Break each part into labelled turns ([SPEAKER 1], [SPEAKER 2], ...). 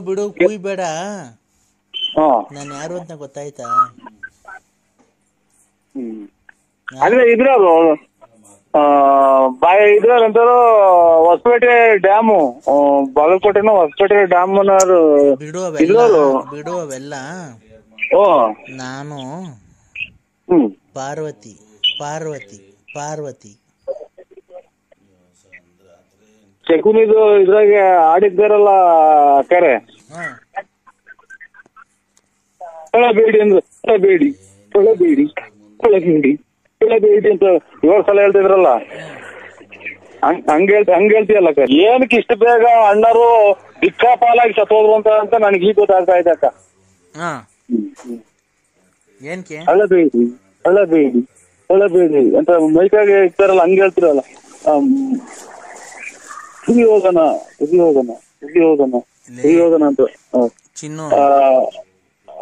[SPEAKER 1] ಬಿಡು ಕೂಯ್ಬೇಡ. ನಾನು ಯಾರು ಅಂತ ಗೊತ್ತಾಯ್ತಾ?
[SPEAKER 2] ಅಂದ್ರೆ ಇದ್ರದು ಇದ್ರಂತಾರು ಹೊಸಪೇಟೆ ಡ್ಯಾಮು, ಬಾಗಲಕೋಟೆನ ಹೊಸಪೇಟೆ ಡ್ಯಾಮ್
[SPEAKER 1] ಬಿಡು ಅವೆಲ್ಲ. ನಾನು ಪಾರ್ವತಿ ಪಾರ್ವತಿ ಪಾರ್ವತಿ
[SPEAKER 2] ಶಕುನಿದು ಇದ್ರಾಗೆ ಆಡಿದ್ದಾರಲ್ಲ ಕರೆ ಕೊಳಬೇಡಿ ಅಂದ್ರೆ ಕೊಳಬೇಡಿ ಕೊಳಬೇಡಿ ಕೊಳಬೇಡಿ ಕೊಳಬೇಡಿ ಅಂತ 7 ಸಲ ಹೇಳ್ತಿದ್ರಲ್ಲ, ಹಂಗ ಹೇಳ್ತೀಯಲ್ಲ ಅಕ್ಕ. ಏನಕ್ಕೆ ಇಷ್ಟು ಬೇಗ ಅಣ್ಣರು ದಿಕ್ಕಾಪಾಲಾಗಿ ಸತ್ತೋದ್ರು ಅಂತ ನನಗೆ ಈಗ ಗೊತ್ತಾಗ್ತಾ ಇದೆ ಅಕ್ಕ. ಅಳಬೇಡಿ ಅಳಬೇಡಿ ಅಳಬೇಡಿ ಅಂತ ಮೈಕಾಗೆ ಇರ್ತಾರಲ್ಲ, ಹಂಗ ಹೇಳ್ತಿರಲ್ಲ. ಇಲ್ಲಿ ಹೋಗೋಣ ಇಲ್ಲಿ ಹೋಗೋಣ ಇಲ್ಲಿ ಹೋಗೋಣ ಇಲ್ಲಿ ಹೋಗೋಣ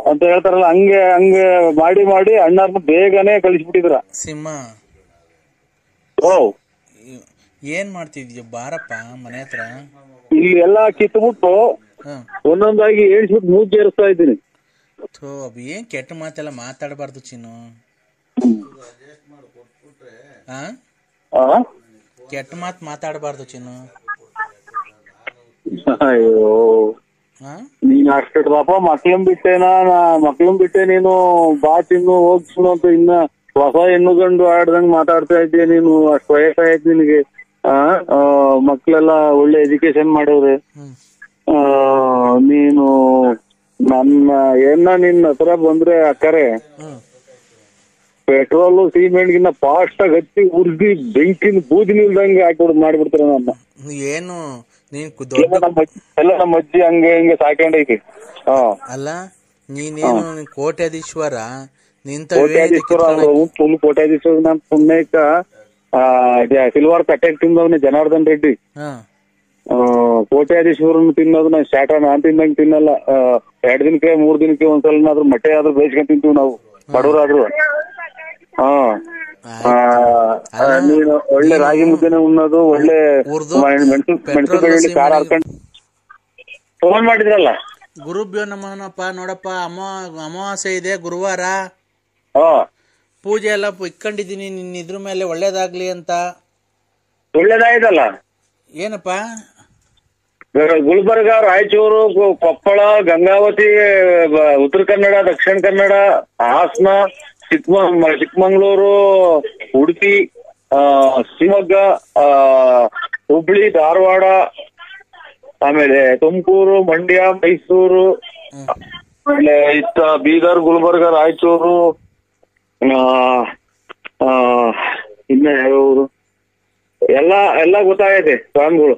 [SPEAKER 2] ಅಂತ ಹೇಳ್ತಾರಲ್ಲ, ಹಂಗೆ ಮಾಡಿ ಮಾಡಿ ಅಣ್ಣರ್ನ ಬೇಗನೆ ಕಳಿಸ್ಬಿಟ್ಟಿದ್ರ.
[SPEAKER 1] ಸಿಂಹ ಏನ್ ಮಾಡ್ತಿದ್ಯ ಬಾರಪ್ಪ ಮನೆ ಹತ್ರ.
[SPEAKER 2] ಇಲ್ಲಿ ಎಲ್ಲಾ ಕಿತ್ಬಿಟ್ಟು ಒಂದೊಂದಾಗಿ ಏಳ್ಸ್ಬಿಟ್ಟು ಮೂಗ್ ಏರಿಸ್ತಾ ಇದ್ದೀನಿ.
[SPEAKER 1] ಏನ್ ಕೆಟ್ಟ ಮಾತೆಲ್ಲ ಮಾತಾಡಬಾರ್ದು ಚಿನ್ನು. ಕೆಟ್ಟ ಮಾತು ಮಾತಾಡಬಾರ್ದು ಚಿನ್ನು.
[SPEAKER 2] ಅಯ್ಯೋ ನೀನ್ ಅಷ್ಟಪ್ಪ ಮಕ್ಳನ್ ಬಿಟ್ಟೆ ನೀನು ಬಾ ತಿನ್ನು ಹೋಗ್ಸುನು ಅಂತ ಇನ್ನ ಹೊಸ ಹೆಣ್ಣು ಗಂಡು ಆಡ್ದಂಗ್ ಮಾತಾಡ್ತಾ ಇದ್ದೀಯ ನೀನು. ಅಷ್ಟು ವಯಸ್ಸಾಯ್ತು ನಿನಗೆ. ಮಕ್ಳೆಲ್ಲ ಒಳ್ಳೆ ಎಜುಕೇಶನ್ ಮಾಡವ್ರೆ. ನೀನು ನಿನ್ನ ಹತ್ರ ಬಂದ್ರೆ ಅಕ್ಕರೆ ಪೆಟ್ರೋಲು ಸಿಮೆಂಟ್ಗಿನ್ನ ಫಾಸ್ಟ್ ಆಗಿ ಹಚ್ಚಿ ಉರ್ದಿ ಬೆಂಕಿನ ಬೂದಿನ ಇಲ್ದಂಗೆ ಮಾಡ್ಬಿಡ್ತಾರೆ ನನ್ನ.
[SPEAKER 1] ಏನು
[SPEAKER 2] ಎಲ್ಲ ನಮ್ಮ ಅಜ್ಜಿ ಹಂಗೆ ಹಿಂಗೆ ಸಾಕೊಂಡೈತಿ.
[SPEAKER 1] ಅಲ್ಲ ನೀನೇನು ಕೋಟ್ಯಾಧೀಶ್ವರ
[SPEAKER 2] ಫುಲ್ ಕೋಟ್ಯಾಧೀಶ್ವರ. ನಾನ್ ಪುಣ್ಯಕ ಸಿಲ್ವರ್ ತಟ್ಟೆಗೆ ತಿಂದವನೇ ಜನಾರ್ದನ್ ರೆಡ್ಡಿ. ಕೋಟ್ಯಾಧೀಶ್ವರನ್ ತಿನ್ನೋದು ನಾವು ಶಾಟ ನಾನ್ ತಿಂದಂಗೆ ತಿನ್ನಲ್ಲ. 2 ದಿನಕ್ಕೆ 3 ದಿನಕ್ಕೆ ಒಂದ್ಸಲನಾದ್ರೂ ಮೊಟ್ಟೆ ಆದ್ರೂ ಬೇಯಿಸ್ಕೊಂಡ್ ತಿಂತೀವಿ ನಾವು ಬಡವರಾದ್ರು. ನೀನು ಒಳ್ಳೆ ರಾಗಿ ಮುದ್ದೆನೆ ಉಣ್ಣೋದು, ಒಳ್ಳೆ ಮೆಣಸು ಬೆಳ್ಳಿ ಖಾರ ಹಾಕೊಂಡು ಫೋನ್ ಮಾಡಿದ್ರಲ್ಲ.
[SPEAKER 1] ಗುರುಭ್ಯೋ ನಮಃನಪ್ಪ. ನೋಡಪ್ಪ ಅಮಾವಾಸ್ಯೆ ಇದೆ ಗುರುವಾರ, ಪೂಜೆ ಎಲ್ಲ ಇಟ್ಕೊಂಡಿದೀನಿ ನಿನ್ನ ಇದ್ರ ಮೇಲೆ ಒಳ್ಳೇದಾಗ್ಲಿ ಅಂತ.
[SPEAKER 2] ಒಳ್ಳೇದಾಯ್ತಲ್ಲ.
[SPEAKER 1] ಏನಪ್ಪ
[SPEAKER 2] ಗುಲ್ಬರ್ಗ, ರಾಯಚೂರು, ಕೊಪ್ಪಳ, ಗಂಗಾವತಿ, ಉತ್ತರ ಕನ್ನಡ, ದಕ್ಷಿಣ ಕನ್ನಡ, ಹಾಸನ, ಚಿಕ್ಕಮಂಗ್ಳೂರು, ಉಡುಪಿ, ಶಿವಮೊಗ್ಗ, ಹುಬ್ಳಿ, ಧಾರವಾಡ, ಆಮೇಲೆ ತುಮಕೂರು, ಮಂಡ್ಯ, ಮೈಸೂರು, ಆಮೇಲೆ ಬೀದರ್, ಗುಲ್ಬರ್ಗ, ರಾಯಚೂರು, ಇನ್ನ ಯಾವ್ಯಾವರು ಎಲ್ಲ ಗೊತ್ತಾಗೈತೆ ಸ್ವಾಮಿಗಳು.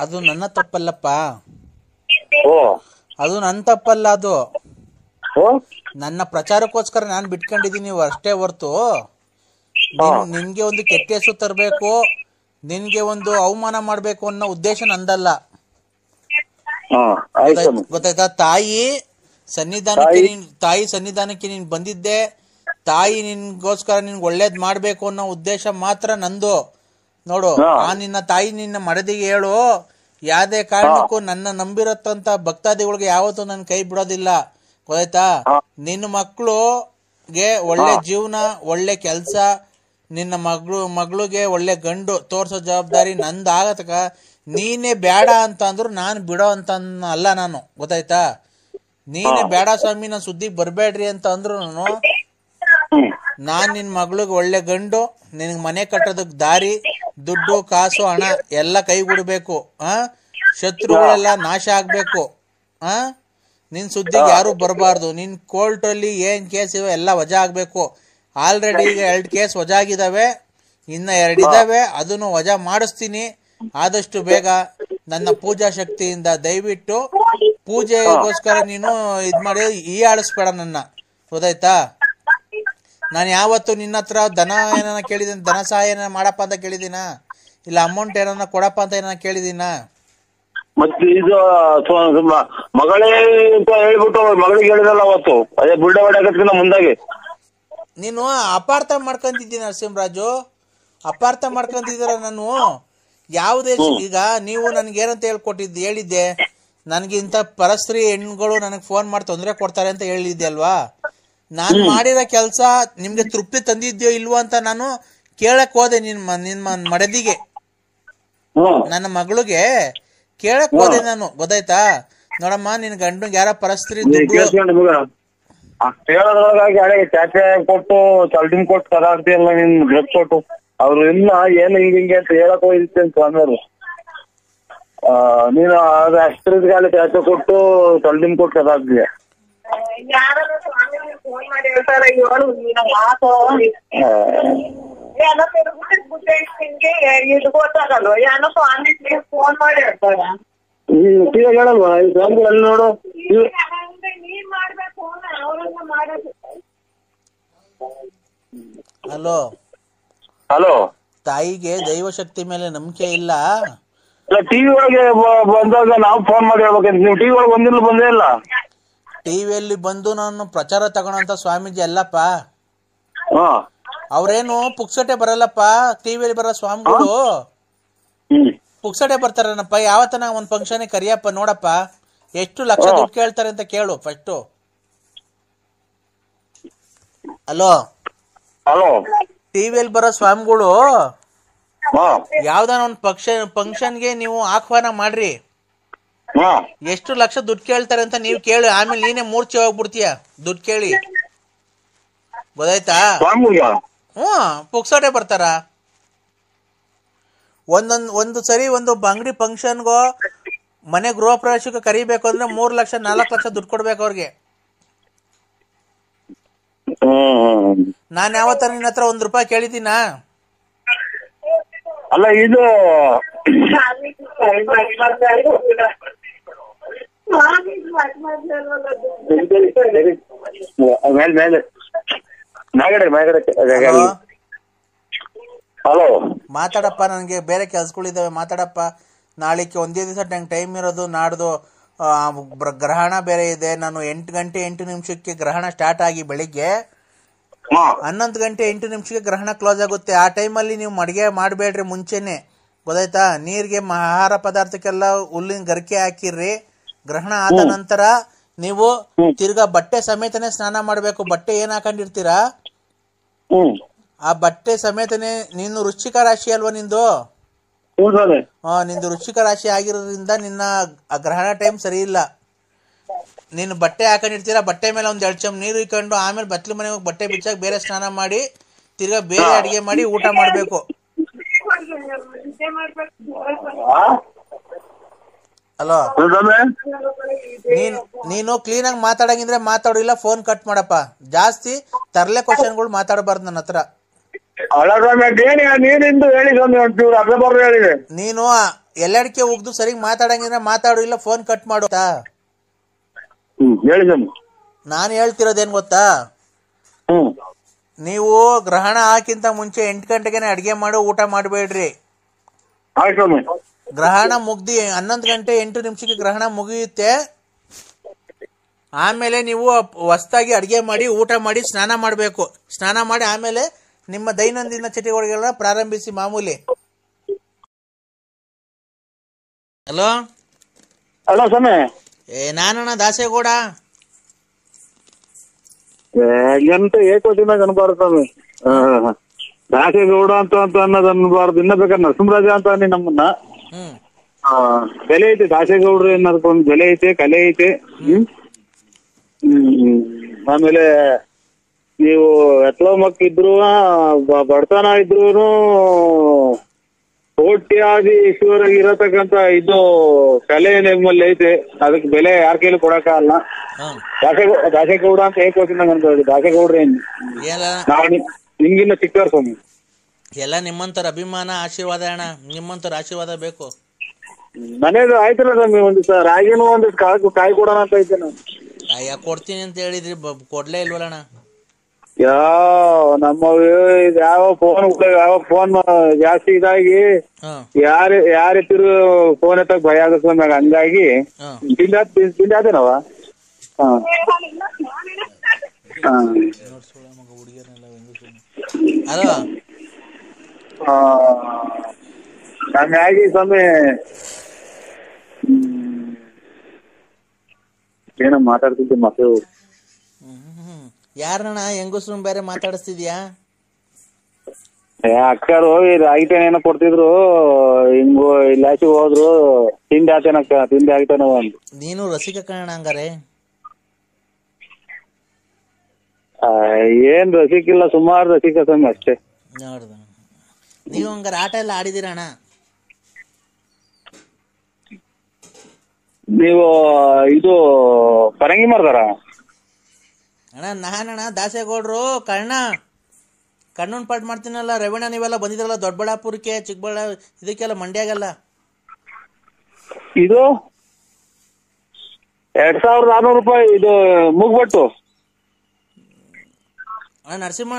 [SPEAKER 1] ಅದು ನನ್ನ ತಪ್ಪಲ್ಲಪ್ಪ. ಅದು ನನ್ನ ತಪ್ಪಲ್ಲ. ಅದು ನನ್ನ ಪ್ರಚಾರಕ್ಕೋಸ್ಕರ ನಾನು ಬಿಟ್ಕೊಂಡಿದೀನಿ ಅಷ್ಟೇ ಹೊರ್ತು ನಿನ್ಗೆ ಒಂದು ಕೆಟ್ಟ ಹೆಸರು ತರಬೇಕು, ನಿನ್ಗೆ ಒಂದು ಅವಮಾನ ಮಾಡ್ಬೇಕು ಅನ್ನೋ ಉದ್ದೇಶ ನಂದಲ್ಲ. ಗೊತ್ತಾಯ್ತಾ? ತಾಯಿ ಸನ್ನಿಧಾನಕ್ಕೆ ನೀನ್ ಬಂದಿದ್ದೆ, ತಾಯಿ ನಿನ್ಗೋಸ್ಕರ ನಿನ್ಗೆ ಒಳ್ಳೇದ್ ಮಾಡ್ಬೇಕು ಅನ್ನೋ ಉದ್ದೇಶ ಮಾತ್ರ ನಂದು. ನೋಡು, ನಿನ್ನ ತಾಯಿ ನಿನ್ನ ಮಡದಿಗೆ ಹೇಳು, ಯಾವ್ದೇ ಕಾರಣಕ್ಕೂ ನನ್ನ ನಂಬಿರತ್ತಂತ ಭಕ್ತಾದಿಗಳಿಗೆ ಯಾವತ್ತೂ ನನ್ನ ಕೈ ಬಿಡೋದಿಲ್ಲ. ಗೊತ್ತಾಯ್ತಾ? ನಿನ್ನ ಮಕ್ಳುಗೆ ಒಳ್ಳೆ ಜೀವನ, ಒಳ್ಳೆ ಕೆಲ್ಸ, ನಿನ್ನ ಮಗಳಿಗೆ ಒಳ್ಳೆ ಗಂಡು ತೋರ್ಸೋ ಜವಾಬ್ದಾರಿ ನಂದು ಆಗತಕ. ನೀನೇ ಬೇಡ ಅಂತ ಅಂದ್ರು ನಾನು ಬಿಡೋ ಅಂತ ಅಲ್ಲ ನಾನು. ಗೊತ್ತಾಯ್ತಾ? ನೀನೇ ಬೇಡ ಸ್ವಾಮಿ ನನ್ನ ಸುದ್ದಿಗೆ ಬರ್ಬೇಡ್ರಿ ಅಂತ ಅಂದ್ರು ನಾನ್ ನಿನ್ ಮಗಳಿಗೆ ಒಳ್ಳೆ ಗಂಡು, ನಿನಗ್ ಮನೆ ಕಟ್ಟೋದಕ್ ದಾರಿ, ದುಡ್ಡು ಕಾಸು ಹಣ ಎಲ್ಲ ಕೈಗೂಡ್ಬೇಕು. ಶತ್ರುಗಳೆಲ್ಲ ನಾಶ ಆಗ್ಬೇಕು. ನಿನ್ ಸುದ್ದಿಗೆ ಯಾರು ಬರಬಾರ್ದು. ನಿನ್ ಕೋರ್ಟಲ್ಲಿ ಏನ್ ಕೇಸ್ ಇವೆ ಎಲ್ಲ ವಜಾ ಆಗ್ಬೇಕು. ಆಲ್ರೆಡಿ ಈಗ 2 ಕೇಸ್ ವಜಾ ಆಗಿದಾವೆ, ಇನ್ನ 2 ಇದಾವೆ. ಅದನ್ನು ವಜಾ ಮಾಡಿಸ್ತೀನಿ ಆದಷ್ಟು ಬೇಗ. ನನ್ನ ಪೂಜಾ ಶಕ್ತಿಯಿಂದ ದಯವಿಟ್ಟು ಪೂಜೆಗೋಸ್ಕರ ನೀನು ಇದ್ ಮಾಡಿ ಆಳಿಸ್ಬೇಡ ನನ್ನ. ಗೊತ್ತಾಯ್ತಾ? ನಾನು ಯಾವತ್ತು ನಿನ್ನ ಹತ್ರ ದನ ಏನಾನ ಕೇಳಿದೀನಿ, ಧನ ಸಹಾಯ ಏನಾನ ಮಾಡಪ್ಪ ಅಂತ ಕೇಳಿದೀನ? ಇಲ್ಲ ಅಮೌಂಟ್ ಏನಾನ ಕೊಡಪ್ಪ ಅಂತ ಏನಾನ ಕೇಳಿದೀನ?
[SPEAKER 2] ಮತ್ತೆ ಇದು ಮಗಳೇ ಅಂತ ಹೇಳ್ಬಿಟ್ಟು ಮಗಳಿಗೆ ಹೇಳಿದಲ್ಲ ಅವತ್ತು, ಅದೇ ಬುಲ್ಡೆ ಹೊಡೆಯಕತ್ತಿನ ಮುಂದಾಗೆ.
[SPEAKER 1] ನೀನು ಅಪಾರ್ಥ ಮಾಡ್ಕೊಂತಿದ್ದೀನಿ ನರಸಿಂಹರಾಜು, ಅಪಾರ್ಥ ಮಾಡ್ಕೊಂತಿದ್ದೀರ. ನಾನು ಯಾವುದೇ ಈಗ ನೀವು ನನ್ಗೆ ಏನಂತ ಹೇಳಿದ್ದೆ, ನನಗಿಂತ ಪರಸ್ತ್ರೀ ಹೆಣ್ಗಳು ನನಗೆ ಫೋನ್ ಮಾಡಿ ತೊಂದರೆ ಕೊಡ್ತಾರೆ ಅಂತ ಹೇಳಿದ್ದೆ ಅಲ್ವಾ. ನಾನು ಮಾಡಿರೋ ಕೆಲಸ ನಿಮ್ಗೆ ತೃಪ್ತಿ ತಂದಿದ್ಯೋ ಇಲ್ವೋ ಅಂತ ನಾನು ಕೇಳಕ್ ಹೋದೆ ನಿಮ್ಮ ಮಡದಿಗೆ, ನನ್ನ ಮಗಳಿಗೆ ಕೇಳಕ್ ಹೋದೆ ನಾನು. ಗೊತ್ತಾಯ್ತಾ? ನೋಡಮ್ಮ, ನಿನ್ ಗಂಡಂಗೆ ಯಾರ ಪರಸ್ತ್ರೀ ದುಡ್ಡು
[SPEAKER 2] ಹೇಳೋದ್ರೊಳಗಾಗಿ ಚಾಚೆ ಕೊಟ್ಟು ಚಲ್ಡಿನ್ ಕೊಟ್ಟು ಕದಾಡ್ತಿಯಲ್ಲ ನಿನ್ ಬ್ಲಡ್ ಕೊಟ್ಟು ಅವ್ರು ಇನ್ನ ಏನು ಹಿಂಗೆ ಅಂತ ಹೇಳಕ್ ಹೋಗಿದ್ದೆ ಅಂತ ಸ್ವಾಮಿಯವರು. ನೀನು ಅದು ಅಷ್ಟರದ ಕಾಲ ಚಾಚೆ ಕೊಟ್ಟು ಚಲ್ಡಿನ್ ಕೊಟ್ಟು ಕದಾಡ್ತೀಯ.
[SPEAKER 3] ಫೋನ್ ಮಾಡಿ ಹೇಳ್ತಾರೆ ಇವಳು ಮಾತು ಏನೋ ನಿಮ್ಗೆ ಇದು ಗೊತ್ತಾಗಲ್ವ, ಏನೋ ಸ್ವಾಮಿ ಫೋನ್ ಮಾಡಿ ಹೇಳ್ತಾರ.
[SPEAKER 2] ಹೇಳಲ್ವಾ ಈ ಸ್ವಾಮಿಗಳಲ್ಲಿ ನೋಡು,
[SPEAKER 3] ನೀನ್ ಮಾಡ್ಬೇಕು ಅವ್ರನ್ನ ಮಾಡೋದು.
[SPEAKER 1] ಹಲೋ
[SPEAKER 2] ಹಲೋ,
[SPEAKER 1] ತಾಯಿಗೆ ದೈವಶಕ್ತಿ ಮೇಲೆ ನಂಬಿಕೆ ಇಲ್ಲ.
[SPEAKER 2] ಟಿವಿ ಒಳಗೆ ಬಂದಾಗ ನಾವು ಫೋನ್ ಮಾಡಿ ಹೇಳ್ಬೇಕಂತ, ನೀವು ಟಿವಿ ಒಳಗೆ ಒಂದಿಲ್ಲ ಬಂದೇ ಇಲ್ಲ.
[SPEAKER 1] ಟಿವಿಯಲ್ಲಿ ಬಂದು ನಾನು ಪ್ರಚಾರ ತಗೊಳಂತ ಸ್ವಾಮೀಜಿ ಅಲ್ಲಪ್ಪ, ಅವ್ರೇನು ಪುಕ್ಸಟೆ ಬರಲ್ಲಪ್ಪ. ಟಿವಿಯಲ್ಲಿ ಬರೋ ಸ್ವಾಮಿಗಳು ಪುಕ್ಸಟೆ ಬರ್ತಾರನಪ್ಪ. ಯಾವತ್ತನ ಒಂದ್ ಫಂಕ್ಷನ್ ಕರಿಯಪ್ಪ, ನೋಡಪ್ಪ ಎಷ್ಟು ಲಕ್ಷ ದುಡ್ಡು ಕೇಳ್ತಾರೆ ಅಂತ ಕೇಳು ಫಸ್ಟು. ಹಲೋ, ಟಿವಿಯಲ್ಲಿ ಬರೋ ಸ್ವಾಮಿಗಳು ಯಾವ್ದಾನ ಒಂದ್ ಫಂಕ್ಷನ್ಗೆ ನೀವು ಆಹ್ವಾನ ಮಾಡ್ರಿ, ಎಷ್ಟು ಲಕ್ಷ ದುಡ್ಡು ಕೇಳ್ತಾರೆ ಅಂತ ನೀವು ಕೇಳಿ. ಆಮೇಲೆ ನೀನೇ ಮೂರ್ಛೆ ಹೋಗ್ಬಿಡ್ತೀಯ ದುಡ್ಡು ಕೇಳಿ. ಗೊತ್ತಾಯ್ತಾ? ಪುಕ್ಸಟೆ ಬರ್ತಾರ. ಒಂದು ಸರಿ ಒಂದು ಅಂಗಡಿ ಫಂಕ್ಷನ್ಗೋ ಮನೆ ಗೃಹ ಪ್ರವೇಶಕ್ಕೆ ಕರಿಬೇಕು ಅಂದ್ರೆ 3 ಲಕ್ಷ 4 ಲಕ್ಷ ದುಡ್ಡು ಕೊಡ್ಬೇಕು ಅವ್ರಿಗೆ. ನಾನ್ ಯಾವತ್ತ ನಿನ್ನ ಹತ್ರ ₹1 ಕೇಳಿದ್ದೀನ?
[SPEAKER 2] ಅಲ್ಲ, ಇದು ಹಲೋ,
[SPEAKER 1] ಮಾತಾಡಪ್ಪ, ನನಗೆ ಬೇರೆ ಕೆಲ್ಸಗಳಿದಾವೆ, ಮಾತಾಡಪ್ಪ. ನಾಳಿಕೆ ಒಂದೇ ದಿವಸ ನಂಗೆ ಟೈಮ್ ಇರೋದು. ನಾಡ್ದು ಗ್ರಹಣ ಬೇರೆ ಇದೆ. ನಾನು 8 ಗಂಟೆ 8 ನಿಮಿಷಕ್ಕೆ ಗ್ರಹಣ ಸ್ಟಾರ್ಟ್ ಆಗಿ ಬೆಳಿಗ್ಗೆ 11 ಗಂಟೆ 8 ನಿಮಿಷಕ್ಕೆ ಗ್ರಹಣ ಕ್ಲೋಸ್ ಆಗುತ್ತೆ. ಆ ಟೈಮಲ್ಲಿ ನೀವು ಅಡುಗೆ ಮಾಡಬೇಡ್ರಿ ಮುಂಚೆನೆ. ಗೊತ್ತಾಯ್ತಾ? ನೀರಿಗೆ ಆಹಾರ ಪದಾರ್ಥಕ್ಕೆಲ್ಲ ಹುಲ್ಲಿನ ಗರಿಕೆ ಹಾಕಿರ್ರಿ. ಗ್ರಹಣ ಆದ ನಂತರ ನೀವು ತಿರ್ಗಾ ಬಟ್ಟೆ ಸಮೇತನೇ ಸ್ನಾನ ಮಾಡಬೇಕು. ಬಟ್ಟೆ ಏನ್ ಹಾಕೊಂಡಿರ್ತೀರಾ ಆ ಬಟ್ಟೆ ಸಮೇತನೇ. ನೀನು ವೃಶ್ಚಿಕ ರಾಶಿ ಅಲ್ವಾ ನಿಂದು? ನಿಂದು ವೃಶ್ಚಿಕ ರಾಶಿ ಆಗಿರೋದ್ರಿಂದ ನಿನ್ನ ಗ್ರಹಣ ಟೈಮ್ ಸರಿ ಇಲ್ಲ. ನೀನು ಬಟ್ಟೆ ಹಾಕೊಂಡಿರ್ತೀರಾ, ಬಟ್ಟೆ ಮೇಲೆ 1-2 ಚಮ್ ನೀರು ಇಕ್ಕೊಂಡು ಆಮೇಲೆ ಬಟ್ಲು ಮನೆಗೆ ಹೋಗಿ ಬಟ್ಟೆ ಬಿಚ್ಚಾಕ ಬೇರೆ ಸ್ನಾನ ಮಾಡಿ ತಿರ್ಗಾ ಬೇರೆ ಅಡಿಗೆ ಮಾಡಿ ಊಟ ಮಾಡಬೇಕು. ಹಲೋ, ನೀನು ಕ್ಲೀನ್ ಆಗಿ ಮಾತಾಡಂಗಿದ್ರೆ ಮಾತಾಡು, ಇಲ್ಲ ಫೋನ್ ಕಟ್ ಮಾಡಪ್ಪ. ಜಾಸ್ತಿ ತರ್ಲೆ ಕ್ವಶನ್ಗಳು ಮಾತಾಡಬಾರ್ದು ನನ್ನ ಹತ್ರ. ನೀನು ಎಲ್ಲಡಿಕೆ ಹೋಗ್ದು ಸರಿಗ್ ಮಾತಾಡಂಗಿದ್ರೆ ಮಾತಾಡು, ಇಲ್ಲ ಫೋನ್ ಕಟ್ ಮಾಡು. ನಾನು ಹೇಳ್ತಿರೋದೇನ್ ಗೊತ್ತಾ? ನೀವು ಗ್ರಹಣ ಹಾಕಿಂತ ಮುಂಚೆ 8 ಗಂಟೆಗೆ ಅಡಿಗೆ ಮಾಡಿ ಊಟ ಮಾಡಬೇಡ್ರಿ. ಗ್ರಹಣ ಮುಗ್ದಿ 11 ಗಂಟೆ 8 ನಿಮಿಷಕ್ಕೆ ಗ್ರಹಣ ಮುಗಿಯುತ್ತೆ. ಆಮೇಲೆ ನೀವು ಹೊಸದಾಗಿ ಅಡಿಗೆ ಮಾಡಿ ಊಟ ಮಾಡಿ ಸ್ನಾನ ಮಾಡಬೇಕು. ಸ್ನಾನ ಮಾಡಿ ಆಮೇಲೆ ನಿಮ್ಮ ದೈನಂದಿನ ಚಟುವಟಿಕೆಗಳನ್ನ ಪ್ರಾರಂಭಿಸಿ ಮಾಮೂಲಿ. ಹಲೋ
[SPEAKER 2] ಹಲೋ ಸಮಯ,
[SPEAKER 1] ನಾನಣ್ಣ ದಾಸೇಗೌಡ.
[SPEAKER 2] ಎಂತ ಏಕೋಚಿನಾಗ ಅನ್ಬಾರ್ದು ದಾಸೇಗೌಡ ಅಂತ ಅನ್ನೋದು ಅನ್ಬಾರ್ದು. ಇನ್ನ ಬೇಕಾದ್ರೆ ನರಸಿಂಹರಾಜ ಅಂತ ಅನ್ನಿ ನಮ್ಮನ್ನ. ಬೆಲೆ ಐತೆ ದಾಸೇಗೌಡ್ರು ಅನ್ನೋದಕ್ಕೊಂದು ಬೆಲೆ ಐತೆ, ಕಲೆ ಐತೆ. ಆಮೇಲೆ ನೀವು ಎತ್ತೋ ಮಕ್ಕಿದ್ರು ಬಡತನ ಇದ್ರು ಕೋಟ್ಯಾಧೀಶ್ವರಾಗಿ ಇರತಕ್ಕಂತ ಇದು ಕಲೆ ನಿಮ್ಮಲ್ಲಿ ಐತೆ. ಅದಕ್ಕೆ ಬೆಲೆ ಯಾರ ಕೈಲಿ ಕೊಡಕ್ಕಾಗಲ್ಲ. ದಾಸೇಗೌಡ ಅಂತ ಏಕೋಚಿನಾಗ ಅನ್ಬೋದು. ದಾಸೇಗೌಡ್ರ ಏನ್ ನಾವು ನಿಮ್ಗಿನ್ನ ಚಿಕ್ಕವ್ರ ಸ್ವಾಮಿ.
[SPEAKER 1] ಎಲ್ಲ ನಿಮ್ಮಂತರ ಅಭಿಮಾನ ಆಶೀರ್ವಾದ ಅಣ್ಣ, ನಿಮ್ಮಂತರ ಆಶೀರ್ವಾದ ಬೇಕು.
[SPEAKER 2] ಮನೇದು ಆಯ್ತಲ್ಲ ಸ್ವಾಮಿ, ಒಂದಿವ್ಸ ರಾಗಿನೂ ಒಂದಿವ್ಸ ಕಾಯಿ ಕೊಡೋಣ ಅಂತ ಐತೆ ನಾನು.
[SPEAKER 1] ಕೊಡ್ತೀನಿ ಅಂತ ಹೇಳಿದ್ರಿ, ಕೊಡ್ಲೇ ಇಲ್ವಲ್ಲಣ್ಣ.
[SPEAKER 2] ಯಾವ ಫೋನ್ ಜಾಸ್ತಿ ಇದಾಗಿ ಯಾರಿದ್ರು ಫೋನ್ ಎತ್ತಕ್ ಭಯ ಆಗುತ್ತೆ ಸ್ವಾಮಿ. ಹಂಗಾಗಿ ತಿಂದಾದೇನವ.
[SPEAKER 1] ಹಲೋ,
[SPEAKER 2] ಹಂಗಾಗಿ ಸ್ವಾಮಿ ಏನೋ ಮಾತಾಡ್ತಿದ್ದೆ ಮಕ್ಕಳು.
[SPEAKER 1] ಯಾರಣ್ಣ ಹೆಂಗಸ್ರು ಬೇರೆ ಮಾತಾಡಿಸ್ತಿದ್ಯಾ?
[SPEAKER 2] ಅಕ್ಕರು ರಾಗಿತೇನೆ ಏನೋ ಕೊಡ್ತಿದ್ರು, ಹಿಂಗು ಇಲ್ಲಾಚಿ ಹೋದ್ರು, ತಿಂಡಿ ಆತೇನಕ್ಕ, ತಿಂಡಿ ಆಗ್ತಾನವ ಅಂತ.
[SPEAKER 1] ನೀನು ರಸಿಕ ಕಣ ಹಂಗಾರೆ?
[SPEAKER 2] ಏನ್ ರಸಿಕಿಲ್ಲ, ಸುಮಾರು ರಸಿಕ ಸ್ವಾಮಿ ಅಷ್ಟೇ.
[SPEAKER 1] ನೋಡ್ದ, ನೀವು ಹಂಗಾರೆ ಆಟ ಎಲ್ಲ ಆಡಿದಿರಣ್ಣ?
[SPEAKER 2] ನೀವು ಇದು ಪರಂಗಿ ಮಾಡ್ದಾರ
[SPEAKER 1] ಅಣ್ಣ? ನಾನಣ್ಣ ದಾಸೇಗೌಡ್ರು ಕಣ್ಣನ್ ಪಾಠ ಮಾಡ್ತೀನಲ್ಲ. ರವೀಣ ನೀವೆಲ್ಲ ಬಂದಿದ್ರಲ್ಲ ದೊಡ್ಡಬಳ್ಳಾಪುರಕ್ಕೆ, ಇದಕ್ಕೆಲ್ಲ ಮಂಡ್ಯಾಗೆಲ್ಲ.
[SPEAKER 2] ಇದು 2600 ರೂಪಾಯಿ ಇದು ಮುಗ್ಬಟ್ಟು.
[SPEAKER 1] ನರಸಿಂಹ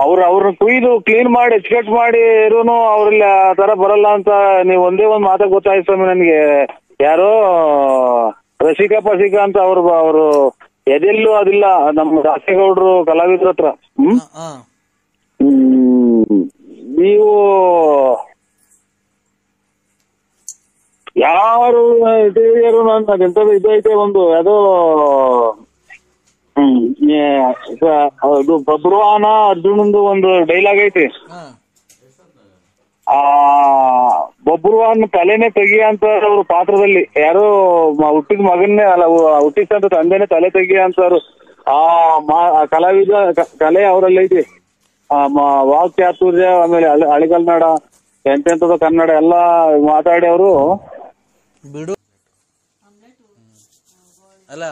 [SPEAKER 2] ಅವ್ರನ್ನ ಕುಯ್ದು ಕ್ಲೀನ್ ಮಾಡಿ ಎಚ್ಕಟ್ ಮಾಡಿ ಇರೋನು ಅವ್ರಲ್ಲಿ ಆ ತರ ಬರಲ್ಲ ಅಂತ ನೀವು ಒಂದೇ ಒಂದ್ ಮಾತಾಗ ಗೊತ್ತಾಯ್ತು ಸ್ವಾಮಿ ನನ್ಗೆ. ಯಾರೋ ರಸಿಕಾ ಪಸಿಕಾ ಅಂತ ಅವರು ಎದೆಲ್ಲೂ ಅದಿಲ್ಲ ನಮ್ಮ ದಾಸೇಗೌಡ್ರು ಕಲಾವಿದ್ರ ಹತ್ರ. ನೀವು ಯಾರು ಎಂತದ್ದು ಇದೈತೆ ಒಂದು ಯಾವುದೋ ಇದು ಬಬ್ರುವಾನ ಅರ್ಜುನಂದು ಒಂದು ಡೈಲಾಗ್ ಐತಿ. ಆ ಬಬ್ರುವಾನ್ ತಲೆನೇ ತೆಗಿಯ ಅಂತ ಅವ್ರ ಪಾತ್ರದಲ್ಲಿ ಯಾರು ಹುಟ್ಟಿದ ಮಗನ್ನೇ ಅಲ್ಲ, ಹುಟ್ಟಿದ ತಂದೆನೆ ತಲೆ ತೆಗಿಯ ಅಂತವ್ರು. ಆ ಕಲಾವಿದ ಕಲೆ ಅವರಲ್ಲಿ ಐತಿ. ವಾಕ್ಚಾತುರ್ಯ, ಆಮೇಲೆ ಹಳಿಗಲ್ನಾಡ, ಎಂತೆಂತದ ಕನ್ನಡ ಎಲ್ಲ ಮಾತಾಡಿ ಅವರು
[SPEAKER 1] ಬಿಡು. ಅಲ್ಲ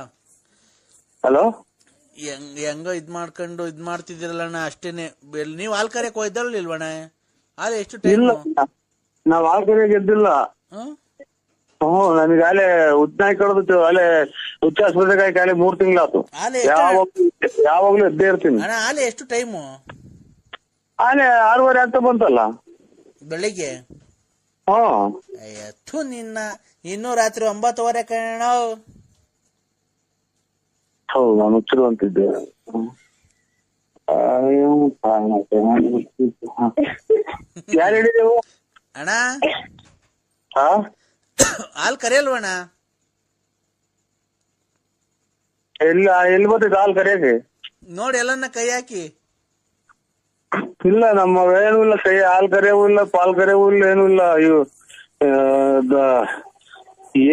[SPEAKER 2] ಹಲೋ
[SPEAKER 1] ಹೆಂಗೋ ಇದ್ ಮಾಡ್ತಿದಿರಲ್ಲಣ್ಣ ಅಷ್ಟೇನೆ. ನೀವ್ ಹಾಲ್ ಕರೆಯಕ್ ಹೋಯ್ದಲ್ಲ ಇಲ್ವಣ್ಣ? ಅದೇ ಎಷ್ಟು ಟೈಮ್?
[SPEAKER 2] ನಾವ್ ಹಾಲ್ ಕರೆಯಕ್ ಗೆದ್ದಿಲ್ಲ. ನನಗೆ ಅಲ್ಲೇ ಉದ್ನಾಯ್ ಕಡ್ದು ಅಲ್ಲೇ ಹುಚ್ಚಾಸ್ಪತ್ರೆಗೆ ಕಾಲೇ 3 ತಿಂಗಳಾತು. ಯಾವಾಗ್ಲೂ ಎದ್ದೇ ಇರ್ತೀನಿ.
[SPEAKER 1] ಅಣ್ಣ ಆಲೆ ಎಷ್ಟು ಟೈಮು?
[SPEAKER 2] ಆಲೆ 6:30 ಆಗ್ತಾ ಬಂತಲ್ಲ
[SPEAKER 1] ಬೆಳಿಗ್ಗೆ. ಅಯ್ಯತ್ತು ನಿನ್ನ, ಇನ್ನೂ ರಾತ್ರಿ 9:15 ಕಣ.
[SPEAKER 2] ಹೌದು, ನಾನು ಹುಚ್ಚರು ಅಂತಿದ್ದೆ. ಯಾರು ಹೇಳಿದೆವು
[SPEAKER 1] ಅಣ್ಣ? ಹಾಲ್ ಕರೆಯಲ್ವಣ್ಣ?
[SPEAKER 2] ಎಲ್ಲಿ ಬರ್ತೈತೆ ಹಾಲ್ ಕರೆಯಕ್ಕೆ?
[SPEAKER 1] ನೋಡಿ ಎಲ್ಲನ್ನ ಕೈ ಹಾಕಿ.
[SPEAKER 2] ಇಲ್ಲ, ನಮ್ಮ ಏನೂ ಇಲ್ಲ, ಕೈ ಹಾಲ್ ಕರೆಯವೂ ಇಲ್ಲ, ಪಾಲ್ ಕರೆಯವೂ ಇಲ್ಲ, ಏನೂ ಇಲ್ಲ. ಇವು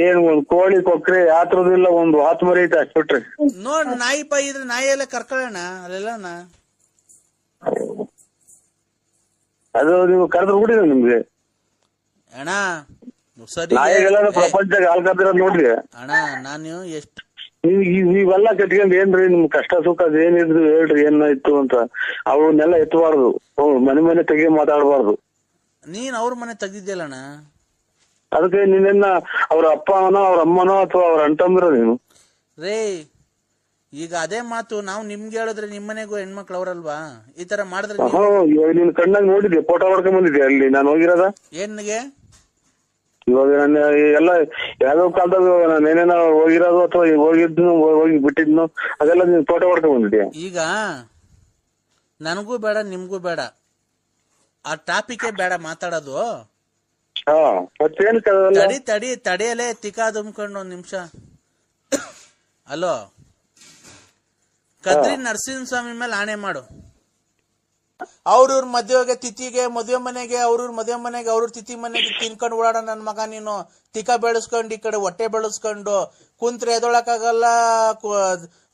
[SPEAKER 2] ಏನ್ ಒಂದ್ ಕೋಳಿ ಕೊಕ್ರೆ ಯಾತ್ರದೂ ಇಲ್ಲ, ಒಂದು ಆತ್ಮರಿ ಐತೆ ಅಷ್ಟ್ ಬಿಟ್ರಿ.
[SPEAKER 1] ನೋಡ್ ನಾಯಿ ಪಾಯಿ ಇದ್ರೆ ನಾಯಿ ಎಲ್ಲ ಕರ್ಕೊಳ್ಳೋಣ ಅಲ್ಲೆಲ್ಲಣ್ಣ.
[SPEAKER 2] ಅದು ನೀವು ಕರೆದ್ರು ಬಿಡಿದ ನಿಮ್ಗೆ
[SPEAKER 1] ಅಣ್ಣ. ಸರಿ,
[SPEAKER 2] ನಾಯಿಗೆಲ್ಲ ಪ್ರಪಂಚದಾಗ ಹಾಲ್ ಕರ್ದಿರೋದ್ ನೋಡ್ರಿ
[SPEAKER 1] ಅಣ್ಣ. ನಾನು ಎಷ್ಟು
[SPEAKER 2] ನೀವೆಲ್ಲ ಕಟ್ಕೊಂಡ್ ಏನ್ರಿ ನಿಮ್ ಕಷ್ಟ ಸುಖ ಅದೇನಿದ್ರು ಹೇಳ್ರಿ ಏನಾಯ್ತು ಅಂತ. ಅವನ್ನೆಲ್ಲ ಎತ್ತಬಾರ್ದು, ಮನೆ ತೆಗಿ ಮಾತಾಡಬಾರ್ದು.
[SPEAKER 1] ನೀನ್ ಅವ್ರ ಮನೆ ತೆಗ್ದಿದ್ಯಲ್ಲಣ್ಣ?
[SPEAKER 2] ಅದಕ್ಕೆ ನೀನೆನ್ನ ಅವ್ರ ಅಪ್ಪನೋ ಅವ್ರ ಅಮ್ಮನೋ ಅಥವಾ ಅವ್ರ ಅಣ್ತಂದ್ರ ನೀನು
[SPEAKER 1] ರೇ. ಈಗ ಅದೇ ಮಾತು ನಾವು ನಿಮ್ಗೆ ಹೇಳಿದ್ರೆ ನಿಮ್ಮನೆಗೂ ಹೆಣ್ಮಕ್ಳು ಅವ್ರಲ್ವಾ? ಈ ತರ ಮಾಡಿದ್ರೆ
[SPEAKER 2] ನೀನ್ ಕಣ್ಣಾಗ ನೋಡಿದ್ದೆ, ಫೋಟೋ ಹೊಡ್ಕೊಂಡ್ ಬಂದಿದ್ದೆ ಅಲ್ಲಿ ನಾನು ಹೋಗಿರೋದ.
[SPEAKER 1] ಏನ್ಗೆ
[SPEAKER 2] ಇವಾಗ ನಾನು ಎಲ್ಲ ಯಾವ್ಯಾವ ಕಾಲದಾಗ ನಾನೇನ ಹೋಗಿರೋದು ಅಥವಾ ಹೋಗಿದ್ನು ಹೋಗಿ ಬಿಟ್ಟಿದ್ನು ಅದೆಲ್ಲ ನೀನ್ ಫೋಟೋ ಹೊಡ್ಕೊಂಡ್ ಬಂದಿದ್ಯಾ?
[SPEAKER 1] ಈಗ ನನಗೂ ಬೇಡ ನಿಮ್ಗೂ ಬೇಡ, ಆ ಟಾಪಿಕೇ ಬೇಡ ಮಾತಾಡೋದು. ತಡಿಯಲೇ ತಿಕ್ಕಾ ತುಂಬ್ಕೊಂಡು 1 ನಿಮಿಷ. ಅಲೋ, ಕದ್ರಿ ನರಸಿಂಹಸ್ವಾಮಿ ಮೇಲೆ ಆಣೆ ಮಾಡು. ಅವ್ರವ್ರ ಮದುವೆಗೆ ತಿಥಿಗೆ ಮದುವೆ ಮನೆಗೆ, ಅವ್ರವ್ರ ಮದುವೆ ಮನೆಗೆ, ಅವ್ರ ತಿಥಿ ಮನೆಗೆ ತಿನ್ಕೊಂಡು ಓಡಾಡ ನನ್ ಮಗ ನೀನು. ತಿಕ್ಕ ಬೆಳೆಸ್ಕೊಂಡು ಈ ಕಡೆ ಹೊಟ್ಟೆ ಬೆಳೆಸ್ಕೊಂಡು ಕುಂತ್ರೆ ಎದೊಳಕಾಗಲ್ಲ,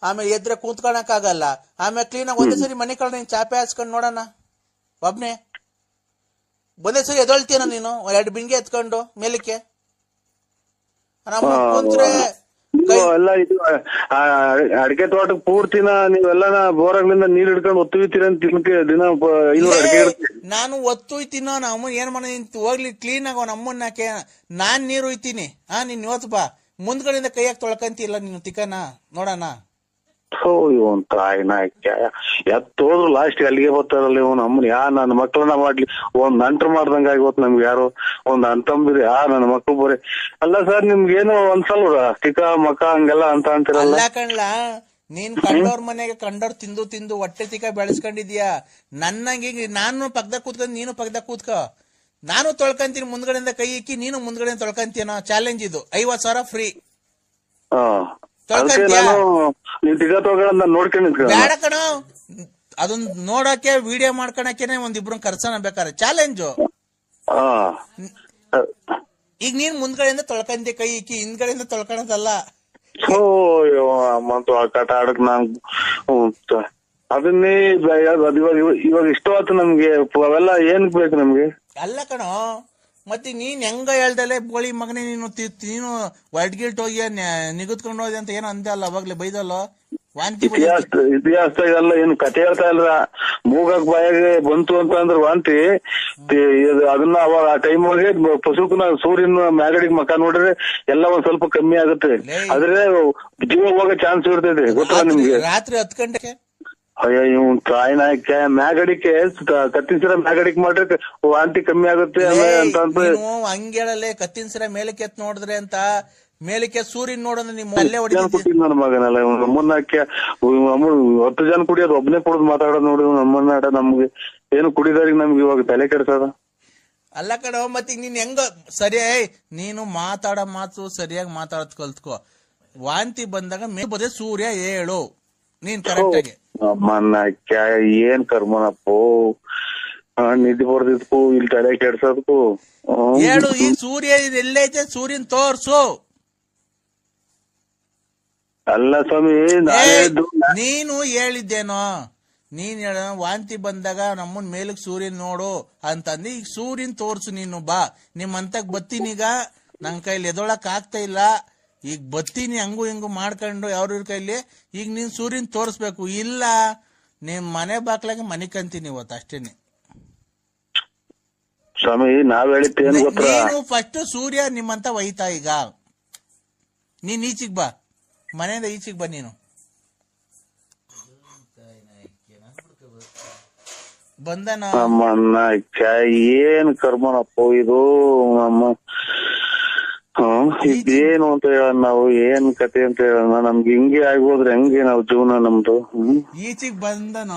[SPEAKER 1] ಆಮೇಲೆ ಎದ್ರೆ ಕುಂತ್ಕೊಳಕ್ ಆಗಲ್ಲ. ಆಮೇಲೆ ಕ್ಲೀನಾಗಿ ಒಂದೇ ಸರಿ ಮನೆ ಕಡೆ ನೀನ್ ಚಾಪೆ ಹಾಸ್ಕೊಂಡ್ ನೋಡೋಣ. ಒಬ್ನೇ ಒಂದೇ ಸರಿ ಎದೊಳ್ತೀನ ನೀನು 2 ಬಿಂಗೆ ಎತ್ಕೊಂಡು ಮೇಲಕ್ಕೆ. ಕುಂತ್ರೆ
[SPEAKER 2] ಎಲ್ಲ ಇದು ಅಡಿಕೆ ತೋಟಕ್ ಪೂರ್ತಿನ ನೀವೆಲ್ಲ ಬೋರ್ಗಳಿಂದ ನೀರ್ ಹಿಡ್ಕೊಂಡು ಒತ್ತುತ್ತೀರ ಅಂತ ದಿನ 500 ಅಡಿಕೆ.
[SPEAKER 1] ನಾನು ಒತ್ತುಯ್ತೀನೋ ನಮ್ಮ ಏನ್ ಮಾಡ ಹೋಗ್ಲಿ ಕ್ಲೀನ್ ಆಗ ಅವ್ನ ಅಮ್ಮನ್ನಕ್ಕೆ ನಾನ್ ನೀರು ಒಯ್ತೀನಿ. ನೀನ್ ಇವತ್ತು ಬಾ, ಮುಂದ್ಗಡೆಯಿಂದ ಕೈಯಾಗ ತೊಳ್ಕಂತಿಲ್ಲ ನೀನು ತಿಕ್ಕನ ನೋಡೋಣ.
[SPEAKER 2] ಎತ್ತೋದ್ರು ಲಾಸ್ಟ್ ಅಲ್ಲಿಗೆ ಬರ್ತಾರಲ್ಲ ಇವನು ಅಮ್ಮನ. ನನ್ನ ಮಕ್ಳನ್ನ ಮಾಡ್ಲಿ ಒಂದ್ ನಂಟ್ರು ಮಾಡ್ದಂಗ ಆಗೋತ್ ನಮ್ಗೆ. ಯಾರು ಒಂದ್ ಅಂತಂಬಿರಿ ನನ್ನ ಮಕ್ಳು ಬರೀ ಅಲ್ಲ ಸರ್. ನಿಮ್ಗೇನು ಒಂದ್ಸಲ ಟಿಕ ಮಕ ಹಂಗೆಲ್ಲ ಅಂತ ಅಂತಿರಲ್ಲ
[SPEAKER 1] ಕಣ್ಲಾ. ನೀನ್ ಕಂಡೋರ್ ಮನೆಗೆ ಕಂಡೋರ್ ತಿಂದು ಹೊಟ್ಟೆ ತಿಕ್ಕ ಬೆಳೆಸ್ಕೊಂಡಿದ್ಯಾ. ನನ್ನಂಗೆ ನಾನು ಪಕ್ಕದಾಗ ಕೂತ್ಕೊಂಡ್ ನೀನು ಪಕ್ಕದಾಗ ಕೂತ್ಕೋ. ನಾನು ತೊಳ್ಕಂತೀನಿ ಮುಂದ್ಗಡೆಯಿಂದ ಕೈ ಇಕ್ಕಿ, ನೀನು ಮುಂದ್ಗಡೆ ತೊಳ್ಕಂತೀನೋ. ಚಾಲೆಂಜ್ ಇದು. 50,000 ಫ್ರೀ. ತೊಳ್ಕೊಂತೀಯ?
[SPEAKER 2] ನೀವ್ ತಿಗತ್ ಹೋಗೋಣ ನೋಡ್ಕೊಂಡು
[SPEAKER 1] ಬೇಡ ಕಣ, ಅದನ್ನ ನೋಡಕ್ಕೆ ವಿಡಿಯೋ ಮಾಡ್ಕೊಳಕೇನೆ ಒಂದಿಬ್ರು ಕರ್ಸೋಣ ಬೇಕಾರೆ, ಚಾಲೆಂಜು. ಈಗ ನೀನ್ ಮುಂದ್ಗಡೆಯಿಂದ ತೊಳ್ಕೊಂತಿ ಕೈ ಇಕ್ಕಿ, ಹಿಂದ್ಗಡೆಯಿಂದ ತೊಳ್ಕೊಳದಲ್ಲ.
[SPEAKER 2] ಕಟ ಆಡಕ್ ನಾನ್ ಅದನ್ನೇ ಇವಾಗ ಇಷ್ಟವಾತು ನಮ್ಗೆ ಅವೆಲ್ಲ ಏನ್ ಬೇಕು ನಮ್ಗೆ? ಅಲ್ಲ
[SPEAKER 1] ಕಣೋ, ಮತ್ತೆ ನೀನ್ ಹೆಂಗ ಹೇಳ್ದಲೆ ಬೋಳಿ ಮಗನೇ ನೀನು ಹೊರಡ್ಗಿಲ್ಟ್ ಹೋಗಿ ನಿಗದ್ಕೊಂಡು ಹೋದೆ ಅಂತ ಏನೋ ಅಂದೆ ಅಲ್ಲ ಅವಾಗ್ಲೇ, ಬೈದಲ್ಲ ವಾಂತಿ
[SPEAKER 2] ಇತಿಹಾಸ ಇದೆಲ್ಲ ಏನು ಕತೆ ಹೇಳ್ತಾ ಇಲ್ಲ. ಮೂಗಕ್ ಬಾಯಾಗೆ ಬಂತು ಅಂತ ಅಂದ್ರೆ ವಾಂತಿ, ಅದನ್ನ ಅವಾಗ ಆ ಟೈಮ್ ಒಳಗೆ ಪಶುಕನ ಸೂರ್ಯನ ಮ್ಯಾಗಡಿಗೆ ಮಕ ನೋಡಿದ್ರೆ ಎಲ್ಲ ಒಂದ್ ಸ್ವಲ್ಪ ಕಮ್ಮಿ ಆಗುತ್ತೆ, ಆದ್ರೆ ಜೀವ ಹೋಗೋ ಚಾನ್ಸ್ ಇರ್ತೈತೆ. ಗೊತ್ತಾ ನಿಮ್ಗೆ?
[SPEAKER 1] ರಾತ್ರಿ 10 ಗಂಟೆಗೆ
[SPEAKER 2] ಅಯ್ಯೋ ಇವ್ ಕಾಯಿನಾಕೆ ಮ್ಯಾಗಡಿಕೆ ಕತ್ತಿನ ಮ್ಯಾಗಡಿಕೆ ಮಾಡ್ರೆ ವಾಂತಿ ಕಮ್ಮಿ ಆಗುತ್ತೆ ಅಂತ
[SPEAKER 1] ಹಂಗೇಳಲ್ಲೇ. ಕತ್ತಿನ ಸಿರ ಮೇಲಕ್ಕೆ ಎತ್ ನೋಡಿದ್ರೆ ಅಂತ, ಮೇಲಕ್ಕೆ ಸೂರ್ಯನ್ ನೋಡೋದು ನಿಮ್ಮ ಅಲ್ಲೇ
[SPEAKER 2] ಕೊಟ್ಟಿದ್ ನನ್ನ ಮಗನಲ್ಲ. ನಮ್ಮನ್ನ 10 ಜನ ಕುಡಿಯೋದು ಒಬ್ನೇ ಕುಡಿದು ಮಾತಾಡೋದು ನೋಡಿ ನಮ್ಮನ್ನ. ನಮ್ಗೆ ಏನು ಕುಡಿದವ್ರಿಗೆ ನಮ್ಗೆ ಇವಾಗ ತಲೆ ಕೆಡ್ಸದ
[SPEAKER 1] ಅಲ್ಲ ಕಣ. ಮತ್ತೆ ನೀನ್ ಹೆಂಗ ಸರಿ, ನೀನು ಮಾತಾಡೋ ಮಾತು ಸರಿಯಾಗಿ ಮಾತಾಡೋದ್ ಕಲ್ತ್ಕೋ. ವಾಂತಿ ಬಂದಾಗ ಮೇಲ್ಬೋದೆ ಸೂರ್ಯ ಹೇಳು ನೀನ್ ಕರೆಕ್ಟ್ ಆಗಿ.
[SPEAKER 2] ಅಮ್ಮನ್ನ ಏನ್ ಕರ್ಮನಪ್ಪೋ, ನಿದ್ದೆ ಬರ್ದಿದ್ಕು ಇಲ್ಲಿ ತಲೆ ಕೆಡ್ಸೋದಕ್ಕೂ
[SPEAKER 1] ಹೇಳು. ಈ ಸೂರ್ಯ ಎಲ್ಲೈತೆ ಸೂರ್ಯನ್ ತೋರ್ಸು.
[SPEAKER 2] ಅಲ್ಲ ಸ್ವಾಮಿ,
[SPEAKER 1] ನೀನು ಹೇಳಿದ್ದೇನೋ, ನೀನ್ ಹೇಳ ವಾಂತಿ ಬಂದಾಗ ನಮ್ಮನ್ ಮೇಲಕ್ ಸೂರ್ಯನ್ ನೋಡು ಅಂತಂದು. ಈಗ ಸೂರ್ಯನ್ ತೋರ್ಸು ನೀನು, ಬಾ ನಿಮ್ಮಂತಕ್ ಬತ್ತೀನೀಗ. ನನ್ ಕೈಲಿ ಎದೊಳಕ್ ಆಗ್ತಾ ಇಲ್ಲ, ಈಗ ಬತ್ತೀನಿ ಹಂಗು ಹಿಂಗು ಮಾಡ್ಕೊಂಡು ಅವ್ರ ಕೈಲಿ. ಈಗ ನೀನ್ ಸೂರ್ಯನ್ ತೋರ್ಸ್ಬೇಕು, ಇಲ್ಲ ನಿಮ್ ಮನೆ ಬಾಕ್ಲಾಗೆ ಮನೆ ಕಂತೀನಿ ಇವತ್ತು ಅಷ್ಟೇನೆ.
[SPEAKER 2] ಸ್ವಾಮಿ ನಾವ್ ಹೇಳಿದ್ದೇನು ಗೊತ್ತಾ,
[SPEAKER 1] ನೀನು ಫಸ್ಟ್ ಸೂರ್ಯ ನಿಮ್ಮಂತ ಒಯ್ತಾ. ಈಗ ನೀನ್ ಈಚಿಗ್ ಬಾ, ಮನೆಯಿಂದ ಈಚಿಗ್ ಬಾ ನೀನು. ಬಂದನ
[SPEAKER 2] ಏನ್ ಕರ್ಮನಪ್ಪ ಇದು. ಇದೇನು ಅಂತ ಹೇಳ, ನಾವು ಏನ್ ಕತೆ ಅಂತ ಹೇಳೋಣ. ನಮ್ಗೆ ಹಿಂಗೆ ಆಗೋದ್ರೆ ಹೆಂಗೆ ನಾವು ಜೀವನ ನಮ್ದು?
[SPEAKER 1] ಈಚಿಗ್ ಬಂದನ,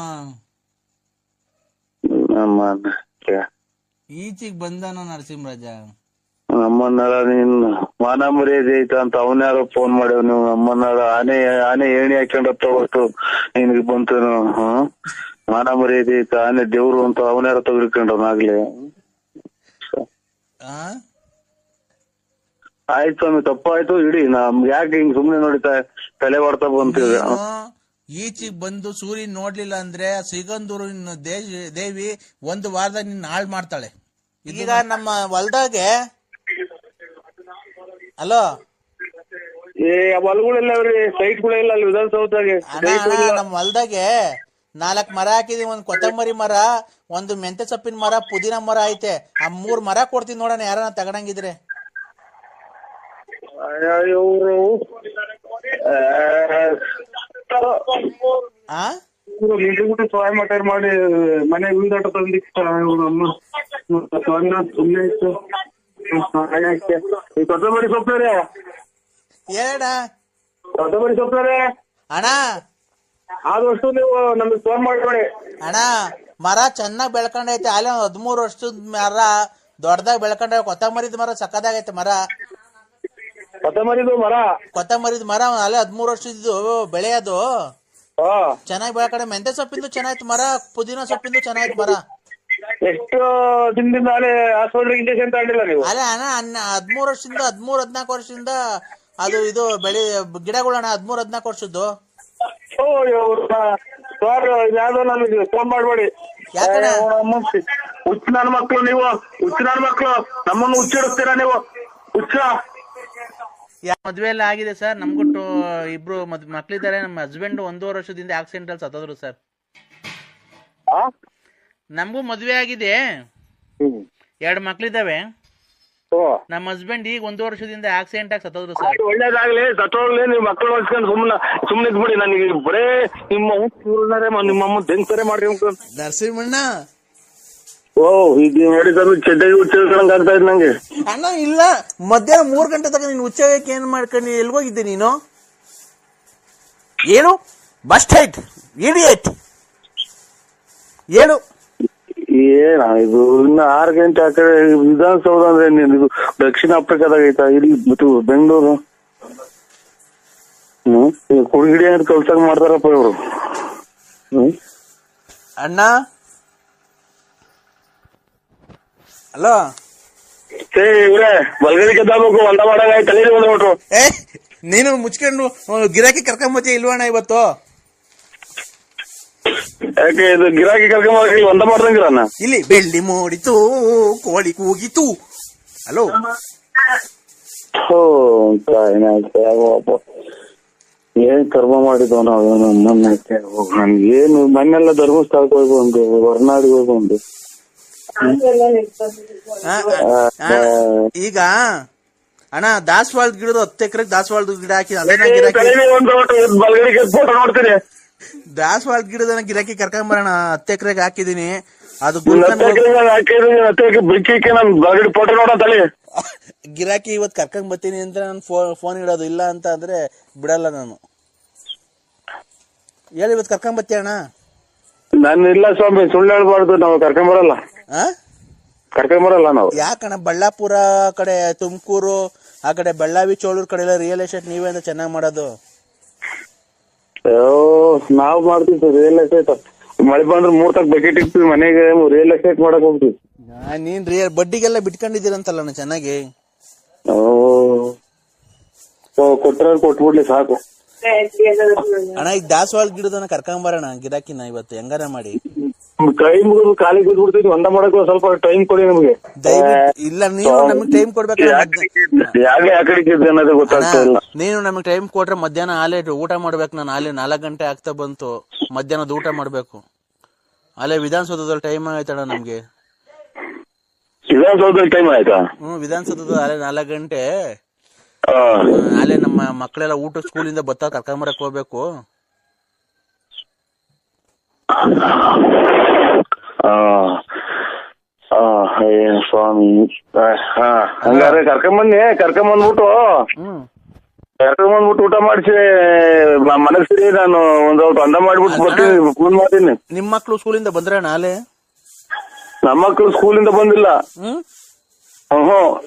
[SPEAKER 1] ಈಚಿಗ್ ಬಂದನ ನರಸಿಂಹರಾಜ.
[SPEAKER 2] ನಮ್ಮನ್ನಾರ ನೀನ್ ಮಾನ ಮರ್ಯಾದೆ ಐತ ಅಂತ ಅವನ್ಯಾರೋ ಫೋನ್ ಮಾಡ್ಯವ್ ನೀವು. ನಮ್ಮನ್ನಾರ ಆನೆ ಏಣಿ ಹಾಕೊಂಡ ತಗೊಟ್ಟು ನಿನ್ಗೆ ಬಂತು. ಮಾನ ಮರ್ಯಾದೆ ಐತ, ಆನೆ ದೇವ್ರು ಅಂತ ಅವನ್ಯಾರ ತೆಗೆದುಕೊಂಡವನಾಗ್ಲಿ. ಆಯ್ತು ಸ್ವಾಮಿ, ತಪ್ಪಾಯ್ತು ಇಡಿ. ನಮ್ಗೆ ಯಾಕೆ ಹಿಂಗ್ ಸುಮ್ನೆ ನೋಡಿತಾ ತಲೆ ಹೊಡ್ತಾ ಬಂತೀವಿ.
[SPEAKER 1] ಈಚಿಗ್ ಬಂದು ಸೂರ್ಯನ್ ನೋಡ್ಲಿಲ್ಲ ಅಂದ್ರೆ ಸಿಗಂದೂರು ದೇವಿ 1 ವಾರದಾಗ ನಿನ್ನ ಹಾಳು ಮಾಡ್ತಾಳೆ. ಈಗ ನಮ್ಮ ಹೊಲ್ದಾಗೆ ಅಲೋ
[SPEAKER 2] ಹೊಲಗಳೆಲ್ಲ ಸೈಟ್ಗಳೆಲ್ಲ ಅಲ್ಲಿ ವಿಧಾನಸೌಧಾಗೆ
[SPEAKER 1] ನಮ್ಮ ಹೊಲ್ದಾಗೆ 4 ಮರ ಹಾಕಿದೀವಿ. 1 ಕೊತ್ತಂಬರಿ ಮರ, 1 ಮೆಂತೆ ಸೊಪ್ಪಿನ ಮರ, ಪುದೀನ ಮರ ಐತೆ. ಆ 3 ಮರ ಕೊಡ್ತೀನಿ ನೋಡೋಣ, ಯಾರನ್ನ ತಗೊಂಡಂಗಿದ್ರೆ.
[SPEAKER 2] ಸಹಾಯ ಮಾಡಿ ಮನೆ ಉಂದಾಟ ತಂದಿ ಕೊತ್ತಂಬರಿ ಸೊಪ್ಪೇ
[SPEAKER 1] ಹೇಳ.
[SPEAKER 2] ಕೊತ್ತಂಬರಿ ಸೊಪ್ಪೇ
[SPEAKER 1] ಅಣ್ಣ,
[SPEAKER 2] ಆದಷ್ಟು ನೀವು ನಮ್ಗೆ ಫೋನ್ ಮಾಡಿ.
[SPEAKER 1] ಅಣ್ಣ ಮರ ಚೆನ್ನಾಗ್ ಬೆಳ್ಕೊಂಡೈತೆ, ಅಲ್ಲೇ 13 ವರ್ಷದ ಮರ ದೊಡ್ಡದಾಗ ಬೆಳ್ಕೊಂಡ. ಕೊತ್ತಂಬರಿದ ಮರ ಸಕ್ಕದಾಗೈತೆ ಮರ. ಕೊತ್ತಂಬರಿದ ಮರ ಅಲ್ಲೇ 13 ವರ್ಷದ್ದು ಬೆಳೆಯೋದು ಚೆನ್ನಾಗಿ ಬೆಳ್ಕೊಂಡೆ. ಮೆಂತೆ ಸೊಪ್ಪಿಂದು ಚೆನ್ನಾಯ್ತು ಮರ, ಪುದೀನ ಸೊಪ್ಪಿಂದು ಚೆನ್ನಾಯ್ತು ಮರ.
[SPEAKER 2] ಎಷ್ಟು ದಿನದಿಂದ ಇಂಜೆಕ್ಷನ್ ತಗೊಂಡಿಲ್ಲ ನೀವು?
[SPEAKER 1] ಅಲ್ಲ ಅಣ್ಣ 13 ವರ್ಷದಿಂದ 13-14 ವರ್ಷದಿಂದ ಅದು ಇದು ಬೆಳೆ ಗಿಡಗಳಣ್ಣ 13-14 ವರ್ಷದ್ದು.
[SPEAKER 2] ಯಾವ್ದೋ ನಮಗೆ ಫೋನ್ ಮಾಡ್ಬೇಡಿ. ಹುಚ್ಚ ನನ್ನ ಮಕ್ಳು ನೀವು, ಹುಚ್ಚ ನನ್ನ ಮಕ್ಳು ನಮ್ಮನ್ನು ಹುಚ್ಚಿಡಿಸ್ತೀರಾ ನೀವು, ಹುಚ್ಚ.
[SPEAKER 1] ಮದ್ವೆ ಎಲ್ಲ ಆಗಿದೆ ಸರ್, ನಮ್ಗುಟ್ಟು 2 ಮಕ್ಳಿದ್ದಾರೆ. ನಮ್ಮ ಹಸ್ಬೆಂಡ್ 1.5 ವರ್ಷದಿಂದ ಆಕ್ಸಿಡೆಂಟ್ ಅಲ್ಲಿ ಸತ್ತೋದ್ರು ಸರ್. ನಮಗೂ ಮದ್ವೆ ಆಗಿದೆ, 2 ಮಕ್ಳಿದಾವೆ. ನಮ್ಮ ಹಸ್ಬೆಂಡ್ ಈಗ 1 ವರ್ಷದಿಂದ ಆಕ್ಸಿಡೆಂಟ್ ಆಗಿ ಸತ್ತೋದ್ರು ಸರ್.
[SPEAKER 2] ಒಳ್ಳೇದಾಗ್ಲಿ, ಸತ್ತೋಗ್ಲಿ. ನೀವ್ ಮಕ್ಕಳು ಹೊಡ್ಸ್ಕೊಂಡು ಸುಮ್ನೆ ಇದ್ಬಿಡಿ. ನನಗೆ ಬರೇ ನಿಮ್ಮಮ್ಮ ದೆಂಗ್ಸರೆ ಮಾಡ್ರಿ
[SPEAKER 1] ನರಸಿಂಹಣ್ಣ.
[SPEAKER 2] ಈಗ ನೋಡಿ ಚೆಡ್ಡಾಗಿ ಹುಚ್ಚಿಡ್ಕೊಂಡ್ ಆಗ್ತಾ ಇದ್ ನಂಗೆ.
[SPEAKER 1] ಅಣ್ಣ ಇಲ್ಲ, ಮಧ್ಯಾಹ್ನ 3 ಗಂಟೆ ತನಕ ನೀನು ಹುಚ್ಚಾಗಕ್ಕೆ ಏನ್ ಮಾಡ್ಕೊಂಡು ಎಲ್ಗೋಗಿದ್ದೆ ನೀನು? ಏನು ಬಸ್ ಹೈಟ್ ಇಡಿಯಟ್ ಏನು?
[SPEAKER 2] ಏನ ಇದು ಇನ್ನು 6 ಗಂಟೆ ಆ ಕಡೆ ವಿಧಾನಸೌಧ ಅಂದ್ರೆ ಇದು ದಕ್ಷಿಣ ಆಫ್ರಿಕಾದಾಗ ಐತಾ? ಇಲ್ಲಿ ಬೆಂಗಳೂರು. ಕುಡಿಗಿಡಿ ಅಂತ ಕಲ್ಸಂಗ್ ಮಾಡ್ತಾರಪ್ಪ ಇವ್ರು.
[SPEAKER 1] ಅಣ್ಣ ಹಲೋ
[SPEAKER 2] ಇವ್ರೆ ಬಲ್ಗಡಿ ಕೆದ್ದಾಬೇಕು ಹೊಲ್ದ ಮಾಡಾಗ ತಲೆ ಬಂದ್ಬಿಟ್ರು.
[SPEAKER 1] ಏ ನೀನು ಮುಚ್ಕೊಂಡು ಗಿರಾಕಿ ಕರ್ಕೊಂಬತ್ತಿ ಇಲ್ವಣ್ಣ ಇವತ್ತು?
[SPEAKER 2] ಯಾಕೆ ಇದು ಗಿರಾಕಿ ಕರ್ಕೊಂಡ್ ಹೊಲ್ದ ಮಾಡ್ದಂಗಿರಣ್ಣ?
[SPEAKER 1] ಇಲ್ಲಿ ಬೆಳ್ಳಿ ಮೂಡಿತು ಕೋಳಿ ಕೂಗಿತು. ಹಲೋ
[SPEAKER 2] ಏನ್ ಕರ್ಮ ಮಾಡಿದ್ವ ನಾವು. ನನ್ಗೇನು ಮನೆಲ್ಲ ಧರ್ಮಸ್ಥಳಕ್ಕೆ ಹೋಗಿ ಬಂದು ಹೊರನಾಡಿಗೆ ಹೋಗಿ ಬಂದು
[SPEAKER 1] ಈಗ ಅಣ್ಣ ದಾಸವಾಳದ ಗಿಡದ 10 ಎಕರೆಗೆ ದಾಸವಾಳದ ಗಿಡ ಹಾಕಿ ಅದೇನ ಗಿರಾಕಿ
[SPEAKER 2] ಬಲ್ಗಡಿಗೆ ಫೋಟೋ ನೋಡ್ತೀನಿ.
[SPEAKER 1] ದಾಸವಾಳದ ಗಿಡದನ್ನ ಗಿರಾಕಿ ಕರ್ಕೊಂಬರೋಣ. 10 ಎಕರೆಗೆ ಹಾಕಿದೀನಿ. ಅದು
[SPEAKER 2] ಬೆಂಕಿ ನನ್ ಬಲ್ಗಡಿ ಫೋಟೋ ನೋಡತ್ತಲ್ಲಿ.
[SPEAKER 1] ಗಿರಾಕಿ ಇವತ್ ಕರ್ಕೊಂಡ್ ಬರ್ತೀನಿ ಅಂತ ನಾನು ಫೋನ್ ಇಡೋದು. ಇಲ್ಲ ಅಂತ ಅಂದ್ರೆ ಬಿಡಲ್ಲ ನಾನು. ಹೇಳಿ ಇವತ್ ಕರ್ಕೊಂಡ್ ಬರ್ತೀಯ ಅಣ್ಣ?
[SPEAKER 2] ನಾನು ಇಲ್ಲ ಸ್ವಾಮಿ, ಸುಳ್ಳು ಹೇಳ್ಬಾರ್ದು. ನಾವು ಕರ್ಕೊಂಬರಲ್ಲ ನಾವು.
[SPEAKER 1] ಯಾಕಣ್ಣ ಬಳ್ಳಾಪುರ ಕಡೆ, ತುಮಕೂರು ಆ ಕಡೆ, ಬೆಳ್ಳಾವಿ ಚೋಳೂರ್ ಕಡೆ ಎಲ್ಲ ರಿಯಲ್ ಎಸ್ಟೇಟ್ ನೀವೇ ಅಂತ ಚೆನ್ನಾಗ್ ಮಾಡೋದು.
[SPEAKER 2] ನಾವ್ ಮಾಡ್ತೀವಿ ಸರ್ ರಿಯಲ್ ಎಸ್ಟೇಟ್. ಮಳೆ ಬಂದ್ರೆ 3 ತಕ್ ಬಕೆಟ್ ಇಕ್ತಿವಿ ಮನೆಗೆ. ರಿಯಲ್ ಎಸ್ಟೇಟ್ ಮಾಡಕ್ ಹೋಗ್ತೀವಿ.
[SPEAKER 1] ನೀನ್ ಬಡ್ಡಿಗೆಲ್ಲ ಬಿಟ್ಕೊಂಡಿದ್ದೀರಂತಲ್ಲ ಚೆನ್ನಾಗಿ.
[SPEAKER 2] ಕೊಟ್ರ ಕೊಟ್ಬಿಡ್ಲಿ ಸಾಕು
[SPEAKER 1] ಅಣ್ಣ. ಈಗ ದಾಸವಾಳ ಗಿಡದನ್ನ ಕರ್ಕೊಂಬರೋಣ ಗಿರಾಕಿನ ಇವತ್ತು ಹೆಂಗಾರ ಮಾಡಿ.
[SPEAKER 2] ಕೈ ಮುಗಿದು ಕಾಲಿಗೆ ಬಿದ್ಬಿಡ್ತೀವಿ. ಹೊಂದ ಮಾಡಕ್ ಸ್ವಲ್ಪ ಟೈಮ್ ಕೊಡಿ ನಮ್ಗೆ
[SPEAKER 1] ದಯವಿಟ್ಟು. ಇಲ್ಲ ನೀವು ನಮಗ್ ಟೈಮ್ ಕೊಡ್ಬೇಕು.
[SPEAKER 2] ಅನ್ನೋದೇ ಗೊತ್ತಾಗ್ತಾ ಇಲ್ಲ.
[SPEAKER 1] ನೀನು ನಮಗ್ ಟೈಮ್ ಕೊಟ್ರೆ ಮಧ್ಯಾಹ್ನ ಆಲೆ ಊಟ ಮಾಡ್ಬೇಕು. ನಾನು ಆಲೆ 4 ಗಂಟೆ ಆಗ್ತಾ ಬಂತು. ಮಧ್ಯಾಹ್ನದ ಊಟ ಮಾಡ್ಬೇಕು. ಅಲ್ಲೇ ವಿಧಾನಸೌಧದಲ್ಲಿ ಟೈಮ್ ಆಯ್ತಣ್ಣ ನಮ್ಗೆ.
[SPEAKER 2] ವಿಧಾನಸೌಧದಲ್ಲಿ ಟೈಮ್ ಆಯ್ತಾ?
[SPEAKER 1] ವಿಧಾನಸೌಧದ ಅಲ್ಲೇ 4 ಗಂಟೆ. ಅಲ್ಲೇ ನಮ್ಮ ಮಕ್ಕಳೆಲ್ಲ ಊಟ ಸ್ಕೂಲಿಂದ ಬತ್ತ ಕರ್ಕೊಂಬರಕ್ ಹೋಗ್ಬೇಕು.
[SPEAKER 2] ಸ್ವಾಮಿ ಹಂಗಾರೆ ಕರ್ಕೊಂಬಂದ್ಬಿಟ್ಟು ಊಟ ಮಾಡಿಸಿ ಮನಗ್ ಸಿರಿ. ನಾನು ಒಂದ್ ಅಂದ ಮಾಡ್ಬಿಟ್ಟು ಬರ್ತೀನಿ. ಫೋನ್ ಮಾಡ್ತೀನಿ.
[SPEAKER 1] ನಿಮ್ ಮಕ್ಳು ಸ್ಕೂಲಿಂದ ಬಂದ್ರಣ್ಣ ಅಲ್ಲೇ?
[SPEAKER 2] ನಮ್ಮ ಮಕ್ಳು ಸ್ಕೂಲಿಂದ ಬಂದಿಲ್ಲ.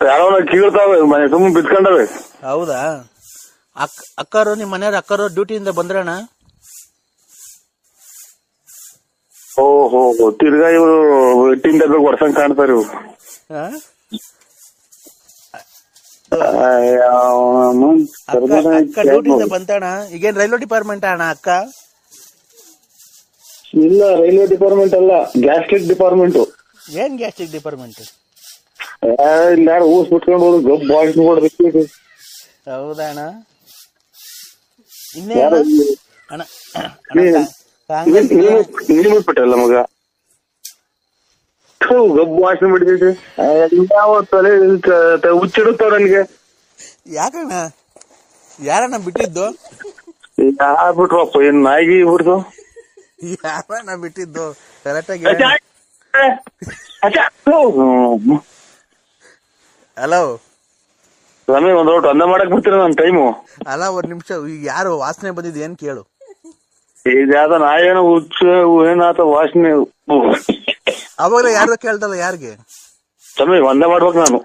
[SPEAKER 2] ಯಾರೋ ಕೀಳ್ತಾವೆ ಮನೆ ಸುಮ್ಮನೆ ಬಿತ್ಕೊಂಡವೆ.
[SPEAKER 1] ಹೌದಾ? ಅಕ್ಕರು ನಿಮ್ ಮನೆಯವ್ರ ಅಕ್ಕರು ಡ್ಯೂಟಿಯಿಂದ ಬಂದ್ರಣ್ಣ?
[SPEAKER 2] ಓಹೋ ತಿರ್ಗಾ ಇವ್ರು ಎಟ್ಟಿನ ಡಬ್ಬೆ ಹೊಡ್ಸಂಗ್ ಕಾಣ್ತಾರ ಇವ್ರು.
[SPEAKER 1] ಅಕ್ಕ ಡ್ಯೂಟಿಯಿಂದ ಬಂತಣ್ಣ. ಈಗೇನ್ ರೈಲ್ವೆ ಡಿಪಾರ್ಟ್ಮೆಂಟ್ ಅಣ್ಣ ಅಕ್ಕ?
[SPEAKER 2] ಇಲ್ಲ ರೈಲ್ವೆ ಡಿಪಾರ್ಟ್ಮೆಂಟ್ ಅಲ್ಲ, ಗ್ಯಾಸ್ಟ್ರಿಕ್ ಡಿಪಾರ್ಟ್ಮೆಂಟ್.
[SPEAKER 1] ಏನ್ ಗ್ಯಾಸ್ಟ್ರಿಕ್ ಡಿಪಾರ್ಟ್ಮೆಂಟ್?
[SPEAKER 2] ಇಲ್ಲ ಊಸ್ ಬಿಟ್ಕೊಂಡು ಹೋದ್ರು ಗಬ್ ಬಾಯ್ಸ್ ನೋಡ್ಬೇಕು.
[SPEAKER 1] ಹೌದಾ ಅಣ್ಣ? ಇನ್ನೇ ಅಣ್ಣ
[SPEAKER 2] ಬಿಟ್ಟಲ್ಲ ಮಗ ಗಬ್ಬು ವಾಸನೆ ಬಿಡ್ತೈತಿ. ಯಾವ ತಲೆ ಹುಚ್ಚಿಡುತ್ತಾವ ನನ್ಗೆ.
[SPEAKER 1] ಯಾಕಣ್ಣ? ಯಾರಣ್ಣ ಬಿಟ್ಟಿದ್ದು?
[SPEAKER 2] ಯಾರ್ಬಿಟ್ರಪ್ಪ? ಏನ್ ನಾಯಿಗೆ ಬಿಡ್ತು?
[SPEAKER 1] ಯಾರಣ್ಣ ಬಿಟ್ಟಿದ್ದು? ಕರೆಕ್ಟಾಗಿ ಹಲೋ
[SPEAKER 2] ಸ್ವಾಮಿ, ಒಂದ್ ಔಟ್ ಅಂದ ಮಾಡಕ್ ಬಿಡ್ತೀರ ನನ್ ಟೈಮು.
[SPEAKER 1] ಅಲ್ಲ ಒಂದ್ ನಿಮಿಷ. ಈಗ ಯಾರು ವಾಸನೆ ಬಂದಿದ್ ಏನ್ ಕೇಳು.
[SPEAKER 2] ಇದ್ಯಾವ್ದ ನಾಯೇನೋ ಹುಚ್ಚ ಏನಾತ ವಾಸನೆ.
[SPEAKER 1] ಅವಾಗಲೇ ಯಾರು ಕೇಳ್ತಲ್ಲ ಯಾರಿಗೆ?
[SPEAKER 2] ಸ್ವಾಮಿ ಒಂದೇ ಮಾಡ್ಬೇಕು ನಾನು.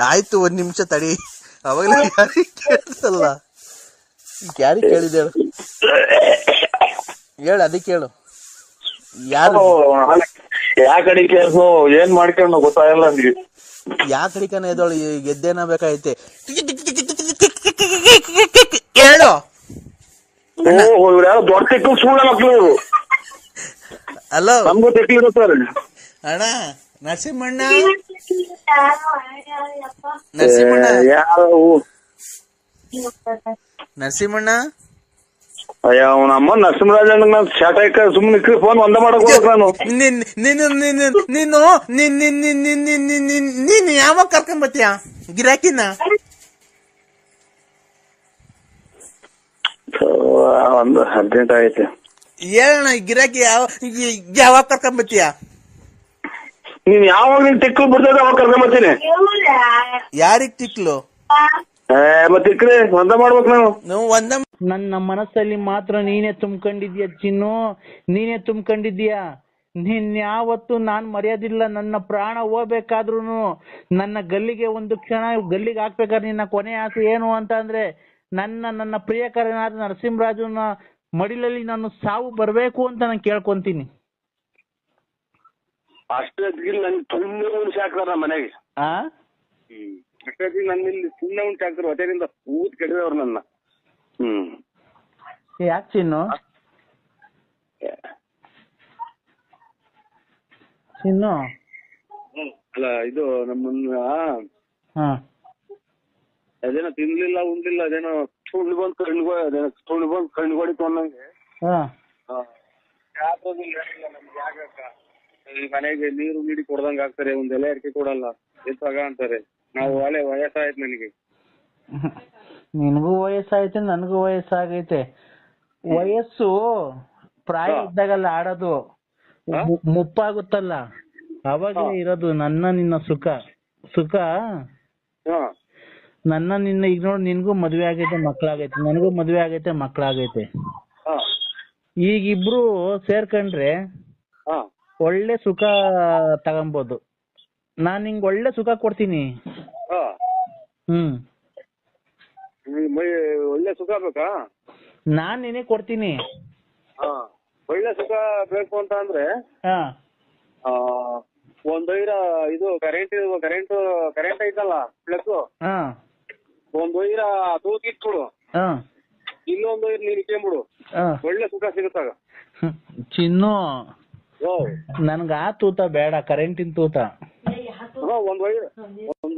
[SPEAKER 1] ಆಯ್ತು ಒಂದ್ ನಿಮಿಷ ತಡಿ. ಅವಾಗಲೇ ಯಾರಿಗೆ ಕೇಳ್ತಲ್ಲ. ಯಾರಿಗೆ ಕೇಳಿದೆ ಹೇಳು. ಅದಕ್ಕೆ ಹೇಳು. ಯಾರು
[SPEAKER 2] ಯಾ ಕಡೆ ಕೇಳ್ಸೋ ಏನ್ ಮಾಡ್ಕೊಂಡು ಗೊತ್ತಾಗಲ್ಲ ನನಗೆ.
[SPEAKER 1] ಯಾ ಕಡಿಕನ ಎದೋಳು ಗೆದ್ದೇನ ಬೇಕಾಯ್ತೆ. ಹೇಳು.
[SPEAKER 2] ಯಾರು ದೊಡ್ಡ ತೆಕ್ಕು ಸುಳ್ಳ ಮಕ್ಳು ಇವರು.
[SPEAKER 1] ಹಲೋ
[SPEAKER 2] ನಮ್ಗೂ ತೆಕ್ಲಿರುತ್ತಾರೆ
[SPEAKER 1] ಅಣ್ಣ. ನರಸಿಂಹಣ್ಣ ನರಸಿಂಹಣ್ಣ
[SPEAKER 2] ಯಾರು?
[SPEAKER 1] ನರಸಿಂಹಣ್ಣ
[SPEAKER 2] ಅಯ್ಯ ಅವನಮ್ಮ ನರಸಿಂಹರಾಜ ಶಾಟಾಕ ಸುಮ್ಮನೆ ಫೋನ್ ಒಂದ ಮಾಡಕ್ ಹೋಗ್ಬೇಕು ನಾನು.
[SPEAKER 1] ನೀನು ಯಾವಾಗ ಕರ್ಕೊಂಡ್ ಬರ್ತೀಯ ಗಿರಾಕಿನ?
[SPEAKER 2] ಒಂದು ಅರ್ಜೆಂಟ್ ಆಗೈತೆ.
[SPEAKER 1] ಹೇಳಣ್ಣ ಗಿರಾಕಿ ಯಾವಾಗ ಕರ್ಕೊಂಡ್ ಬರ್ತೀಯ?
[SPEAKER 2] ನೀನ್ ಯಾವಾಗ ನಿನ್ ತಿಕ್ಲು ಬಿಡ್ತದ ಅವಾಗ ಕರ್ಕೊಂಡ್ ಬರ್ತೀನಿ.
[SPEAKER 1] ಯಾರಿಗ್ ತಿಕ್ಲು?
[SPEAKER 2] ಮತ್ತೆ ಇಕ್ರೆ ಒಂದ ಮಾಡ್ಬೇಕು ನಾವು
[SPEAKER 1] ಒಂದ. ನನ್ನ ಮನಸ್ಸಲ್ಲಿ ಮಾತ್ರ ನೀನೇ ತುಂಬ್ಕೊಂಡಿದ್ಯಾ ಚಿನ್ನು, ನೀನೇ ತುಂಬ್ಕೊಂಡಿದ್ಯಾ. ನಿನ್ ಯಾವತ್ತು ನಾನ್ ಮರ್ಯಾದಿಲ್ಲ. ನನ್ನ ಪ್ರಾಣ ಹೋಗ್ಬೇಕಾದ್ರೂ ನನ್ನ ಗಲ್ಲಿಗೆ ಒಂದು ಕ್ಷಣ ಗಲ್ಲಿಗೆ ಹಾಕ್ಬೇಕಾದ್ರೆ ನಿನ್ನ ಕೊನೆ ಆಸೆ ಏನು ಅಂತ ಅಂದ್ರೆ
[SPEAKER 4] ನನ್ನ ಪ್ರಿಯಕರನಾದ ನರಸಿಂಹರಾಜನ ಮಡಿಲಲ್ಲಿ ನಾನು ಸಾವು ಬರಬೇಕು ಅಂತ ನಾನು ಕೇಳ್ಕೊಂತೀನಿ.
[SPEAKER 2] ಅಷ್ಟೊತ್ತಿಗೆ ನನ್ ಸುಮ್ಮನೆ ಉಣ್ಸಿ ಹಾಕ್ತಾರ ನಮ್ಮ ಮನೆಗೆ. ಅಷ್ಟೊತ್ತಿಗೆ ನನ್ನ ಇಲ್ಲಿ ಸುಮ್ಮನೆ ಉಣ್ಸಿ ಹಾಕ್ತಾರ ಹೊಟ್ಟೆಯಿಂದ ಊತ್ ಕೆಡಿದವ್ರು ನನ್ನ.
[SPEAKER 4] ಯಾಕೆ ಚಿನ್ನು ಚಿನ್ನು
[SPEAKER 2] ಅಲ್ಲ ಇದು ನಮ್ಮನ್ನ ಅದೇನೋ ತಿನ್ಲಿಲ್ಲ ಉಣ್ಲಿಲ್ಲ ಅದೇನೋ ಸುಳ್ಳು ಬಂದ್ ಕಣ್ಗೊಡಿತು ಅನ್ನಂಗೆ ನಮ್ಗೆ ಯಾಕ ಈ ಮನೆಗೆ ನೀರು ನೀಡಿ ಕೊಡ್ದಂಗ ಆಗ್ತಾರೆ, ಒಂದ್ ಎಲೆ ಅಡಿಕೆ ಕೊಡಲ್ಲ ಎತ್ತಾಗ ಅಂತಾರೆ. ನಾವು ಒಳ್ಳೆ ವಯಸ್ಸಾಯ್ತು ನನಗೆ.
[SPEAKER 4] ನಿನಗೂ ವಯಸ್ಸಾಯ್ತು ನನಗೂ ವಯಸ್ಸಾಗೈತೆ. ವಯಸ್ಸು ಪ್ರಾಯ ಇದ್ದಾಗಲ್ಲ ಆಡೋದು, ಮುಪ್ಪಾಗುತ್ತಲ್ಲ ಅವಾಗಲೇ ಇರೋದು ನಿನ್ನ ಸುಖ. ನಿನ್ನ ಈಗ ನೋಡಿ ನಿನ್ಗೂ ಮದ್ವೆ ಆಗೈತೆ ಮಕ್ಳಾಗೈತೆ, ನನಗೂ ಮದ್ವೆ ಆಗೈತೆ ಮಕ್ಳಾಗೈತೆ. ಈಗ ಇಬ್ರು ಸೇರ್ಕೊಂಡ್ರೆ ಒಳ್ಳೆ ಸುಖ ತಗೊಂಬೋದು. ನಾನ್ ನಿಂಗೆ ಒಳ್ಳೆ ಸುಖ ಕೊಡ್ತೀನಿ.
[SPEAKER 2] ಒಳ್ಳೆ ಸುಖ ಬೇಕಾ?
[SPEAKER 4] ನಾನ್ ನಿನಗೆ ಕೊಡ್ತೀನಿ.
[SPEAKER 2] ಒಳ್ಳೆ ಸುಖ ಬೇಕು ಅಂತ ಅಂದ್ರೆ ಒಂದ್ ವೈರ ಇದು ಕರೆಂಟ್ ಐತಲ್ಲ ಪ್ಲಸ್, ಒಂದ್ ವೈರ ತೂತಿಟ್ಬಿಡು, ಇನ್ನೊಂದ್ ವೈರ್ ನೀನ್ ಇಟ್ಕೊಂಡ್ಬಿಡು, ಒಳ್ಳೆ ಸುಖ ಸಿಗುತ್ತಾಗ.
[SPEAKER 4] ಚಿನ್ನು ನನ್ಗ ಆ ತೂತ ಬೇಡ, ಕರೆಂಟಿನ ತೂತ.
[SPEAKER 2] ಒಂದ್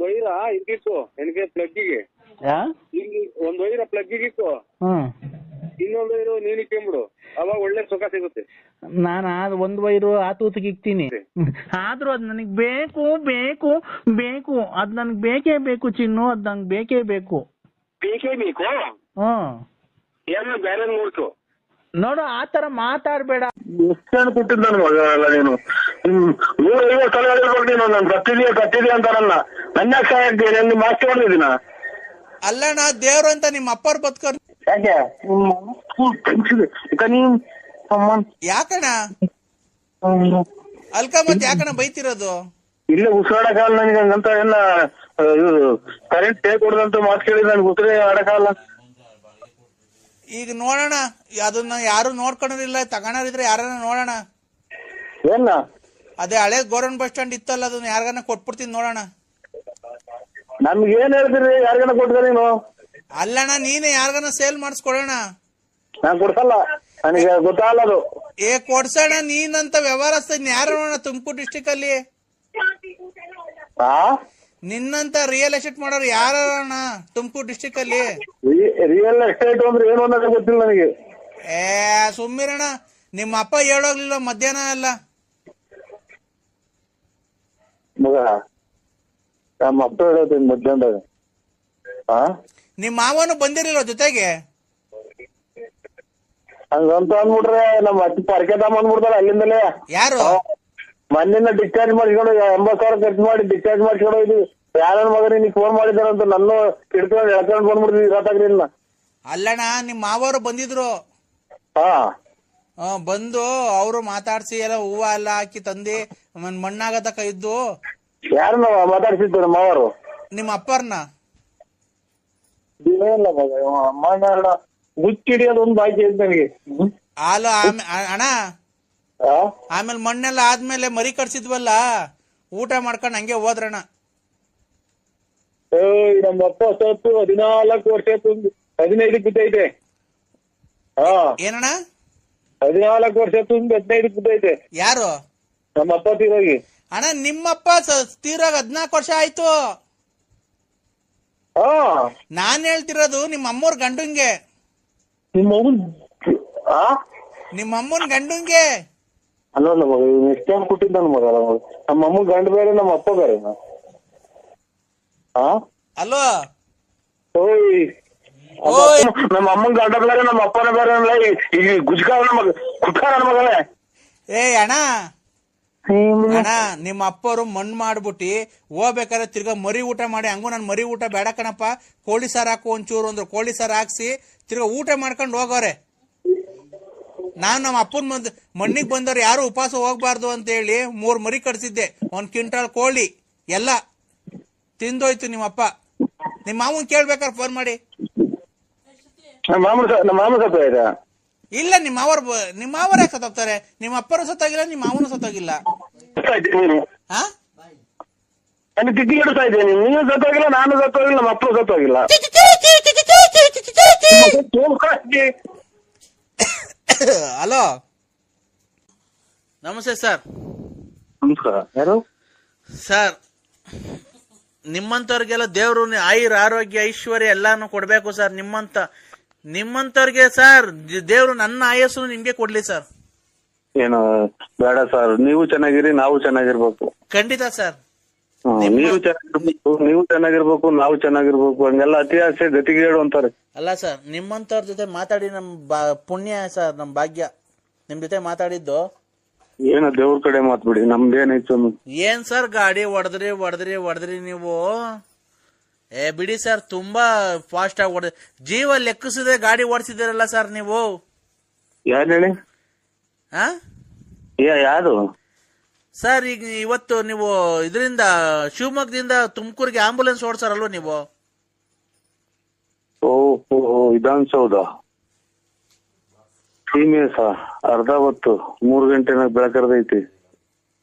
[SPEAKER 2] ವೈರ ಇಟ್ಕಿಟ್ಟು ನನಗೆ ಪ್ಲಗ್ಗಿಗೆ, ಒಂದ್ ವೈರ ಪ್ಲಗ್ಗಿಗೆ ಇಟ್ಟು ಇನ್ನೊಂದ್ ವೈರು ನೀನ್ ಇಟ್ಕೊಂಡ್ಬಿಡು, ಅವಾಗ ಒಳ್ಳೆ ಸುಖ ಸಿಗುತ್ತೆ.
[SPEAKER 4] ನಾನು ಒಂದ್ ವೈರು ಆ ತೂತಿಗೆ ಇಕ್ತೀನಿ, ಆದ್ರೂ ಅದ್ ನನಗ್ ಬೇಕು ಬೇಕು ಬೇಕು, ಅದ್ ನನ್ಗ್ ಬೇಕೇ ಬೇಕು ಚಿನ್ನು, ಅದ್ ನಂಗೆ ಬೇಕೇ ಬೇಕು.
[SPEAKER 2] ಏನೋ ಬೇರೆ ನೋಡ್ತು
[SPEAKER 4] ನೋಡು, ಆತರ ಮಾತಾಡ್ಬೇಡ.
[SPEAKER 2] ಎಷ್ಟು ಕೊಟ್ಟಿದ್ದ ನನ್ ಮಗ ಅಲ್ಲ ನೀನು. 150 ಸಲ ಹೇಳ್ಬೇಕು ನೀನು, ನಾನು ಕತ್ತಿದೀಯ ಅಂತ ನನ್ನ ಸಹಾಯ ಮಾಸ್ತಿ ಹೊಡೆದಿದ್ದೀನ.
[SPEAKER 1] ಅಲ್ಲಣ್ಣ ದೇವ್ರು ಅಂತ ನಿಮ್ಮ ಅಪ್ಪರ್ ಬದುಕೋರ್
[SPEAKER 2] ಯಾಕೆ
[SPEAKER 1] ಯಾಕಣ್ಣ ಅಲ್ಕ ಮತ್ ಯಾಕಣ್ಣ ಬೈತಿರೋದು?
[SPEAKER 2] ಇಲ್ಲ ಉಸಿರಾಡಕ್ಕಾಗಲ್ಲ ನನಗೆ, ಹಂಗಂತ ಎಲ್ಲ ಕರೆಂಟ್ ಟೇ ಕೊಡದಂತ ಮಾತು ಕೇಳಿ ನನ್ಗೆ ಉಸಿರೇ ಆಡಕ್ಕಾಗಲ್ಲ.
[SPEAKER 1] ಈಗ ನೋಡೋಣ, ಅದನ್ನ ಯಾರು ನೋಡ್ಕೊಂಡಿಲ್ಲ, ತಗೋರಿದ್ರೆ ಯಾರನ್ನ ನೋಡೋಣ.
[SPEAKER 2] ಏನ
[SPEAKER 1] ಅದೇ ಹಳೆ ಗೌರ್ಮೆಂಟ್ ಬಸ್ ಸ್ಟ್ಯಾಂಡ್ ಇತ್ತಲ್ಲ, ಅದನ್ನ ಯಾರಿಗಾನ ಕೊಟ್ಬಿಡ್ತೀನಿ ನೋಡೋಣ.
[SPEAKER 2] ನಮ್ಗೆ ಏನ್ ಹೇಳ್ತೀರಿ, ಯಾರಿಗಾನ ಕೊಡ್ತೀರ ನೀನು?
[SPEAKER 1] ಅಲ್ಲಣ್ಣ ನೀನೇ ಯಾರಿಗಾನ ಸೇಲ್ ಮಾಡಿಸ್ಕೊಡೋಣ.
[SPEAKER 2] ನಾನ್ ಕೊಡ್ಸಲ್ಲ, ನನಗೆ ಗೊತ್ತಾಗಲ್ಲ ಅದು.
[SPEAKER 1] ಕೊಡ್ಸೋಣ, ನೀನಂತ ವ್ಯವಹಾರಸ್ಥ ಯಾರು ನೋಡೋಣ ತುಮಕೂರು ಡಿಸ್ಟಿಕ್ ಅಲ್ಲಿ? ನಿನ್ನಂತ ರಿಯಲ್ ಎಸ್ಟೇಟ್ ಮಾಡೋರು ಯಾರಣ್ಣ ತುಮಕೂರು ಡಿಸ್ಟಿಕ್ ಅಲ್ಲಿ?
[SPEAKER 2] ರಿಯಲ್ ಎಸ್ಟೇಟ್ ಅಂದ್ರೆ ಏನು ಅನ್ನೋದೇ ಗೊತ್ತಿಲ್ಲ ನನಗೆ.
[SPEAKER 1] ಸುಮ್ಮಿರಣ್ಣ, ನಿಮ್ಮ ಅಪ್ಪ ಹೇಳೋಗ್ಲಿಲ್ಲ ಮಧ್ಯಾಹ್ನ ಎಲ್ಲ?
[SPEAKER 2] ಮಗ ನಮ್ಮ ಅಪ್ಪ ಹೇಳೋದು ಮಧ್ಯಾಹ್ನದಾಗ.
[SPEAKER 1] ನಿಮ್ಮ ಮಾವನು ಬಂದಿರಲಿಲ್ಲ ಜೊತೆಗೆ?
[SPEAKER 2] ಹಂಗಂತ ಅಂದ್ಬಿಟ್ರೆ ನಮ್ಮ ಅತ್ತಿ ಪರಕೆ ತಗೊಂಡ್ಬಿಡ್ತಾರ ಅಲ್ಲಿಂದಲೇ.
[SPEAKER 1] ಯಾರು?
[SPEAKER 2] ಮನೆಯಿಂದ ಡಿಸ್ಚಾರ್ಜ್ ಮಾಡಿಸ್ಕೊಂಡು 80,000 ಖರ್ಚು ಮಾಡಿ ಡಿಸ್ಚಾರ್ಜ್ ಮಾಡಿಸ್ಕೊಂಡು ಇದು ಯಾರ ಮಗ ನಿನಗೆ ಫೋನ್ ಮಾಡಿದಾರಂತ ನನ್ನ ಹಿಡ್ಕೊಂಡು ಎಳ್ಕೊಂಡು ಬಂದ್ಬಿಡ್ತೀವಿ ಗೊತ್ತಾಗ್ಲಿಲ್ಲ.
[SPEAKER 1] ಅಲ್ಲಣ್ಣ ನಿಮ್ಮ ಮಾವರು ಬಂದಿದ್ರು, ಬಂದು ಅವರು ಮಾತಾಡ್ಸಿ ಎಲ್ಲ ಹೂವ ಎಲ್ಲ ಹಾಕಿ ತಂದಿ ಮಣ್ಣಾಗತಕ್ಕ ಇದ್ದು.
[SPEAKER 2] ಯಾರನ್ನ ಮಾತಾಡ್ಸಿದ್ರು ಮಾವರು?
[SPEAKER 1] ನಿಮ್ಮ ಅಪ್ಪರ್ನ.
[SPEAKER 2] ಮುಚ್ಚಿಡಿಯೋದು ಒಂದು ಬಾಕಿ ಐತೆ ನನಗೆ.
[SPEAKER 1] ಹಾಲು ಅಣ್ಣ, ಆಮೇಲೆ ಮಣ್ಣೆಲ್ಲ ಆದ್ಮೇಲೆ ಮರಿ ಕಟ್ಸಿದ್ವಲ್ಲ, ಊಟ ಮಾಡ್ಕೊಂಡು ಹಂಗೆ ಹೋದ್ರಣ್ಣ.
[SPEAKER 2] ನಮ್ಮ ಅಪ್ಪ ಸತ್ತು 14 ವರ್ಷ 15 ಬಿದ್ದೈತೆ.
[SPEAKER 1] ಏನಣ್ಣ?
[SPEAKER 2] 14 ವರ್ಷ 15 ಬಿದ್ದೈತೆ.
[SPEAKER 1] ಯಾರು?
[SPEAKER 2] ನಮ್ಮ ಅಪ್ಪ ತೀರೋಗಿ.
[SPEAKER 1] ಅಣ್ಣ ನಿಮ್ಮಪ್ಪ ತೀರಾಗ 14 ವರ್ಷ ಆಯ್ತು. ನಾನ್ ಹೇಳ್ತಿರೋದು ನಿಮ್ಮ ಅಮ್ಮವ್ರ ಗಂಡುಂಗೆ. ನಿಮ್ಮ ಅಮ್ಮನ್ ಗಂಡುಂಗೆ
[SPEAKER 2] ಅಲ್ಲ ಮಗ, ಎಷ್ಟೊಂದು ಕೊಟ್ಟಿದ್ದ ನನ್ನ ಮಗ. ನಮ್ಮ ಅಮ್ಮ ಗಂಡು ಬೇರೆ, ನಮ್ಮ ಅಪ್ಪ ಬೇರೆ.
[SPEAKER 1] ಅಲ್ವಾ?
[SPEAKER 2] ನಮ್ಮ ಅಮ್ಮನ್ ಗಂಡ ಬೇರೆ, ನಮ್ಮ ಅಪ್ಪನ ಬೇರೆ. ಈಗ ಗುಜ್ಕಾ ನನ್ನ ಮಗಳೇ.
[SPEAKER 1] ಅಣ್ಣ ನಿಮ್ಮ ಅಪ್ಪರು ಮಣ್ಣು ಮಾಡ್ಬಿಟ್ಟಿ ಹೋಗ್ಬೇಕಾದ್ರೆ ತಿರ್ಗಾ ಮರಿ ಊಟ ಮಾಡಿ, ಹಂಗೂ ನನ್ ಮರಿ ಊಟ ಬೇಡ ಕಣಪ್ಪ, ಕೋಳಿ ಸಾರು ಹಾಕು ಒಂಚೂರು ಅಂದ್ರು. ಕೋಳಿ ಸಾರು ಹಾಕ್ಸಿ ತಿರ್ಗಾ ಊಟ ಮಾಡ್ಕೊಂಡು ಹೋಗೋರೆ. ನಾನ್ ನಮ್ಮ ಅಪ್ಪನ ಮಣ್ಣಿಗೆ ಬಂದವ್ರು ಯಾರು ಉಪವಾಸ ಹೋಗ್ಬಾರ್ದು ಅಂತ ಹೇಳಿ 3 ಮರಿ ಕಡ್ಸಿದ್ದೆ, 1 ಕ್ವಿಂಟಾಲ್ ಕೋಳಿ ಎಲ್ಲ ತಿಂದೋಯ್ತು ನಿಮ್ಮಪ್ಪ. ನಿಮ್ಮ ಮಾವನ್ ಕೇಳ್ಬೇಕಾರೆ ಫೋನ್ ಮಾಡಿ.
[SPEAKER 2] ನಮ್ಮ ಮಾಮ ಸತ್ತ ಆಯ್ತಾ?
[SPEAKER 1] ಇಲ್ಲ, ನಿಮ್ಮ ಮಾವರ ಯಾಕೆ ಸತ್ತೋಗ್ತಾರೆ? ನಿಮ್ಮ ಅಪ್ಪರು ಸತ್ತೋಗಿಲ್ಲ, ನಿಮ್ಮ ಮಾವನು ಸತ್ತೋಗಿಲ್ಲ. ಹಾ,
[SPEAKER 2] ನನಗೆ ತಿಕ್ಕಿಗಿಡ್ತಾ ಇದ್ದೇನೆ. ನೀನು ಸತ್ತೋಗಿಲ್ಲ, ನಾನು ಸತ್ತೋಗಿಲ್ಲ, ನಮ್ಮ ಅಪ್ಪರು ಸತ್ತೋಗಿಲ್ಲ.
[SPEAKER 1] ಹಲೋ, ನಮಸ್ತೆ ಸರ್.
[SPEAKER 2] ನಮಸ್ಕಾರ. ಯಾರು
[SPEAKER 1] ಸರ್? ನಿಮ್ಮಂತವ್ರಿಗೆಲ್ಲ ದೇವ್ರು ಆಯುರ್ ಆರೋಗ್ಯ ಐಶ್ವರ್ಯ ಎಲ್ಲಾನು ಕೊಡ್ಬೇಕು ಸರ್. ನಿಮ್ಮಂತವ್ರಿಗೆ ಸರ್ ದೇವ್ರು ನನ್ನ ಆಯಸ್ಸು ನಿಮ್ಗೆ ಕೊಡ್ಲಿ ಸರ್.
[SPEAKER 2] ಏನು ಬೇಡ ಸರ್, ನೀವು ಚೆನ್ನಾಗಿರಿ, ನಾವು ಚೆನ್ನಾಗಿರ್ಬೇಕು.
[SPEAKER 1] ಖಂಡಿತ ಸರ್.
[SPEAKER 2] ನೀವು ಚೆನ್ನಾಗಿರ್ಬೇಕು, ನಾವು ಚೆನ್ನಾಗಿರ್ಬೇಕು. ಹಂಗೆಲ್ಲ ಅತಿ ಆಸೆ ಗತಿಗೇಡು ಅಂತಾರೆ.
[SPEAKER 1] ಅಲ್ಲ ಸರ್, ನಿಮ್ಮಂತವ್ರ ಜೊತೆ ಮಾತಾಡಿ ನಮ್ ಪುಣ್ಯ ಸರ್, ನಮ್ ಭಾಗ್ಯ ನಿಮ್ ಜೊತೆ ಮಾತಾಡಿದ್ದು.
[SPEAKER 2] ಏನೋ ದೇವ್ರ ಕಡೆ ಮಾತ್ಬಿಡಿ, ನಮ್ದೇನೈತು?
[SPEAKER 1] ಏನ್ ಸರ್ ಗಾಡಿ ಹೊಡೆದ್ರಿ ನೀವು? ಬಿಡಿ ಸರ್, ತುಂಬಾ ಫಾಸ್ಟ್ ಆಗಿ ಹೊಡೆದ್ರಿ. ಜೀವ ಲೆಕ್ಕಿಸದೆ ಗಾಡಿ ಓಡಿಸಿದಿರಲ್ಲ ಸರ್ ನೀವು.
[SPEAKER 2] ಯಾರು ಹೇಳಿ? ಯಾರು
[SPEAKER 1] ಸರ್? ಈಗ ಇವತ್ತು ನೀವು ಇದರಿಂದ ಶಿವಮೊಗ್ಗದಿಂದ ತುಮಕೂರಿಗೆ ಆಂಬುಲೆನ್ಸ್ ಓಡಿಸಾರಲ್ವ ನೀವು?
[SPEAKER 2] ಓಹೋ, ವಿಧಾನಸೌಧ ಸೀಮೆಸ ಅರ್ಧ ಹೊತ್ತು 3 ಗಂಟೆ ಬೆಳಕರ್ದೈತಿ.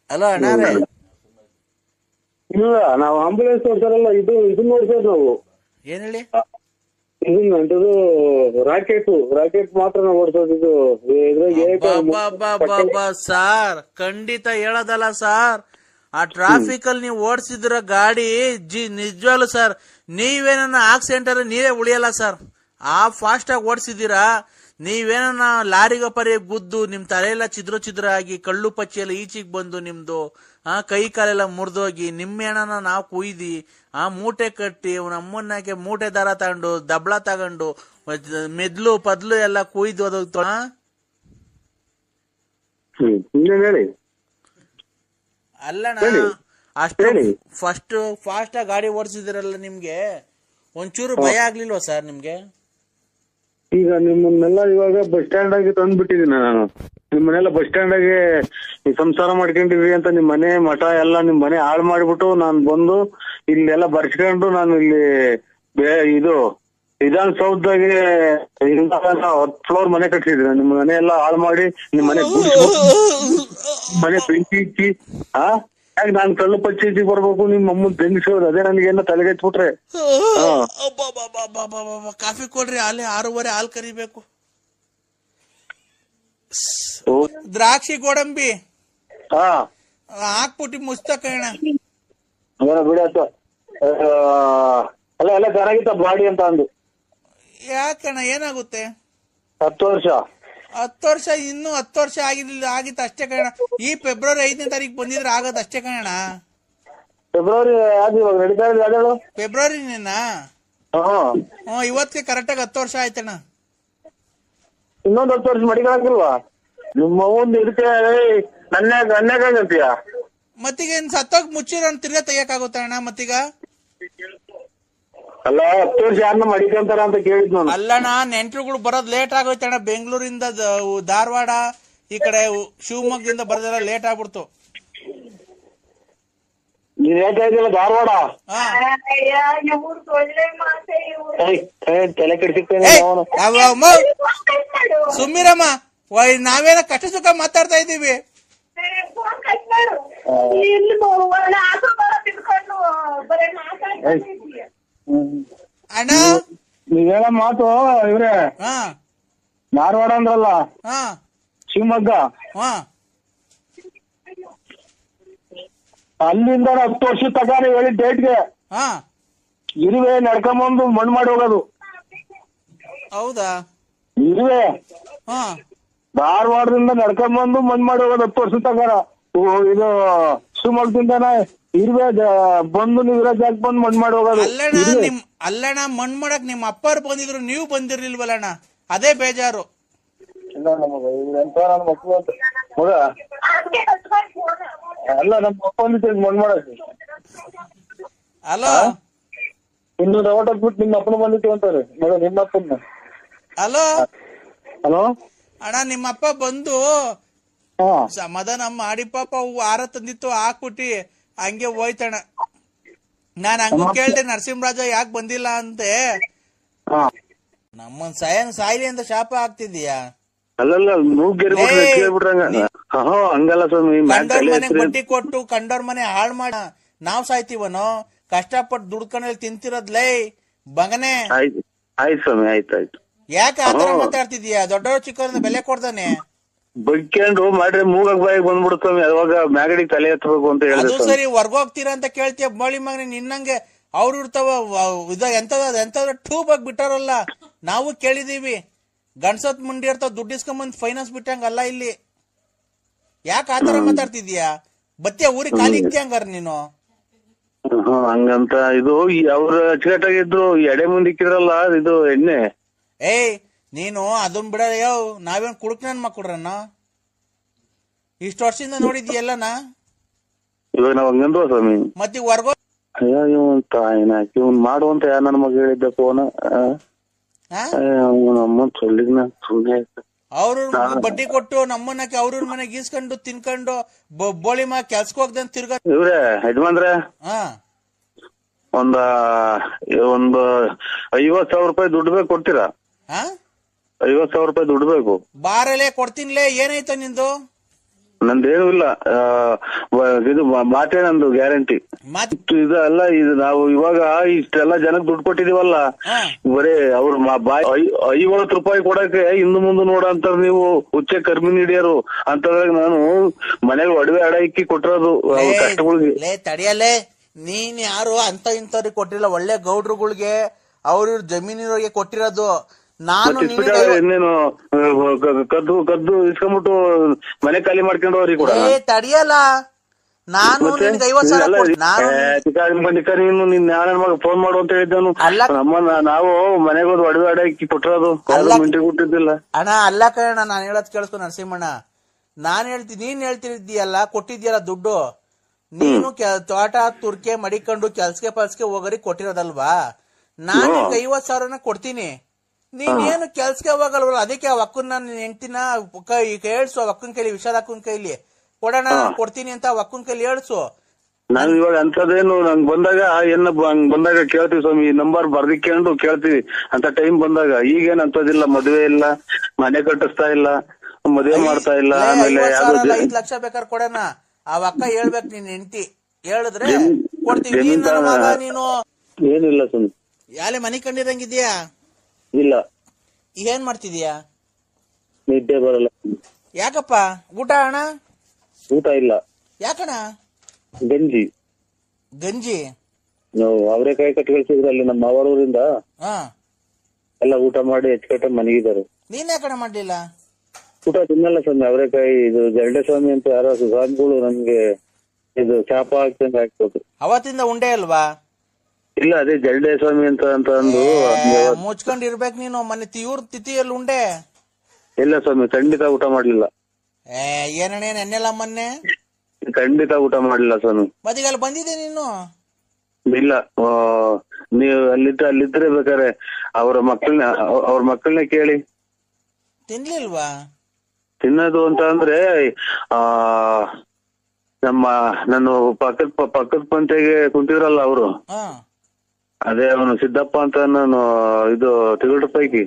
[SPEAKER 1] ಅಲ್ಲ ಅಣ್ಣಾರೆ,
[SPEAKER 2] ಇಲ್ಲ ನಾವು ಆಂಬುಲೆನ್ಸ್ ಓಡಿಸಾರಲ್ಲ, ಇದನ್ನ ಓಡಿಸೋದು ನಾವು.
[SPEAKER 1] ಏನ್ ಹೇಳಿ?
[SPEAKER 2] ಇದನ್ನದು ರಾಕೆಟ್ ಮಾತ್ರ ನಾವು ಓಡಿಸೋದು.
[SPEAKER 1] ಸಾರ್ ಖಂಡಿತ ಹೇಳೋದಲ್ಲ ಸರ್. ಆ ಟ್ರಾಫಿಕ್ ಅಲ್ಲಿ ನೀವು ಓಡಿಸಿದ್ರ ಗಾಡಿ ನಿಜವಾಗ್ಲು ಸರ್, ನೀವೇನ ಆಕ್ಸಿಡೆಂಟ್ ಅಲ್ಲಿ ನೀವೇ ಉಳಿಯಲ್ಲ ಸರ್. ಆ ಫಾಸ್ಟ್ ಆಗಿ ಓಡಿಸಿದೀರಾ. ನೀವೇನ ಲಾರಿಗೆ ಪರಿ ಗುದ್ದು ನಿಮ್ ತಲೆಯೆಲ್ಲ ಚಿದ್ರ ಆಗಿ ಕಳ್ಳು ಪಚ್ಚಿಯೆಲ್ಲ ಈಚಿಗೆ ಬಂದು ನಿಮ್ದು ಕೈ ಕಾಲೆಲ್ಲ ಮುರಿದೋಗಿ ನಿಮ್ಮೆಣ್ಣನ ನಾವು ಕುಯ್ದಿ ಮೂಟೆ ಕಟ್ಟಿ ನಮ್ಮನ್ನಾಕೆ ಮೂಟೆ ದಾರ ತಗೊಂಡು ದಬ್ಳ ತಗೊಂಡು ಮೆದ್ಲು ಪದ್ಲು ಎಲ್ಲ ಕುಯ್ದು ಅದಕ್ಕೆ
[SPEAKER 2] ಹೇಳಿ.
[SPEAKER 1] ಅಲ್ಲಣ್ಣ, ಅಷ್ಟು ಫಾಸ್ಟ್ ಆಗಿ ಗಾಡಿ ಓಡಿಸಿದಿರಲ್ಲ, ನಿಮ್ಗೆ ಒಂಚೂರು ಭಯ ಆಗ್ಲಿಲ್ವಾ ಸರ್ ನಿಮ್ಗೆ?
[SPEAKER 2] ಈಗ ನಿಮ್ಮನ್ನೆಲ್ಲ ಇವಾಗ ಬಸ್ ಸ್ಟ್ಯಾಂಡ್ ಆಗಿ ತಂದ್ಬಿಟ್ಟಿದೀನಿ ನಾನು. ನಿಮ್ಮನ್ನೆಲ್ಲ ಬಸ್ ಸ್ಟ್ಯಾಂಡ್ ಆಗಿ ಸಂಸಾರ ಮಾಡ್ಕೊಂಡಿದ್ರಿ ಅಂತ ನಿಮ್ ಮನೆ ಮಠ ಎಲ್ಲ ನಿಮ್ ಮನೆ ಹಾಳು ಮಾಡ್ಬಿಟ್ಟು ನಾನು ಬಂದು ಇಲ್ಲೆಲ್ಲ ಬರ್ಸ್ಕೊಂಡು ನಾನು ಇಲ್ಲಿ ಇದು ವಿಧಾನಸೌಧದಾಗೆ 10 ಫ್ಲೋರ್ ಮನೆ ಕಟ್ಸಿದ್ದೀನಿ. ನಿಮ್ ಮನೆ ಎಲ್ಲ ಹಾಳು ಮಾಡಿ ನಿಮ್ ಮನೆ ಮನೆ ಬೆಂಕಿ ಇಕ್ಕಿ ಯಾಕೆ ನಾನ್ ಕಳ್ಳು ಪಚ್ಚಿ ಬರ್ಬೇಕು ನಿಮ್ಮ ಅಮ್ಮನ್ ಬೆಂಗಿಸೋದು? ಅದೇ ನನಗೇನ ತಲೆಗೆಚ್ಬಿಟ್ರೆ.
[SPEAKER 1] ಕಾಫಿ ಕೊಡ್ರಿ, ಅಲ್ಲಿ 6:30 ಹಾಲು ಕರಿಬೇಕು. ದ್ರಾಕ್ಷಿ ಗೋಡಂಬಿ ಹಾಕ್ಬಿಟ್ಟು ಮುಸ್ತಕಣ
[SPEAKER 2] ಬಿಡತ್ತ. ಅಲ್ಲ ಎಲ್ಲ ಚೆನ್ನಾಗಿತ್ತ ಬಾಡಿ ಅಂತ ಅಂದು.
[SPEAKER 1] ಯಾಕಣ್ಣ ಏನಾಗುತ್ತೆ?
[SPEAKER 2] 10 ವರ್ಷ
[SPEAKER 1] ಇನ್ನೂ 10 ವರ್ಷ ಆಗಿತ್ತು ಅಷ್ಟೇ ಕಣ. ಈ ಫೆಬ್ರವರಿ 5ನೇ ತಾರೀಕು ಬಂದಿದ್ರೆ ಆಗೋದು ಅಷ್ಟೇ ಕಣ.
[SPEAKER 2] ಫೆಬ್ರವರಿ ಇವಾಗ ನಡೀತಾ ಇದೆ ಯಾವ್ದು?
[SPEAKER 1] ಫೆಬ್ರವರಿನೇನಾ? ಇವತ್ತಿಗೆ ಕರೆಕ್ಟಾಗಿ 10 ವರ್ಷ ಆಯ್ತಣ್ಣ.
[SPEAKER 2] ಇನ್ನೊಂದು 10 ವರ್ಷ ಮಡಿಗಳಾಗಿಲ್ವಾ? ನಿಮ್ಮ ಒಂದು ಇದಕ್ಕೆ ನನ್ಯಾಗಂತೀಯ?
[SPEAKER 1] ಮತ್ತೀಗ ಸತ್ತೋಗಿ ಮುಚ್ಚಿರೋ ತಿರ್ಗಾ ತೆಗಿಯಕ್ಕಾಗುತ್ತ ಅಣ್ಣ? ಮತ್ತೀಗ
[SPEAKER 2] ಅಲ್ಲ 10 ವರ್ಷ ಯಾರನ್ನ ಮಡಿಕಂತಾರ ಅಂತ ಕೇಳಿದ್ ನಾನು.
[SPEAKER 1] ಅಲ್ಲಣ್ಣ, ನೆಂಟ್ರುಗಳು ಬರೋದ್ ಲೇಟ್ ಆಗೋಯ್ತಣ್ಣ. ಬೆಂಗಳೂರಿಂದ ಧಾರವಾಡ ಈ ಕಡೆ ಶಿವಮೊಗ್ಗದಿಂದ ಬರೋದೆಲ್ಲ ಲೇಟ್ ಆಗ್ಬಿಡ್ತು.
[SPEAKER 2] ನೀನ್ ಹೇಳ್ತಾ ಇದ್ದಿಲ್ಲ ಧಾರವಾಡ? ತಲೆ ಕೆಡ್ಸಿರ್ತೇನೆ.
[SPEAKER 1] ಸುಮ್ಮಿರಮ್ಮ, ನಾವೇನ ಕಷ್ಟ ಸುಖ ಮಾತಾಡ್ತಾ ಇದ್ದೀವಿ. ಅಣ್ಣ
[SPEAKER 2] ನೀವ್ ಹೇಳೋ ಮಾತು ಇವ್ರೆ ಧಾರವಾಡ ಅಂದ್ರಲ್ಲ, ಶಿವಮೊಗ್ಗ, ಅಲ್ಲಿಂದ 10 ವರ್ಷ ತಗಾನೆ ಹೇಳಿ ಡೇಟ್ಗೆ ಇರುವೆ ನಡ್ಕೊಂಬಂದು ಮಣ್ಣು ಮಾಡಿ ಹೋಗೋದು.
[SPEAKER 1] ಹೌದಾ?
[SPEAKER 2] ಇರುವೆ ಧಾರವಾಡದಿಂದ ನಡ್ಕೊಂಬಂದು ಮಣ್ಣು ಮಾಡಿ ಹೋಗೋದು 10 ವರ್ಷ ತಗಾರ. ಇದು ಶಿವಮೊಗ್ಗದಿಂದಾನ ಇರುವೆ ಬಂದು ನೀವು ಇರೋ ಜಾಗ ಬಂದು ಮಣ್ಣು ಮಾಡಿ ಹೋಗೋದು.
[SPEAKER 1] ಅಲ್ಲಣ್ಣ, ಮಣ್ಣು ಮಾಡಕ್ ನಿಮ್ಮ ಅಪ್ಪರು ಬಂದಿದ್ರು, ನೀವು ಬಂದಿರ್ಲಿಲ್ವಲ್ಲಣ್ಣ? ಅದೇ ಬೇಜಾರು.
[SPEAKER 2] ನನ್ನ ಮಕ್ಕಳು ಮಗ ಅಲ್ಲ, ನಮ್ಮ ಅಪ್ಪ ಮಣ್ಣು ಮಾಡಕ್ಕೆ.
[SPEAKER 1] ಹಲೋ,
[SPEAKER 2] ಇನ್ನೊಂದು ಔಟ್ ಹಾಕ್ಬಿಟ್ಟು ನಿಮ್ಮ ಅಪ್ಪನ ಬಂದಿತ್ತು ಅಂತಾರೆ ಮಗ, ನಿಮ್ಮ ಅಪ್ಪನ.
[SPEAKER 1] ಹಲೋ
[SPEAKER 2] ಹಲೋ
[SPEAKER 1] ಅಣ್ಣ, ನಿಮ್ಮಪ್ಪ ಬಂದು ಸಮಾಧಾನ ಮಾಡಿ ಪಾಪ ಹಾರ ತಂದಿತ್ತು ಹಾಕ್ಬಿಟ್ಟಿ ಹಂಗೆ ಹೋಯ್ತಣ್ಣ. ನಾನ್ ಹಂಗ ಕೇಳ್ದೆ ನರಸಿಂಹರಾಜ ಯಾಕೆ ಬಂದಿಲ್ಲ ಅಂತೆ. ನಮ್ಮನ್ ಸಾಯ್ಲಿ ಅಂತ ಶಾಪ ಆಗ್ತಿದ್ಯಾ?
[SPEAKER 2] ಅಲ್ಲಲ್ಲ ಮೂಗ್ಗೆರಿ ಕೇಳ್ಬಿಟ್ರಂಗ. ಹಂಗಲ್ಲ ಸ್ವಾಮಿ,
[SPEAKER 1] ಕಂಡೋರ್ ಮನೆಗ್ ಬಡ್ಡಿ ಕೊಟ್ಟು ಕಂಡೋರ್ ಮನೆ ಹಾಳ್ ಮಾಡ ನಾವ್ ಸಾಯ್ತೀವನೋ? ಕಷ್ಟಪಟ್ಟು ದುಡ್ಕೊಂಡಲ್ಲಿ ತಿಂತಿರೋದ್ಲೇ ಮಗನೇ.
[SPEAKER 2] ಆಯ್ತು ಸ್ವಾಮಿ, ಆಯ್ತಾಯ್ತು.
[SPEAKER 1] ಯಾಕೆ ಆತರ ಮಾತಾಡ್ತಿದ್ಯಾ? ದೊಡ್ಡವ್ರು ಚಿಕ್ಕವ್ರನ್ನ ಬೆಲೆ ಕೊಡ್ತಾನೆ.
[SPEAKER 2] ಬಗ್ಕೊಂಡು ಮಾಡ್ರೆ ಮೂಗಕ್ ಬಾಯಿಗೆ ಬಂದ್ಬಿಡುತ್ತ ಸ್ವಾಮಿ. ಅವಾಗ ಮ್ಯಾಗಡಿಗೆ ತಲೆ ಎತ್ತಬೇಕು ಅಂತ
[SPEAKER 1] ಅದು
[SPEAKER 2] ಹೇಳಿದ್ರು.
[SPEAKER 1] ಸರಿ, ಹೊರ್ಗೋಗ್ತೀರಾ ಅಂತ ಕೇಳ್ತೀಯ ಬೋಳಿ ಮಗನೇ. ನಿನ್ನಂಗೆ ಅವ್ರು ಇರ್ತಾವ ಎಂತದ ಟ್ಯೂಬ್ ಆಗಿ ಬಿಟ್ಟಾರಲ್ಲ. ನಾವು ಕೇಳಿದೀವಿ, ಗಂಡ್ಸತ್ ಮುಂಡಿ ಇರ್ತಾವ ದುಡ್ಡು ಇಸ್ಕೊಂಬಂದ್ ಫೈನಾನ್ಸ್ ಬಿಟ್ಟಂಗ ಅಲ್ಲ ಇಲ್ಲಿ. ಯಾಕೆ ಆತರ ಮಾತಾಡ್ತಿದ್ಯಾ? ಬತ್ತಿಯ ಊರಿಗೆ ಖಾಲಿ ಇಕ್ತಿಯ ಹಂಗಾರ ನೀನು?
[SPEAKER 2] ಹಂಗಂತ ಇದು ಅವ್ರು ಅಚ್ಚುಕಟ್ಟಾಗಿದ್ರು. ಎಡೆ ಮುಂದೆ ಇಕ್ಕಿದ್ರಲ್ಲ ಇದು ಎಣ್ಣೆ.
[SPEAKER 1] ಏಯ್ ನೀನು ಅದನ್ ಬಿಡ. ನಾವೇನ್ ಕುಡುಕ್ ನನ್ ಮಕ್ಕಳ್ರನ್ನ ಇಷ್ಟು ವರ್ಷದಿಂದ ನೋಡಿದ್ಯಲ್ಲನ.
[SPEAKER 2] ಇವಾಗ ನಾವ್ ಹಂಗಂದ್ವ ಸ್ವಾಮಿ?
[SPEAKER 1] ಮತ್ತೆ ಹೊರ್ಗೋ
[SPEAKER 2] ಅಯ್ಯೋ ಇವನ್ ಮಾಡುವಂತ ಯಾರ ನನ್ನ ಮಗ ಹೇಳಿದ್ದ ಫೋನ್. ನಮ್ಮ ಸೊಲ್ಲಿಗ್ನ ಸುಮ್ಮನೆ
[SPEAKER 1] ಅವ್ರ ಬಡ್ಡಿ ಕೊಟ್ಟು ನಮ್ಮನ್ನಕ್ಕೆ ಅವ್ರ ಮನೆಗೆ ಗೀಸ್ಕೊಂಡು ತಿನ್ಕೊಂಡು ಬೋಳಿ ಮಗ ಕೆಲ್ಸಕ್ಕೆ ಹೋಗ್ದಂತ ತಿರ್ಗ.
[SPEAKER 2] ಇವ್ರೆ ಯಜಮಾನ್ರೆ, ಒಂದು 50,000 ರೂಪಾಯಿ ದುಡ್ಡು ಬೇಕು, ಕೊಡ್ತೀರಾ? 50,000 ರೂಪಾಯಿ ದುಡ್ಡು ಬೇಕು.
[SPEAKER 1] ಬಾರಲ್ಲೇ ಕೊಡ್ತೀನಿಲೇ. ಏನಾಯ್ತು ನಿಂದು?
[SPEAKER 2] ನಂದೇನು ಇಲ್ಲ, ಇದು ಮಾತೇ ನಂದು ಗ್ಯಾರಂಟಿ. ಇದು ಅಲ್ಲ, ಇದು ನಾವು ಇವಾಗ ಇಷ್ಟೆಲ್ಲ ಜನಕ್ಕೆ ದುಡ್ಡು ಕೊಟ್ಟಿದೀವಲ್ಲ, ಬರೀ ಅವ್ರ 50 ರೂಪಾಯಿ ಕೊಡಕ್ಕೆ ಹಿಂದು ಮುಂದೆ ನೋಡ ಅಂತಾರ ನೀವು. ಹುಚ್ಚೆ ಕರ್ಮಿ ಹಿಡಿಯರು ಅಂತಂದಾಗ ನಾನು ಮನೆಗೆ ಒಡವೆ ಅಡ ಇಕ್ಕಿ ಕೊಟ್ಟಿರೋದು ಕಷ್ಟಗಳಿಗೆ.
[SPEAKER 1] ತಡಿಯಲ್ಲೇ, ನೀನ್ ಯಾರು ಅಂತ ಇಂಥವ್ರಿಗೆ ಕೊಟ್ಟಿಲ್ಲ, ಒಳ್ಳೆ ಗೌಡ್ರುಗಳಿಗೆ ಅವ್ರ ಜಮೀನಿರೋರಿಗೆ ಕೊಟ್ಟಿರೋದು. ನಾನು
[SPEAKER 2] ಇನ್ನೇನು ಕದ್ದು ಇಸ್ಕೊಂಡ್ಬಿಟ್ಟು ಮನೆ ಖಾಲಿ ಮಾಡ್ಕೊಂಡು ಅವ್ರಿಗೆ ಕೂಡ
[SPEAKER 1] ತಡಿಯಲ್ಲ. ನಾನು
[SPEAKER 2] ಮಗ ಫೋನ್ ಮಾಡು ಅಂತ ಹೇಳಿದ್ದಾನು. ನಾವು ಮನೆಗೆ ಹೋದ್ ಒಡವೆ ಅಡ ಇಕ್ಕಿ ಕೊಟ್ಟಿರೋದು, ಮಿಂಟಿ ಕೊಟ್ಟಿದ್ದಿಲ್ಲ.
[SPEAKER 1] ಅಣ್ಣ ಅಲ್ಲ ಕಣ, ನಾನ್ ಹೇಳೋದ್ ಕೇಳಿಸ್ಕೊ ನರಸಿಂಹಣ್ಣ. ನೀನ್ ಹೇಳ್ತಿದ್ದೀಯಲ್ಲ, ಕೊಟ್ಟಿದ್ಯಲ್ಲ ದುಡ್ಡು, ನೀನು ತೋಟ ತುರ್ಕೆ ಮಡಿಕೊಂಡು ಕೆಲ್ಸಕ್ಕೆ ಹೋಗೋರಿಗೆ ಕೊಟ್ಟಿರೋದಲ್ವಾ? ನಾನು 50,000 ಕೊಡ್ತೀನಿ, ನೀನೇನು ಕೆಲ್ಸಕ್ಕೆ ಹೋಗಲ್ವಲ್ಲ. ಅದಕ್ಕೆ ಆ ಅಕ್ಕನ್ ನಾನು ಹೆಂಡ್ತಿನ ಹೇಳ್ಸು, ಅಕ್ಕನ ಕೈಲಿ, ವಿಶಾಲ ಅಕ್ಕನ ಕೈಲಿ ಕೊಡೋಣ ಕೊಡ್ತೀನಿ ಅಂತ ಅಕ್ಕನ ಕೈಲಿ ಹೇಳ್ಸು.
[SPEAKER 2] ನಾವ್ ಇವಾಗ ಅಂತದೇನು ನಂಗ್ ಬಂದಾಗ ಬಂದಾಗ ಕೇಳ್ತೀವಿ ಸ್ವಾಮಿ, ನಂಬರ್ ಬರ್ದಿಕೊಂಡು ಕೇಳ್ತೀವಿ ಅಂತ ಟೈಮ್ ಬಂದಾಗ. ಈಗೇನ್ ಅಂತದಿಲ್ಲ, ಮದ್ವೆ ಇಲ್ಲ, ಮನೆ ಕಟ್ಟಿಸ್ತಾ ಇಲ್ಲ, ಮದ್ವೆ ಮಾಡ್ತಾ ಇಲ್ಲ. ಆಮೇಲೆ
[SPEAKER 1] 5 ಲಕ್ಷ ಬೇಕಾದ್ರೆ ಕೊಡೋಣ. ಆ ಅಕ್ಕ ಹೇಳ್ಬೇಕು, ನಿನ್ ಹೆಂಡ್ತಿ ಹೇಳಿದ್ರೆ ಕೊಡ್ತೀವಿ. ನೀನು
[SPEAKER 2] ಏನಿಲ್ಲ ಸ್ವಾಮಿ,
[SPEAKER 1] ಯಾಲೆ ಮನೆ ಕಂಡಿರಂಗಿದ್ಯಾ?
[SPEAKER 2] ಇಲ್ಲ.
[SPEAKER 1] ಏನ್ ಮಾಡ್ತಿದೀಯಾ?
[SPEAKER 2] ನಿದ್ದೆ ಬರಲ್ಲ.
[SPEAKER 1] ಯಾಕಪ್ಪ? ಊಟ ಅಣ್ಣ?
[SPEAKER 2] ಊಟ ಇಲ್ಲ.
[SPEAKER 1] ಯಾಕಣ್ಣ? ಗಂಜಿ
[SPEAKER 2] ನಾವು ಅವರೆಕಾಯಿ ಕಟ್ಟಿ ಕಳ್ಸಿದ್ರು ಅಲ್ಲಿ ನಮ್ಮ ಮಾವರೂರಿಂದ. ಎಲ್ಲ ಊಟ ಮಾಡಿ ಹೆಚ್ಚುಕಟ್ಟ ಮನೆಗಿದ್ದಾರೆ.
[SPEAKER 1] ನೀನ್ ಯಾಕಣ್ಣ ಮಾಡ್ಲಿಲ್ಲ?
[SPEAKER 2] ಊಟ ತಿನ್ನಲ್ಲ ಸ್ವಾಮಿ, ಅವರೆಕಾಯಿ. ಇದು ಜರಡೆ ಸ್ವಾಮಿ ಅಂತ ಯಾರೋ ಸ್ವಾಮಿಗಳು ನಮ್ಗೆ ಇದು ಶಾಪ ಹಾಕ್ತಂಗ ಹಾಕ್ಬೋದು.
[SPEAKER 1] ಅವತ್ತಿಂದ ಉಂಡೆ ಅಲ್ವಾ?
[SPEAKER 2] ಇಲ್ಲ, ಅದೇ ಜರಡೆ ಸ್ವಾಮಿ ಅಂತ ಅಂದು
[SPEAKER 1] ಮುಚ್ಕೊಂಡಿರ್ಬೇಕು ನೀನು. ಮನೆ ಇವ್ರ ತಿಥಿಯಲ್ಲಿ ಉಂಡೆ
[SPEAKER 2] ಇಲ್ಲ ಸ್ವಾಮಿ, ಖಂಡಿತ ಊಟ ಮಾಡ್ಲಿಲ್ಲ.
[SPEAKER 1] ಏನಣ್ಣ ನೆನ್ನೆಲ್ಲ ಮೊನ್ನೆ
[SPEAKER 2] ಖಂಡಿತ ಊಟ ಮಾಡ್ಲಿಲ್ಲ ಸ್ವಾಮಿ.
[SPEAKER 1] ಮತ್ತೀಗ ಅಲ್ಲಿ ಬಂದಿದೆ ನೀನು?
[SPEAKER 2] ಇಲ್ಲ, ನೀವು ಅಲ್ಲಿದ್ರೆ ಬೇಕಾರೆ ಅವ್ರ ಮಕ್ಕಳನ್ನ ಕೇಳಿ.
[SPEAKER 1] ತಿನ್ಲಿಲ್ವಾ?
[SPEAKER 2] ತಿನ್ನೋದು ಅಂತ ಅಂದ್ರೆ ನಾನು ಪಕ್ಕದ ಪಂತೆಗೆ ಕುಂತಿದ್ರಲ್ಲ ಅವರು, ಅದೇ ಅವನು ಸಿದ್ದಪ್ಪ ಅಂತ ನಾನು ಇದು ತಿರುಳು ಪೈಕಿ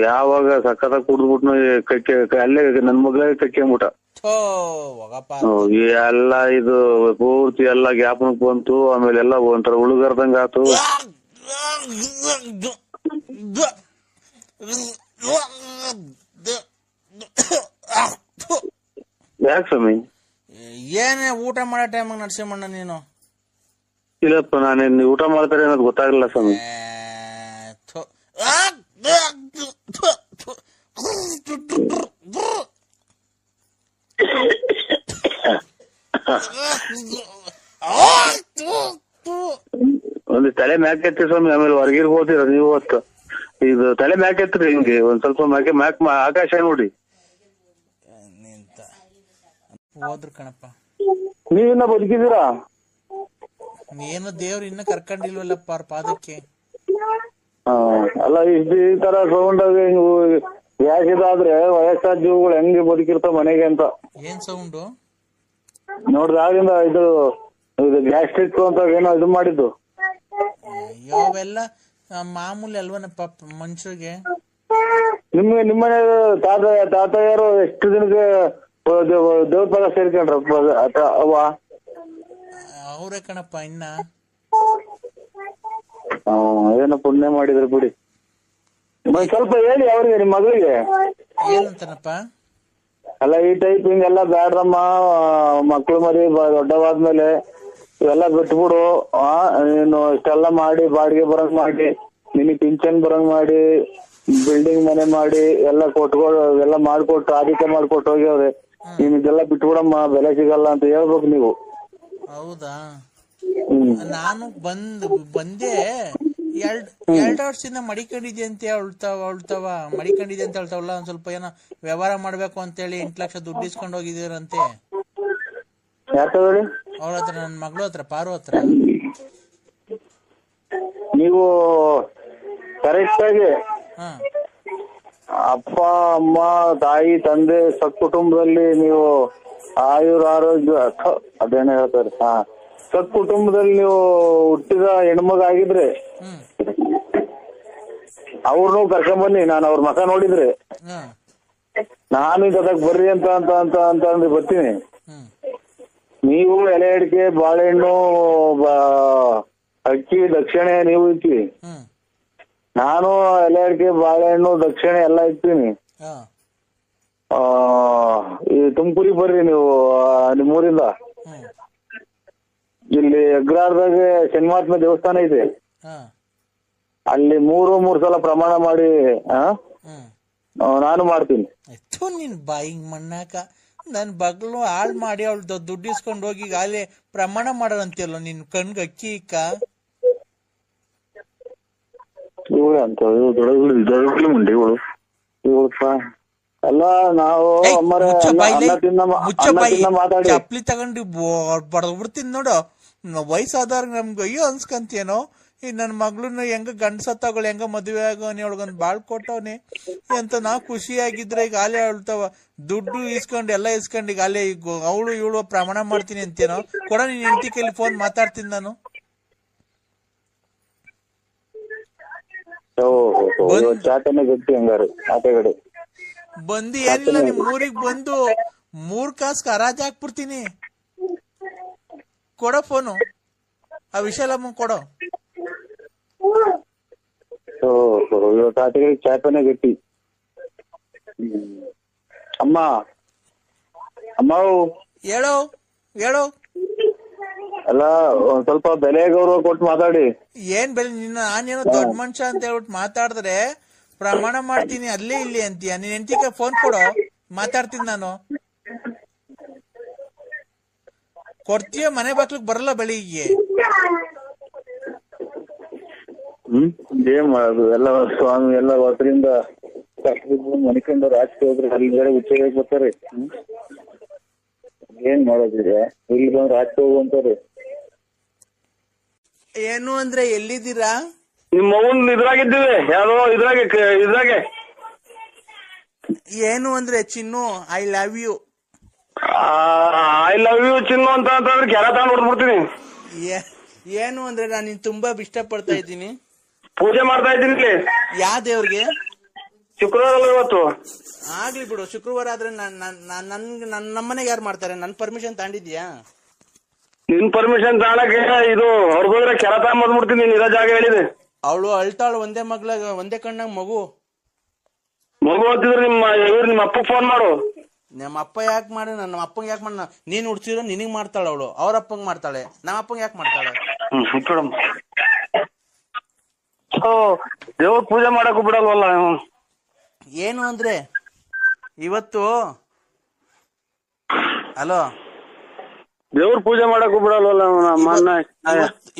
[SPEAKER 2] ಯಾವಾಗ ಸಕ್ಕತ್ತಾಗಿ ಕುಡ್ದ್ಬಿಟ್ಟು ಅಲ್ಲೇ ನನ್ ಮಗಳಿಗೆ ಕಕ್ಕೆಂಬಿಟ. ಎಲ್ಲ ಇದು ಪೂರ್ತಿ ಎಲ್ಲ ಗ್ಯಾಪನಕ್ ಬಂತು. ಆಮೇಲೆ ಎಲ್ಲ ಒಂಥರ ಉಳುಗರ್ದಂಗ ಆತು. ಯಾಕೆ ಸ್ವಾಮಿ?
[SPEAKER 1] ಏನೇ ಊಟ ಮಾಡೋ ಟೈಮ್ ನರಸಿಂಹಣ್ಣ ನೀನು?
[SPEAKER 2] ಇಲ್ಲಪ್ಪ, ನಾನೇನ್ ಊಟ ಮಾಡ್ತಾರೆ ಅನ್ನೋದು ಗೊತ್ತಾಗಲ್ಲ ಸ್ವಾಮಿ. ಒಂದು ತಲೆ ಮ್ಯಾಕ್ ಎತ್ತಿ ಸ್ವಾಮಿ, ಆಮೇಲೆ ಹೊರಗಿರ್ ಹೋದಿರ ನೀವು ಹೊತ್ತು. ಇದು ತಲೆ ಮ್ಯಾಕ್ ಎತ್ರಿ, ಹಿಂಗೆ ಒಂದ್ ಸ್ವಲ್ಪ ಮ್ಯಾಕ್ ಆಕಾಶ ನೋಡಿ.
[SPEAKER 1] ಹೋದ್ರು ಕಣಪ್ಪ.
[SPEAKER 2] ನೀವಿನ್ನ ಬದುಕಿದ್ದೀರಾ?
[SPEAKER 1] ಏನು ದೇವ್ರು ಇನ್ನ ಕರ್ಕೊಂಡಿಲ್ವಲ್ಲಪ್ಪ ಅವ್ರ ಪಾದಕ್ಕೆ.
[SPEAKER 2] ಅಲ್ಲ, ಈ ತರ ಸೌಂಡ್ ಗ್ಯಾಸ್ ಇದಾದ್ರೆ ವಯಸ್ಸಾದ ಜೀವಗಳು ಹೆಂಗೆ ಬದುಕಿರ್ತಾವ ಮನೆಗೆ ಅಂತ.
[SPEAKER 1] ಏನ್ ಸೌಂಡು
[SPEAKER 2] ನೋಡ್ದಾಗಿಂದ ಇದು ಗ್ಯಾಸ್ಟ್ರಿಕ್ ಅಂತ ಏನೋ ಇದು ಮಾಡಿದ್ದು.
[SPEAKER 1] ಅಯ್ಯೋ, ಅವೆಲ್ಲ ಮಾಮೂಲಿ ಅಲ್ವನಪ್ಪ ಮನುಷ್ಯರಿಗೆ.
[SPEAKER 2] ನಿಮ್ಮನೆ ತಾತಯ್ಯರು ಎಷ್ಟು ದಿನಕ್ಕೆ ದೇವ್ರ ಪದ ಸೇರ್ಕೊಂಡ್ರ ಅವ್ವ?
[SPEAKER 1] ಅವ್ರೇ ಕಣಪ್ಪ ಇನ್ನ.
[SPEAKER 2] ಏನೋ ಪುಣ್ಯ ಮಾಡಿದ್ರು ಬಿಡಿ. ಸ್ವಲ್ಪ ಹೇಳಿ ಅವ್ರಿಗೆ, ನಿಮ್ ಮಗಳಿಗೆ.
[SPEAKER 1] ಏನಂತಾನಪ್ಪ?
[SPEAKER 2] ಅಲ್ಲ ಈ ಟೈಪ್ ಹಿಂಗೆಲ್ಲ ಬ್ಯಾಡ್ರಮ್ಮ, ಮಕ್ಳು ಮರಿ ದೊಡ್ಡವಾದ್ಮೇಲೆ ಇವೆಲ್ಲ ಬಿಟ್ಬಿಡು. ನೀನು ಇಷ್ಟೆಲ್ಲ ಮಾಡಿ ಬಾಡಿಗೆ ಬರಂಗ್ ಮಾಡಿ, ನಿನಗ್ ಪಿಂಚನ್ ಬರಂಗ್ ಮಾಡಿ, ಬಿಲ್ಡಿಂಗ್ ಮನೆ ಮಾಡಿ ಎಲ್ಲ ಎಲ್ಲ ಮಾಡ್ಕೊಟ್ಟು ಆದಿತ್ಯ ಮಾಡ್ಕೊಟ್ಟು ಹೋಗ್ಯವ್ರೆ. ನೀನ್ ಇದೆಲ್ಲ ಬಿಟ್ಬಿಡಮ್ಮ, ಬೆಲೆ ಸಿಗಲ್ಲ ಅಂತ ಹೇಳ್ಬೇಕು ನೀವು.
[SPEAKER 1] ಹೌದಾ? ನಾನು ಬಂದೆ 2 ವರ್ಷದಿಂದ ಮಡಿಕೊಂಡಿದ್ದೆ ಅಂತ ಹೇಳ್ತಾವ ಮಡಿಕೊಂಡಿದ್ದೆ ಅಂತ ಹೇಳ್ತಾವಲ್ಲ. ಒಂದ್ ಸ್ವಲ್ಪ ಏನೋ ವ್ಯವಹಾರ ಮಾಡ್ಬೇಕು ಅಂತೇಳಿ 8 ಲಕ್ಷ ದುಡ್ಡು ಇಸ್ಕೊಂಡು ಹೋಗಿದ್ದೀರಂತೆ. ಅವ್ರ ಹತ್ರ, ನನ್ ಮಗಳು ಹತ್ರ, ಪಾರು ಹತ್ರ.
[SPEAKER 2] ನೀವು ಕರೆಕ್ಟ್ ಆಗಿ
[SPEAKER 1] ಹ
[SPEAKER 2] ಅಪ್ಪ ಅಮ್ಮ ತಾಯಿ ತಂದೆ ಸತ್ಕುಟುಂಬದಲ್ಲಿ ನೀವು ಆರೋಗ್ಯ ಅದೇನ ಹೇಳ್ತಾರೆ, ಸತ್ಕುಟುಂಬದಲ್ಲಿ ನೀವು ಹುಟ್ಟಿದ ಹೆಣ್ಮಗ ಆಗಿದ್ರೆ ಅವ್ರನ್ನೂ ಕರ್ಕೊಂಬನ್ನಿ. ನಾನು ಅವ್ರ ಮಕ ನೋಡಿದ್ರೆ ನಾನು ಇದಕ್ ಬರ್ರಿ ಅಂತ ಅಂತ ಅಂತ ಅಂತ ಅಂದ್ರೆ ಬರ್ತೀನಿ. ನೀವು ಎಲೆ ಅಡಿಕೆ ಬಾಳೆಹಣ್ಣು ಅಕ್ಕಿ ದಕ್ಷಿಣೆ ನೀವು ಇರ್ತೀವಿ, ನಾನು ಎಲೆ ಅಡಿಕೆ ಬಾಳೆಹಣ್ಣು ದಕ್ಷಿಣೆ ಎಲ್ಲ ಇರ್ತೀನಿ. ಈ ತುಮಕೂರಿಗೆ ಬರ್ರಿ ನೀವು, ನಿಮ್ಮೂರಿಂದ. ಇಲ್ಲಿ ಅಗ್ರಾರದಾಗ ಶನಿಮಾತ್ಮ ದೇವಸ್ಥಾನ ಇದೆ, ಅಲ್ಲಿ 3 ಸಲ ಪ್ರಮಾಣ ಮಾಡಿ ನಾನು ಮಾಡ್ತೀನಿ.
[SPEAKER 1] ನಿನ್ ಬಾಯಿಗೆ ಮಣ್ಣಾಕ ನನ್ ಬಗ್ಲು ಹಾಳ್ ಮಾಡಿ ಅವಳ್ದು ದುಡ್ಡು ಇಸ್ಕೊಂಡ್ ಹೋಗಿ ಅಲ್ಲಿ ಪ್ರಮಾಣ ಮಾಡೋದಂತಿಯಲ್ಲ ನಿನ್ ಕಣ್ಗೆ ಅಕ್ಕಿ ಇಕ್ಕ.
[SPEAKER 2] ಅಂತ ಮುಂಡೆ ಅಲ್ಲ ನಾವು ಮಾತಾಡಿ
[SPEAKER 1] ಚಪ್ಲಿ ತಗೊಂಡು ಬಡದ್ಬಿಡ್ತೀನಿ ನೋಡು. ವಯಸ್ಸಾದವ್ರ ನಮ್ಗೆ ಅಯ್ಯೋ ಅನ್ಸ್ಕಂತೇನೋ. ಈ ನನ್ ಮಗ್ಳನ್ನ ಹೆಂಗ ಗಂಡಸತ್ತಗಳು ಹೆಂಗ ಮದುವೆ ಆಗೋನಿ, ಅವಳಿಗೊಂದ್ ಬಾಳ್ ಕೊಟ್ಟವನಿ ಅಂತ ನಾವು ಖುಷಿಯಾಗಿದ್ರೆ ಈಗ ಆಲೆ ಹೇಳ್ತಾವ ದುಡ್ಡು ಇಸ್ಕೊಂಡು ಎಲ್ಲ ಇಸ್ಕೊಂಡು ಈಗ ಆಲೆ ಈಗ ಅವಳು ಇವಳು ಪ್ರಮಾಣ ಮಾಡ್ತೀನಿ ಅಂತೇನೋ. ಕೊಡ ನಿನ್ ಹೆಂಡತಿ ಕೈಲಿ ಫೋನ್ ಮಾತಾಡ್ತೀನಿ ನಾನು. ಬಂದು ಏನಿಲ್ಲ ನಿಮ್ ಊರಿಗೆ ಬಂದು 3 ಕಾಸ್ಗೆ ಹರಾಜ್ ಹಾಕ್ಬಿಡ್ತೀನಿ. ಕೊಡೋ ಫೋನು, ಆ ವಿಶಾಲಮ್ಮ ಕೊಡೋ.
[SPEAKER 2] ಚಾಪನೆ ಗಟ್ಟಿ. ಅಮ್ಮ ಅಮ್ಮ
[SPEAKER 1] ಹೇಳೋ ಹೇಳೋ.
[SPEAKER 2] ಅಲ್ಲ ಒಂದ್ ಸ್ವಲ್ಪ ಬೆಲೆ ಗೌರವ ಕೊಟ್ಟು ಮಾತಾಡಿ.
[SPEAKER 1] ಏನ್ ಬೆಲೆ? ನಾನೇನೋ ದೊಡ್ಡ ಮನುಷ್ಯ ಅಂತ ಹೇಳ್ಬಿಟ್ಟು ಮಾತಾಡಿದ್ರೆ ಪ್ರಮಾಣ ಮಾಡ್ತೀನಿ ಅಲ್ಲೇ ಇಲ್ಲಿ ಅಂತೀಯ. ನಿನ್ ಹೆಂಡತಿಗೆ ಫೋನ್ ಕೊಡೋ, ಮಾತಾಡ್ತೀನಿ ನಾನು. ಕೊಡ್ತೀಯ? ಮನೆ ಬಾಕ್ಲಿಗೆ ಬರಲ್ಲ ಬೆಳಿಗ್ಗೆ.
[SPEAKER 2] ಏನ್ ಮಾಡೋದು, ಎಲ್ಲ ಸ್ವಾಮಿ ಎಲ್ಲ ಹೊಸರಿಂದ ಮನಿಕೊಂಡು ರಾಜಕೀಯ ಹೋದ್ರೆ ಅಲ್ಲಿ ಬೇರೆ ಉಚ್ಚೆಗೆ ಬರ್ತಾರೆ. ಏನ್ ಮಾಡೋದಿದೆ, ಇಲ್ಲಿ ಬಂದ್ರೆ ರಾಜಕೀಯ ಹೋಗುವಂತಾರೆ.
[SPEAKER 1] ಏನು ಅಂದ್ರೆ ಎಲ್ಲಿದ್ದೀರಾ?
[SPEAKER 2] ನಿಮ್ಮ ಮಗನ್ ಇದ್ರಾಗಿದ್ದೀವಿ, ಯಾರೋ ಇದ್ರಾಗೆ.
[SPEAKER 1] ಏನು ಅಂದ್ರೆ ಚಿನ್ನು I love you.
[SPEAKER 2] I love you ಚಿನ್ನು ಅಂತ ಅಂತಂದ್ರೆ ಕೆರ ತಗೊಂಡು ಹೊಡ್ಬಿಡ್ತೀನಿ.
[SPEAKER 1] ಏನು ಅಂದ್ರೆ ನಾನು ನಿನ್ ತುಂಬಾ ಇಷ್ಟಪಡ್ತಾ ಇದ್ದೀನಿ.
[SPEAKER 2] ಪೂಜೆ ಮಾಡ್ತಾ ಇದ್ದೀನಿ ಇಲ್ಲಿ.
[SPEAKER 1] ಯಾವ ದೇವ್ರಿಗೆ?
[SPEAKER 2] ಶುಕ್ರವಾರ ಅಲ್ಲ ಇವತ್ತು.
[SPEAKER 1] ಆಗ್ಲಿ ಬಿಡು, ಶುಕ್ರವಾರ ಆದ್ರೆ ನಮ್ಮನೆಗೆ ಯಾರು ಮಾಡ್ತಾರೆ? ನನ್ ಪರ್ಮಿಷನ್ ತಗೊಂಡಿದ್ಯಾ?
[SPEAKER 2] ನಿನ್ ಪರ್ಮಿಷನ್ ತಗೊಳಕ್ಕೆ ಇದು ಹೊರಗೋದ್ರೆ ಕೆರ ತಗೊಂಡ್ಬಿಡ್ತೀನಿ. ನೀನ್ ಇರೋ ಜಾಗ ಹೇಳಿದೆ.
[SPEAKER 1] ಅವಳು ಅಳ್ತಾಳು, ಒಂದೇ ಕಣ್ಣಾಗ ಮಗು
[SPEAKER 2] ಅಂತಿದ್ರೆ ನಿಮ್ಮ ಅಪ್ಪ ಫೋನ್ ಮಾಡು.
[SPEAKER 1] ನಮ್ಮ ಅಪ್ಪ ಯಾಕೆ ಮಾಡಿ? ನಮ್ಮ ಅಪ್ಪಂಗೆ ಯಾಕೆ ಮಾಡ? ನೀನ್ ಹುಡ್ಸಿರೋ ನಿನಗ್ ಮಾಡ್ತಾಳ ಅವಳು, ಅವ್ರ ಅಪ್ಪಂಗ್ ಮಾಡ್ತಾಳೆ. ನಮ್ಮ ಅಪ್ಪಂಗೆ ಯಾಕೆ ಮಾಡ್ತಾಳೆ?
[SPEAKER 2] ದೇವ್ರ ಪೂಜೆ ಮಾಡಕ್ ಬಿಡಲ್ವಲ್ಲ.
[SPEAKER 1] ಏನು ಅಂದ್ರೆ ಇವತ್ತು ಹಲೋ
[SPEAKER 2] ದೇವ್ರ ಪೂಜೆ ಮಾಡಕ್ ಬಿಡಲ್ವಲ್ಲ.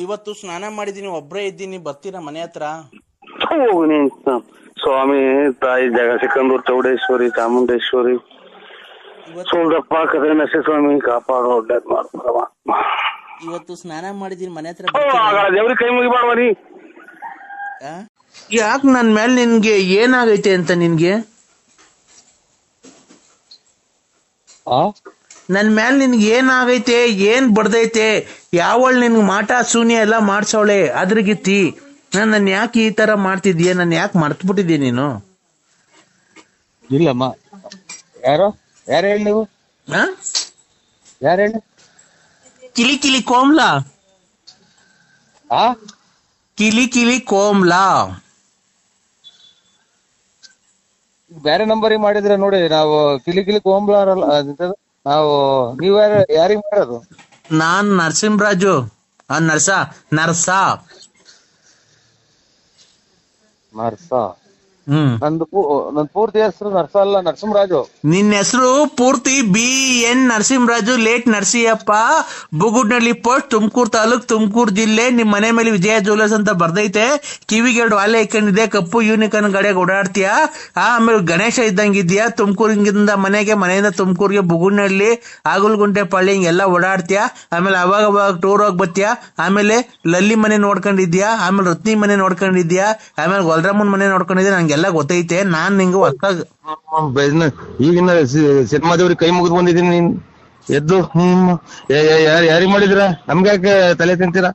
[SPEAKER 1] ಇವತ್ತು ಸ್ನಾನ ಮಾಡಿದೀನಿ, ಒಬ್ರೇ ಇದ್ದೀನಿ. ಬರ್ತೀರಾ ಮನೆ ಹತ್ರ?
[SPEAKER 2] ಸ್ವಾಮಿ ತಾಯಿ ಜಗಸಿಕಂದೂರ್ ಚೌಡೇಶ್ವರಿ ಚಾಮುಂಡೇಶ್ವರಿ ಸೋಲ್ದಪ್ಪ ಕದೆ ನರಸಿಂಹ ಸ್ವಾಮಿ ಕಾಪಾಡೋ ಒಳ್ಳೇದ್ ಮಾಡ್ತಾರವ.
[SPEAKER 1] ಇವತ್ತು ಸ್ನಾನ ಮಾಡಿದೀನಿ ಮನೆ ಹತ್ರ.
[SPEAKER 2] ದೇವ್ರಿಗೆ ಕೈ ಮುಗಿಬಾರ್ವ ನೀ.
[SPEAKER 1] ಯಾಕೆ ನನ್ ಮೇಲೆ ನಿನ್ಗೆ ಏನಾಗೈತೆ ಅಂತ? ನಿನ್ಗೆ ನನ್ ಮೇಲೆ ನಿನ್ಗೆ ಏನಾಗೈತೆ? ಏನ್ ಬಡ್ದೈತೆ? ಯಾವಳು ನಿನ್ಗೆ ಮಾಟ ಶೂನ್ಯ ಎಲ್ಲ ಮಾಡ್ಸವಳೆ ಅದ್ರಗಿತ್ತಿ?
[SPEAKER 4] ನನ್ನ ಯಾಕೆ ಈ ತರ ಮಾಡ್ತಿದ್ಯಾ? ನನ್ನ ಯಾಕೆ ಮರ್ತು ಬಿಟ್ಟಿದ್ಯಾ ನೀನು?
[SPEAKER 2] ಇಲ್ಲಮ್ಮ. ಯಾರು ಹೇಳಿ ನೀವು?
[SPEAKER 4] ಆ?
[SPEAKER 2] ಯಾರು ಹೇಳಿ?
[SPEAKER 4] ಕಿಲಿ ಕಿಲಿ ಕೋಮ್ಲಾ.
[SPEAKER 2] ಆ
[SPEAKER 4] ಕಿಲಿ ಕಿಲಿ ಕೋಮ್ಲಾ.
[SPEAKER 2] ಬೇರೆ ನಂಬರಿಗೆ ಮಾಡಿದ್ರೆ ನೋಡಿ. ನಾವು ಕಿಲಿ ಕಿಲಿ ಕೋಂಬ್ಲಾರಲ್ಲ ನಾವು. ನೀವ್ ಯಾರಿಗ್ ಮಾಡೋದು?
[SPEAKER 4] ನಾನ್ ನರಸಿಂಹರಾಜು. ನರ್ಸ
[SPEAKER 2] ನಂದು ಪೂರ್ತಿ ಹೆಸರು ನರ್ಸ ಅಲ್ಲ, ನರಸಿಂಹರಾಜು.
[SPEAKER 4] ನಿನ್ನ ಹೆಸರು ಪೂರ್ತಿ BN Narasimharaju, late Narasiyappa, Bugudnalli post, Tumakuru taluk, Tumakuru ಜಿಲ್ಲೆ. ನಿಮ್ ಮನೆ ಮೇಲೆ ವಿಜಯ ಜ್ಯುವೆಲರ್ಸ್ ಅಂತ ಬರ್ದೈತೆ. ಕಿವಿಗೆ 2 ವಾಲೆ ಇಕ್ಕೊಂಡಿದೆ, ಕಪ್ಪು ಯೂನಿಕಾರ್ನ್ ಗಾಡಿಯಾಗ ಓಡಾಡ್ತೀಯಾ. ಆಮೇಲೆ ಗಣೇಶ ಇದ್ದಂಗಿದ್ಯಾ. ತುಮಕೂರಿಂದ ಮನೆಯಿಂದ ತುಮಕೂರಿಗೆ ಬುಗುಡ್ನಳ್ಳಿ, ಆಗುಲ್ಗುಂಟೆ ಪಳ್ಳಿ ಹಿಂಗೆಲ್ಲ ಓಡಾಡ್ತೀಯಾ. ಆಮೇಲೆ ಅವಾಗ ಟೂರ್ ಹೋಗಿ ಬರ್ತೀಯಾ. ಆಮೇಲೆ ಲಲ್ಲಿ ಮನೆ ನೋಡ್ಕೊಂಡಿದ್ಯಾ, ಆಮೇಲೆ ರತ್ನಿ ಮನೆ ನೋಡ್ಕೊಂಡಿದ್ಯಾ, ಆಮೇಲೆ ಗೊಲ್ರಮ್ಮನ್ ಮನೆ ನೋಡ್ಕೊಂಡಿದ್ಯಾ. ನಂಗೆಲ್ಲ ಗೊತ್ತೈತೆ. ನಾನ್ ನಿಂಗೆ ಹೊಸ್ತಾಗ
[SPEAKER 2] ಈಗಿನ ಸಿನಿಮಾದವ್ರಿಗೆ ಕೈ ಮುಗಿದು ಬಂದಿದ್ದೀನಿ. ನೀನ್ ಎದ್ದು ಯಾರಿಗ್ ಮಾಡಿದ್ರ? ನಮ್ಗ್ಯಾಕೆ ತಲೆ ತಿಂತೀರಾ?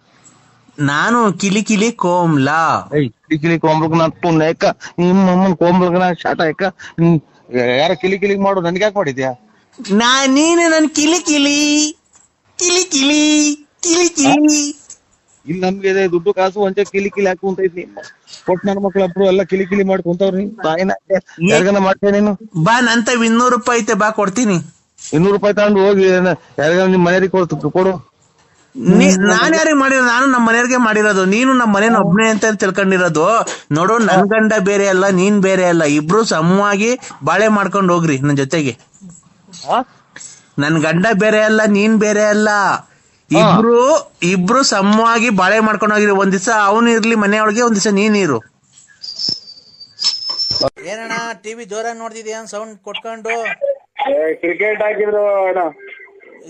[SPEAKER 4] ನಾನು ಕಿಲಿ ಕಿಲಿ ಕೋಮ್ಲಾ.
[SPEAKER 2] ಕಿಲಿ ಕಿಲಿ ಕೋಂಬ್ಲಕ್ ನಾನ್ ಪುಣ್ಯ ನಿಮ್ಮಮ್ಮನ್ ಕೋಂಬ್ಲಕ್ ನಾ ಶಾಟ ಯಾರ ಕಿಲಿ ಕಿಲಿ ಮಾಡು, ನನ್ಗ್ಯಾಕೆ ಮಾಡಿದ್ಯಾ?
[SPEAKER 4] ನೀನು ನನ್ ಕಿಲಿ ಕಿಲಿ ಕಿಲಿ ಕಿಲಿ ಕಿಲಿ ಕಿಲಿ.
[SPEAKER 2] ಇಲ್ಲಿ ನಮ್ಗೆ ದುಡ್ಡು ಕಾಸು ಒಂಚೆ ಕಿಲಿ ಕಿಲಿ ಹಾಕು ಅಂತ ಇದ್ನಿ. ಕೊಟ್ಟು ನನ್ನ ಮಕ್ಳಬ್ರು ಎಲ್ಲ ಕಿಲಿ ಕಿಲಿ ಮಾಡಿ ಕುಂತವ್ರಿ. ತಾಯಿನ ಯಾರಿಗಾನ ಮಾಡ್ತೇನೆ ನೀನು?
[SPEAKER 4] ಬಾ, ನಂತ 200 ರೂಪಾಯಿ ಐತೆ, ಬಾ ಕೊಡ್ತೀನಿ.
[SPEAKER 2] 200 ರೂಪಾಯಿ ತಗೊಂಡು ಹೋಗಿ ಯಾರಿಗಾನ ನಿಮ್ ಮನೆಯವ್ರಿಗೆ ಕೊಡು.
[SPEAKER 4] ನಾನ್ ಯಾರಿಗೆ ಮಾಡಿರೋದು? ನಾನು ನಮ್ಮ ಮನೆಯವ್ರಿಗೆ ಮಾಡಿರೋದು. ನೀನು ನಮ್ಮ ಮನೇನ ಒಬ್ನೇ ಅಂತ ತಿಳ್ಕೊಂಡಿರೋದು. ನೋಡು, ನನ್ ಗಂಡ ಬೇರೆ ಅಲ್ಲ, ನೀನ್ ಬೇರೆ ಅಲ್ಲ. ಇಬ್ರು ಸಮವಾಗಿ ಬಾಳೆ ಮಾಡ್ಕೊಂಡು ಹೋಗ್ರಿ ನನ್ ಜೊತೆಗೆ. ನನ್ ಗಂಡ ಬೇರೆ ಅಲ್ಲ, ನೀನ್ ಬೇರೆ ಅಲ್ಲ. ಇಬ್ರು ಸಮವಾಗಿ ಬಾಳೆ ಮಾಡ್ಕೊಂಡು ಹೋಗಿರಿ. ಒಂದ್ ದಿವಸ ಅವನು ಇರ್ಲಿ ಮನೆಯೊಳಗೆ, ಒಂದ್ ದಿವಸ ನೀನಿರು.
[SPEAKER 1] ಏನಣ್ಣ ಟಿವಿ ಜೋರಾಗಿ ನೋಡ್ತಿದ್ಯಾ? ಸೌಂಡ್ ಕೊಟ್ಕೊಂಡು.
[SPEAKER 2] ಕ್ರಿಕೆಟ್ ಹಾಕಿದ್ರು ಅಣ್ಣ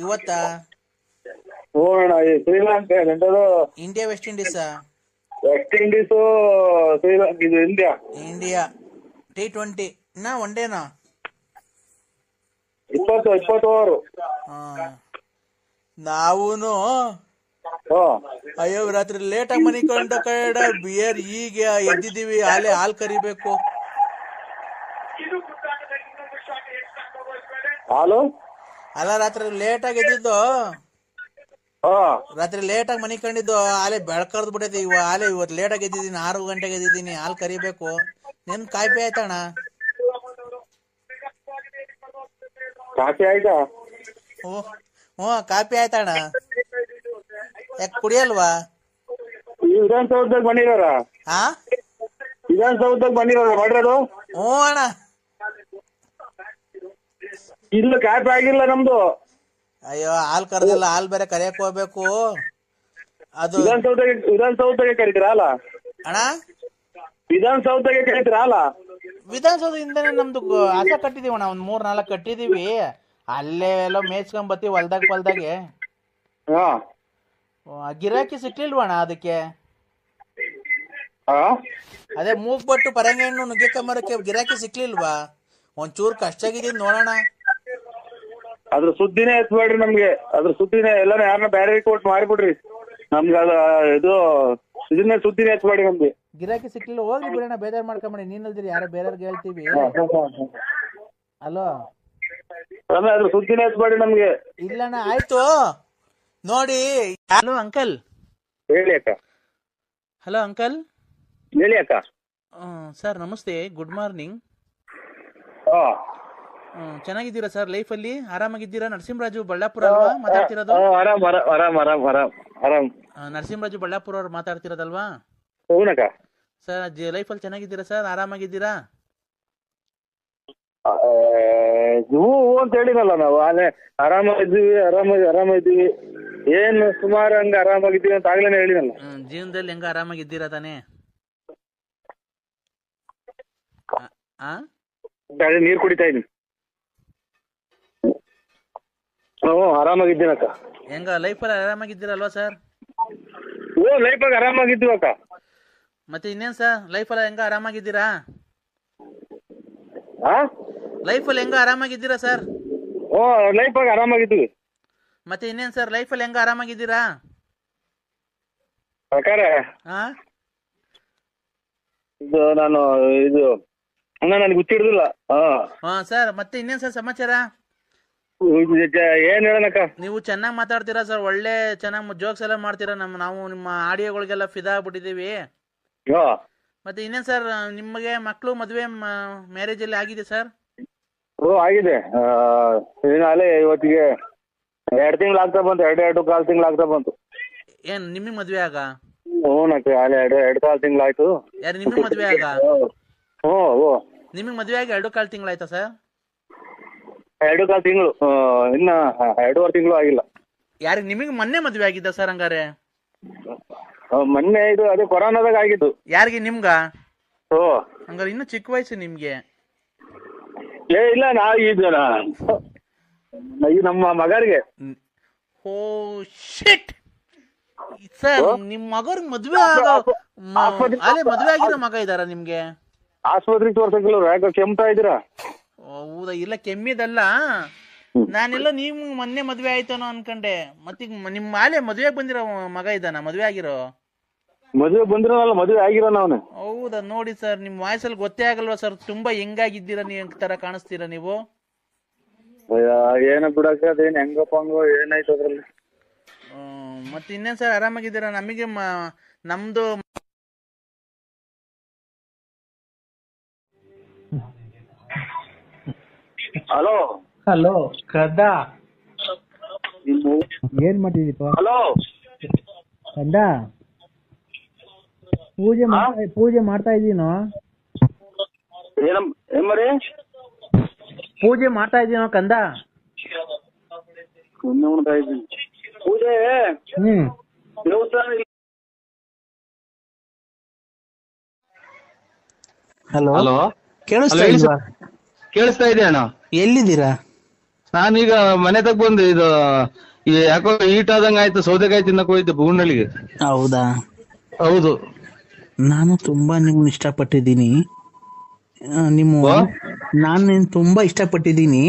[SPEAKER 1] ಇವತ್ತ.
[SPEAKER 2] ಹ್ಞೂ ಅಣ್ಣ. Sri Lanka
[SPEAKER 1] India West Indies?
[SPEAKER 2] West Indies Sri Lanka, ಇದು
[SPEAKER 1] ಇಂಡಿಯಾ. T20 ಒನ್ ಡೇನಾ?
[SPEAKER 2] 20 ಓವರ್.
[SPEAKER 1] ನಾವೂನು ಅಯ್ಯೋ ರಾತ್ರಿ ಲೇಟಾಗಿ ಮನಿಕೊಂಡು ಕಡೆ ಬಿಯರ್ ಈಗ ಎದ್ದಿದ್ದೀವಿ. ಹಾಲ್ ಕರಿಬೇಕು. ಅಲ್ಲ ರಾತ್ರಿ ಲೇಟಾಗಿ ಎದ್ದಿದ್ದು. ರಾತ್ರಿ ಲೇಟಾಗಿ ಮನಿಕೊಂಡಿದ್ದು. ಆಲೆ ಬೆಳಕರ್ದು ಬಿಟ್ಟೈತಿ. ಇವತ್ತು ಲೇಟಾಗಿ ಎದ್ದಿದ್ದೀನಿ. 6 ಗಂಟೆಗೆ ಎದ್ದಿದ್ದೀನಿ. ಹಾಲ್ ಕರಿಬೇಕು. ನಿನ್ ಕಾಯ್ಪೆ ಆಯ್ತಣ್ಣ?
[SPEAKER 2] ಕಾಫಿ ಆಯ್ತಾ?
[SPEAKER 1] ಕಾಪಿ ಆಯ್ತಣ್ಣ. ಯಾಕೆ ಕುಡಿಯಲ್ವಾ?
[SPEAKER 2] ವಿಧಾನಸೌಧದಾಗ ಬಂದಿದಾರ. ವಿಧಾನಸೌಧದಾಗ ಬಂದಿದಾರ ಮಾಡಿರೋದು.
[SPEAKER 1] ಹ್ಞೂ ಅಣ್ಣ.
[SPEAKER 2] ಇಲ್ಲ ಕಾಪಿ ಆಗಿಲ್ಲ ನಮ್ದು.
[SPEAKER 1] ಅಯ್ಯೋ ಹಾಲ್ ಕರೆದಿಲ್ಲ. ಹಾಲ್ ಬೇರೆ ಕರಿಯಕ್ ಹೋಗ್ಬೇಕು. ಅದು
[SPEAKER 2] ವಿಧಾನಸೌಧಗೆ ಕರಿತೀರಾ ಅಲ್ಲ
[SPEAKER 1] ಅಣ್ಣ?
[SPEAKER 2] ವಿಧಾನಸೌಧಗೆ ಕರಿತೀರಾ ಅಲ್ಲ?
[SPEAKER 1] ವಿಧಾನಸೌಧದಿಂದನೇ ನಮ್ದು ಹಸ ಕಟ್ಟಿದೀವಿ ಅಣ್ಣ. 1 3 4 ಕಟ್ಟಿದೀವಿ. ಅಲ್ಲೇ ಎಲ್ಲ ಮೇಯ್ಸ್ಕೊಂಡ್ ಬತ್ತೀವಿ ಹೊಲ್ದಾಗೆ. ಗಿರಾಕಿ ಸಿಕ್ಲಿಲ್ವಣ್ಣ ಅದಕ್ಕೆ? ಅದೇ ಮೂಗ್ಬಟ್ಟು ಪರಂಗಿ ಹಣ್ಣು ನುಗ್ಗೆಕಂಬರಕ್ಕೆ ಗಿರಾಕಿ ಸಿಕ್ಲಿಲ್ವಾ? ಒಂಚೂರು ಕಷ್ಟ ಆಗಿದ್ದೀನಿ ನೋಡೋಣ.
[SPEAKER 2] ಅದ್ರ ಸುದ್ದಿನೇ ಎತ್ಬೇಡ್ರಿ ನಮ್ಗೆ. ಅದ್ರ ಸುದ್ದಿನೇ ಎಲ್ಲ ಯಾರನ್ನ ಬೇರೆ ಕೊಟ್ಟು ಮಾರಿಬಿಡ್ರಿ ನಮ್ಗೆ. ಇದನ್ನೇ ಸುದ್ದಿನೇ ಎತ್ಬೇಡಿ ನಮ್ಗೆ.
[SPEAKER 1] ಗಿರಾಕಿ ಸಿಕ್ಲಿಲ್ಲ ಹೋಗ್ಲಿ ಬಿಡೋಣ. ಬೇಜಾರ್ ಮಾಡ್ಕೊಂಬಿಡಿ. ನೀನಲ್ದಿರಿ ಯಾರೋ ಬೇರೆಯವ್ರಿಗೆ ಹೇಳ್ತೀವಿ. ಅಲೋ
[SPEAKER 2] ಅದ್ರ ಸುದ್ದಿನೇ ಎತ್ಬೇಡಿ ನಮ್ಗೆ.
[SPEAKER 1] ಇಲ್ಲಣ್ಣ ಆಯ್ತು ನೋಡಿ. Hello uncle.
[SPEAKER 2] ಹೇಳಿ ಅಕ್ಕ.
[SPEAKER 1] Hello uncle.
[SPEAKER 2] ಹೇಳಿ ಅಕ್ಕ.
[SPEAKER 1] ಸರ್ ನಮಸ್ತೆ, ಗುಡ್ ಮಾರ್ನಿಂಗ್. ಚೆನ್ನಾಗಿದ್ದೀರಾ ಸರ್? ಲೈಫಲ್ಲಿ ಆರಾಮಾಗಿದ್ದೀರಾ? ನರಸಿಂಹರಾಜು ಬಳ್ಳಾಪುರ ಅಲ್ವಾ ಮಾತಾಡ್ತಿರೋದು? ನರಸಿಂಹರಾಜು ಬಳ್ಳಾಪುರ ಅವ್ರು ಮಾತಾಡ್ತಿರೋದಲ್ವಾ ಸರ್? ಲೈಫಲ್ಲಿ ಚೆನ್ನಾಗಿದ್ದೀರಾ ಸರ್? ಆರಾಮಾಗಿದ್ದೀರಾ?
[SPEAKER 2] ಅಂತ ಹೇಳಿನಲ್ಲ ನಾವು. ಆರಾಮಾಗಿದ್ದೀವಿ. ಏನ್ ಸುಮಾರು ಹಂಗ ಆರಾಮಾಗಿದ್ದೀವಿ ಅಂತ ಆಗ್ಲೇನೆ ಹೇಳಿನಲ್ಲ.
[SPEAKER 1] ಜೀವನದಲ್ಲಿ ಹೆಂಗ ಆರಾಮಾಗಿದ್ದೀರಾ ತಾನೇ?
[SPEAKER 2] ನೀರ್ ಕುಡಿತಾ ಇದೀನಿ. ಆರಾಮಾಗಿದ್ದೀನಕ್ಕ.
[SPEAKER 1] ಹೆಂಗ ಲೈಫಲ್ಲಿ ಆರಾಮಾಗಿದ್ದೀರಲ್ವಾ ಸರ್?
[SPEAKER 2] ಲೈಫಾಗ ಆರಾಮಾಗಿದ್ದೀವಿ ಅಕ್ಕ.
[SPEAKER 1] ಮತ್ತೆ ಇನ್ನೇನ್ ಸರ್ ಲೈಫಲ್ಲಿ ಹೆಂಗ ಆರಾಮಾಗಿದ್ದೀರಾ? ಲೈಫಲ್ಲಿ ಹೆಂಗ ಆರಾಮಾಗಿದ್ದೀರಾ ಸರ್?
[SPEAKER 2] ಲೈಫಾಗ ಆರಾಮಾಗಿದ್ದೀವಿ.
[SPEAKER 1] ಮತ್ತೆ ಇನ್ನೇನ್ ಸರ್ ಲೈಫಲ್ಲಿ ಹೆಂಗ ಆರಾಮಾಗಿದ್ದೀರಾ?
[SPEAKER 2] ಇದು ನಾನು ಇದು ನನಗೆ ಗೊತ್ತಿಡ್ದಿಲ್ಲ.
[SPEAKER 1] ಹಾ ಸರ್, ಮತ್ತೆ ಇನ್ನೇನ್ ಸರ್ ಸಮಾಚಾರ?
[SPEAKER 2] ಏನ್ ಹೇಳನಕ್ಕ?
[SPEAKER 1] ನೀವು ಚೆನ್ನಾಗಿ ಮಾತಾಡ್ತೀರಾ ಸರ್, ಒಳ್ಳೆ ಚೆನ್ನಾಗಿ ಜೋಕ್ಸ್ ಎಲ್ಲ ಮಾಡ್ತೀರಾ. ನಾವು ನಿಮ್ಮ ಆಡಿಯೋಗಳಿಗೆಲ್ಲ ಫಿದಾ ಆಗ್ಬಿಟ್ಟಿದೀವಿ. ಮತ್ತೆ ಇನ್ನೇನ್ ಸರ್, ನಿಮಗೆ ಮಕ್ಕಳು ಮದುವೆ ಮ್ಯಾರೇಜ್ ಅಲ್ಲಿ ಆಗಿದೆ ಸರ್?
[SPEAKER 2] ಆಗಿದೆ. ಅಲ್ಲೇ ಇವತ್ತಿಗೆ 2 ತಿಂಗಳು ಆಗ್ತಾ ಬಂತು, 2.25 ತಿಂಗಳು ಆಗ್ತಾ ಬಂತು.
[SPEAKER 1] ಏನ್ ನಿಮಗ್ ಮದ್ವೆ ಆಗ?
[SPEAKER 2] ಹ್ಞೂನಕ್ಕ, ಅಲ್ಲೇ 2.25 ತಿಂಗಳಾಯ್ತು.
[SPEAKER 1] ಯಾರು ನಿಮಗ್ ಮದ್ವೆ ಆಗ?
[SPEAKER 2] ಹ್ಞೂ.
[SPEAKER 1] ನಿಮಗ್ ಮದ್ವೆ ಆಗಿ 2.25 ತಿಂಗಳಾಯ್ತಾ ಸರ್?
[SPEAKER 2] 2.25 ತಿಂಗಳು, ಇನ್ನ 2.5 ತಿಂಗಳು ಆಗಿಲ್ಲ.
[SPEAKER 1] ಯಾರಿಗೆ ನಿಮಗೆ ಮೊನ್ನೆ ಮದ್ವೆ ಆಗಿದ್ದ ಸರ್ ಹಂಗಾರೆ?
[SPEAKER 2] ಮೊನ್ನೆ ಇದು ಅದೇ ಕೊರೋನಾದಾಗ ಆಗಿದ್ದು.
[SPEAKER 1] ಯಾರಿಗೆ, ನಿಮ್ಗ?
[SPEAKER 2] ಓ
[SPEAKER 1] ಹಂಗಾರೆ ಇನ್ನು ಚಿಕ್ಕ ವಯಸ್ಸು ನಿಮ್ಗೆ.
[SPEAKER 2] ಇಲ್ಲ ಇದು ನಮ್ಮ ಮಗರಿಗೆ.
[SPEAKER 1] ಓ ಶಿಟ್ ಸರ್, ನಿಮ್ ಮಗರ್ಗ್ ಮದ್ವೆ ಅಲ್ಲೇ ಮದ್ವೆ ಆಗಿರೋ ಮಗ ಇದಾರ ನಿಮ್ಗೆ?
[SPEAKER 2] ಆಸ್ಪತ್ರೆಗೆ ತೋರ್ಸಕ್ಕಿಲ್ಲ, ಯಾಕೆ ಕೆಮ್ತಾ ಇದ್ದೀರಾ?
[SPEAKER 1] ಹೌದಾ? ಇಲ್ಲ ಕೆಮ್ಮಿದಲ್ಲ, ನಾನೆಲ್ಲ ನೀವು ಮೊನ್ನೆ ಮದ್ವೆ ಆಯ್ತಾನೋ ಅನ್ಕಂಡೆ. ಮತ್ತೀಗ ನಿಮ್ ಮಾಲೆ ಮದ್ವೆ ಬಂದಿರೋ ಮಗ ಇದ್ದಾನ? ಮದ್ವೆ ಆಗಿರೋ?
[SPEAKER 2] ಮದುವೆ ಬಂದಿರೋನಲ್ಲ, ಮದುವೆ ಆಗಿರೋನ ಅವನು.
[SPEAKER 1] ಹೌದಾ? ನೋಡಿ ಸರ್, ನಿಮ್ ವಾಯ್ಸಲ್ಲಿ ಗೊತ್ತೇ ಆಗಲ್ವಾ ಸರ್, ತುಂಬಾ ಹೆಂಗಾಗಿದ್ದೀರಾ ನೀವು ತರ ಕಾಣಿಸ್ತೀರಾ ನೀವು.
[SPEAKER 2] ಏನ ಬಿಡಕ್ಕ, ಅದೇನ್ ಹೆಂಗಪ್ಪ ಹಂಗೋ ಏನಾಯ್ತು ಅದ್ರಲ್ಲಿ.
[SPEAKER 1] ಮತ್ತೆ ಇನ್ನೇನ್ ಸರ್, ಆರಾಮಾಗಿದ್ದೀರಾ? ನಮಗೆ ನಮ್ದು
[SPEAKER 2] ಹಲೋ
[SPEAKER 4] ಹಲೋ ಕದ, ಏನ್ ಮಾಡ್ತಿದೀಪ?
[SPEAKER 2] ಹಲೋ
[SPEAKER 4] ಕಂದ, ಪೂಜೆ ಮಾಡ್ತಾ ಇದೀನೋ?
[SPEAKER 2] ಏನ್ಮರಿ
[SPEAKER 4] ಪೂಜೆ ಮಾಡ್ತಾ ಇದೀನೋ ಕಂದ?
[SPEAKER 2] ಪೂಜೆ ದೇವಸ್ಥಾನ.
[SPEAKER 1] ಹಲೋ
[SPEAKER 5] ಹಲೋ,
[SPEAKER 1] ಕೇಳಿಸ್ತಾ ಇಲ್ವಾ?
[SPEAKER 5] ಕೇಳಿಸ್ತಾ ಇದೆ ಅಣ್ಣ.
[SPEAKER 1] ಎಲ್ಲಿದ್ದೀರಾ?
[SPEAKER 5] ನಾನೀಗ ಮನೆ ತಗ ಬಂದು ಇದು ಯಾಕೋ ಈಟ್ ಆದಂಗ ಆಯ್ತು, ಸೌದೆಕಾಯಿ ತಿನ್ನಕ್ ಹೋಯ್ತು ಬೂನಳ್ಳಿಗೆ.
[SPEAKER 1] ಹೌದಾ?
[SPEAKER 5] ಹೌದು.
[SPEAKER 1] ನಾನು ತುಂಬಾ ನಿಮ್ನ ಇಷ್ಟಪಟ್ಟಿದ್ದೀನಿ. ನಾನು ತುಂಬಾ ಇಷ್ಟಪಟ್ಟಿದ್ದೀನಿ.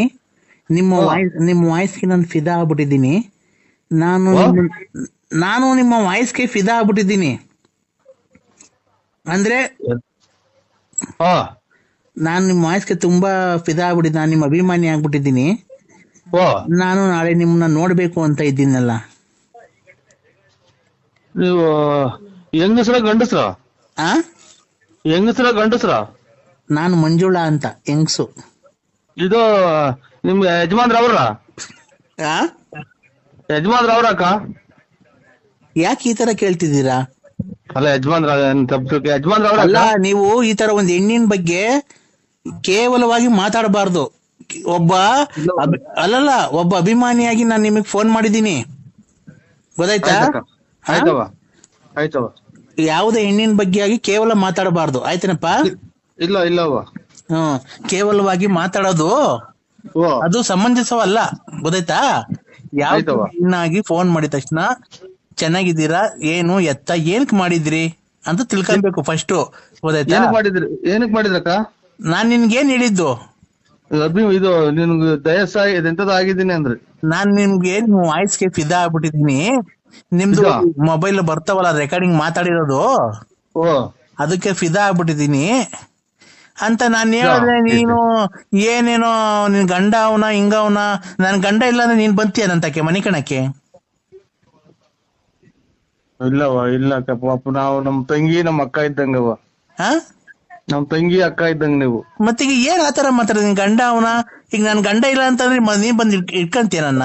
[SPEAKER 1] ನಿಮ್ಮ ವಾಯ್ಸ್ಗೆ ನಾನು ಫಿದಾ ಆಗ್ಬಿಟ್ಟಿದ್ದೀನಿ. ನಾನು ನಿಮ್ಮ ವಾಯ್ಸ್ಗೆ ಫಿದಾ ಆಗ್ಬಿಟ್ಟಿದ್ದೀನಿ. ಅಂದ್ರೆ ನಾನು ನಿಮ್ಮ ವಾಯ್ಸ್ಗೆ ತುಂಬಾ ಫಿದಾ ಆಗ್ಬಿಟ್ಟಿದ್ದೀನಿ. ನಾನು ನಿಮ್ಮ ಅಭಿಮಾನಿ ಆಗ್ಬಿಟ್ಟಿದ್ದೀನಿ. ನಾನು ನಾಳೆ ನಿಮ್ಮನ್ನ ನೋಡ್ಬೇಕು ಅಂತ ಇದ್ದೀನಲ್ಲ.
[SPEAKER 5] ನೀವು ಹೆಂಗಸ್ರ ಗಂಡಸ್ರ? ಹೆಂಗಸ್ರ ಗಂಡಸ್ರ?
[SPEAKER 1] ನಾನು ಮಂಜುಳಾ ಅಂತ, ಹೆಂಗ್ಸು.
[SPEAKER 5] ಇದು ನಿಮ್ಗೆ ಯಜಮಾನ್ರ ಅವ್ರ? ಯಜಮಾನ್ರ ಅವ್ರಕ್ಕ?
[SPEAKER 1] ಯಾಕೆ ಈ ತರ ಕೇಳ್ತಿದ್ದೀರಾ?
[SPEAKER 5] ಅಲ್ಲ ಯಜಮಾನ್ರ ಯಜಮಾನ್ರ ಅವ್ರ?
[SPEAKER 1] ಅಲ್ಲ, ನೀವು ಈ ತರ ಒಂದ್ ಹೆಣ್ಣಿನ ಬಗ್ಗೆ ಕೇವಲವಾಗಿ ಮಾತಾಡಬಾರ್ದು. ಒಬ್ಬ ಅಭಿಮಾನಿಯಾಗಿ ನಾನು ನಿಮಗ್ ಫೋನ್ ಮಾಡಿದ್ದೀನಿ, ಗೊತ್ತಾಯ್ತಾ?
[SPEAKER 5] ಆಯ್ತವ.
[SPEAKER 1] ಯಾವುದೇ ಹೆಣ್ಣಿನ ಬಗ್ಗೆ ಆಗಿ ಕೇವಲ ಮಾತಾಡಬಾರ್ದು, ಆಯ್ತೇನಪ್ಪ?
[SPEAKER 5] ಇಲ್ಲವ.
[SPEAKER 1] ಕೇವಲವಾಗಿ ಮಾತಾಡೋದು ಅದು ಸಮಂಜಸವಲ್ಲ, ಗೊತ್ತಾಯ್ತಾ? ಯಾವ ಹೆಣ್ಣಾಗಿ ಫೋನ್ ಮಾಡಿದ ತಕ್ಷಣ ಚೆನ್ನಾಗಿದ್ದೀರಾ, ಏನು ಎತ್ತ, ಏನಕ್ ಮಾಡಿದ್ರಿ ಅಂತ ತಿಳ್ಕೊಬೇಕು ಫಸ್ಟ್, ಗೊತ್ತಾಯ್ತಾ?
[SPEAKER 5] ಏನಕ್ ಮಾಡಿದ್ರಕ್ಕ?
[SPEAKER 1] ನಾನ್ ನಿನ್ಗೇನ್ ಹೇಳಿದ್ದು?
[SPEAKER 5] ಇದು ನಿನ್ಗೆ ಎಂತದ ಆಗಿದ್ದೀನಿ ಅಂದ್ರೆ
[SPEAKER 1] ನಾನ್ ನಿಮ್ಗೆ ನಿಮ್ ವಾಯ್ಸ್ಗೆ ಫಿದಾ ಆಗ್ಬಿಟ್ಟಿದೀನಿ. ನಿಮ್ದು ಮೊಬೈಲ್ ಬರ್ತಾವಲ್ಲ ರೆಕಾರ್ಡಿಂಗ್ ಮಾತಾಡಿರೋದು, ಅದಕ್ಕೆ ಫಿದಾ ಆಗ್ಬಿಟ್ಟಿದೀನಿ ಅಂತ ನಾನ್ ಹೇಳಿದ್ರೆ ನೀನು ಏನೇನೋ ನಿನ್ ಗಂಡ ಅವನ ಹಿಂಗವನ. ನನ್ ಗಂಡ ಇಲ್ಲ ಅಂದ್ರೆ ನೀನ್ ಬಂತೀಯ ನಂತಕ್ಕೆ ಮನೆ ಕಣಕ್ಕೆ?
[SPEAKER 5] ಇಲ್ಲಕ್ಕ ಪಾಪ, ನಾವು ನಮ್ ತಂಗಿ ನಮ್ಮ ಅಕ್ಕ ಇದ್ದಂಗವ. ನಮ್ ತಂಗಿ ಅಕ್ಕ ಇದ್ದಂಗ ನೀವು.
[SPEAKER 1] ಮತ್ತೀಗ ಏನ್ ಆತರ ಮಾತಾಡ? ನಿನ್ ಗಂಡ ಅವನ? ಈಗ ನನ್ ಗಂಡ ಇಲ್ಲ ಅಂತಂದ್ರೆ ನೀನ್ ಬಂದ್ ಇಟ್ಕಂತೀಯ ನನ್ನ?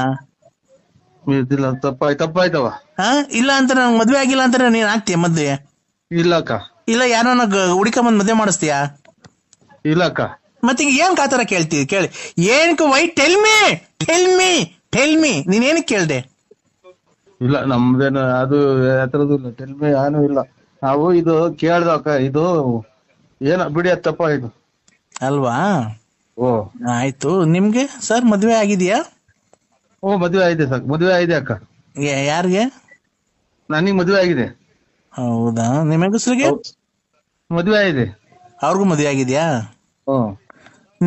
[SPEAKER 5] ತಪ್ಪಾಯ್ತವ.
[SPEAKER 1] ಇಲ್ಲ ಅಂತ ನಂಗ್ ಮದ್ವೆ ಆಗಿಲ್ಲ ಅಂತ ನೀನ್ ಆಗ್ತೀಯ ಮದ್ವೆ?
[SPEAKER 5] ಇಲ್ಲಕ್ಕ.
[SPEAKER 1] ಇಲ್ಲ ಯಾರನ್ನ ಹುಡುಕೊಂಡ್ ಮದ್ವೆ ಮಾಡಿಸ್ತೀಯಾ?
[SPEAKER 5] ಇಲ್ಲಕ್ಕ.
[SPEAKER 1] ಮತ್ತೀಗ ಏನ್ ಕಾತರ ಕೇಳ್ತೀವಿ? ಕೇಳಿ ಏನಕ್ಕೆ? ವೈ ಟೆಲ್ ಮೀ ನೀನ್ ಏನಕ್ಕೆ ಕೇಳ್ದೆ?
[SPEAKER 5] ಇಲ್ಲ ನಮ್ದೇನ ಅದು ಯಾತ್ರದ್ದು ಇಲ್ಲ, ಟೆಲ್ಮಿ ಏನು ಇಲ್ಲ. ನಾವು ಇದು ಕೇಳ್ದಕ್ಕ, ಇದು ಏನ ಬಿಡಿ, ಅದು ತಪ್ಪಾಯ್ತು
[SPEAKER 1] ಅಲ್ವಾ? ಆಯ್ತು. ನಿಮ್ಗೆ ಸರ್ ಮದ್ವೆ ಆಗಿದ್ಯಾ?
[SPEAKER 5] ಮದ್ವೆ ಆಗಿದೆ ಸರ್, ಮದ್ವೆ ಆಗಿದೆ ಅಕ್ಕ.
[SPEAKER 1] ಯಾರಿಗೆ?
[SPEAKER 5] ನನಗ್ ಮದ್ವೆ ಆಗಿದೆ.
[SPEAKER 1] ಹೌದಾ? ನಿಮ್ಮ ಹೆಂಗಸ್ರಿಗೆ
[SPEAKER 5] ಮದ್ವೆ ಆಗಿದೆ.
[SPEAKER 1] ಅವ್ರಿಗೂ ಮದ್ವೆ ಆಗಿದ್ಯಾ?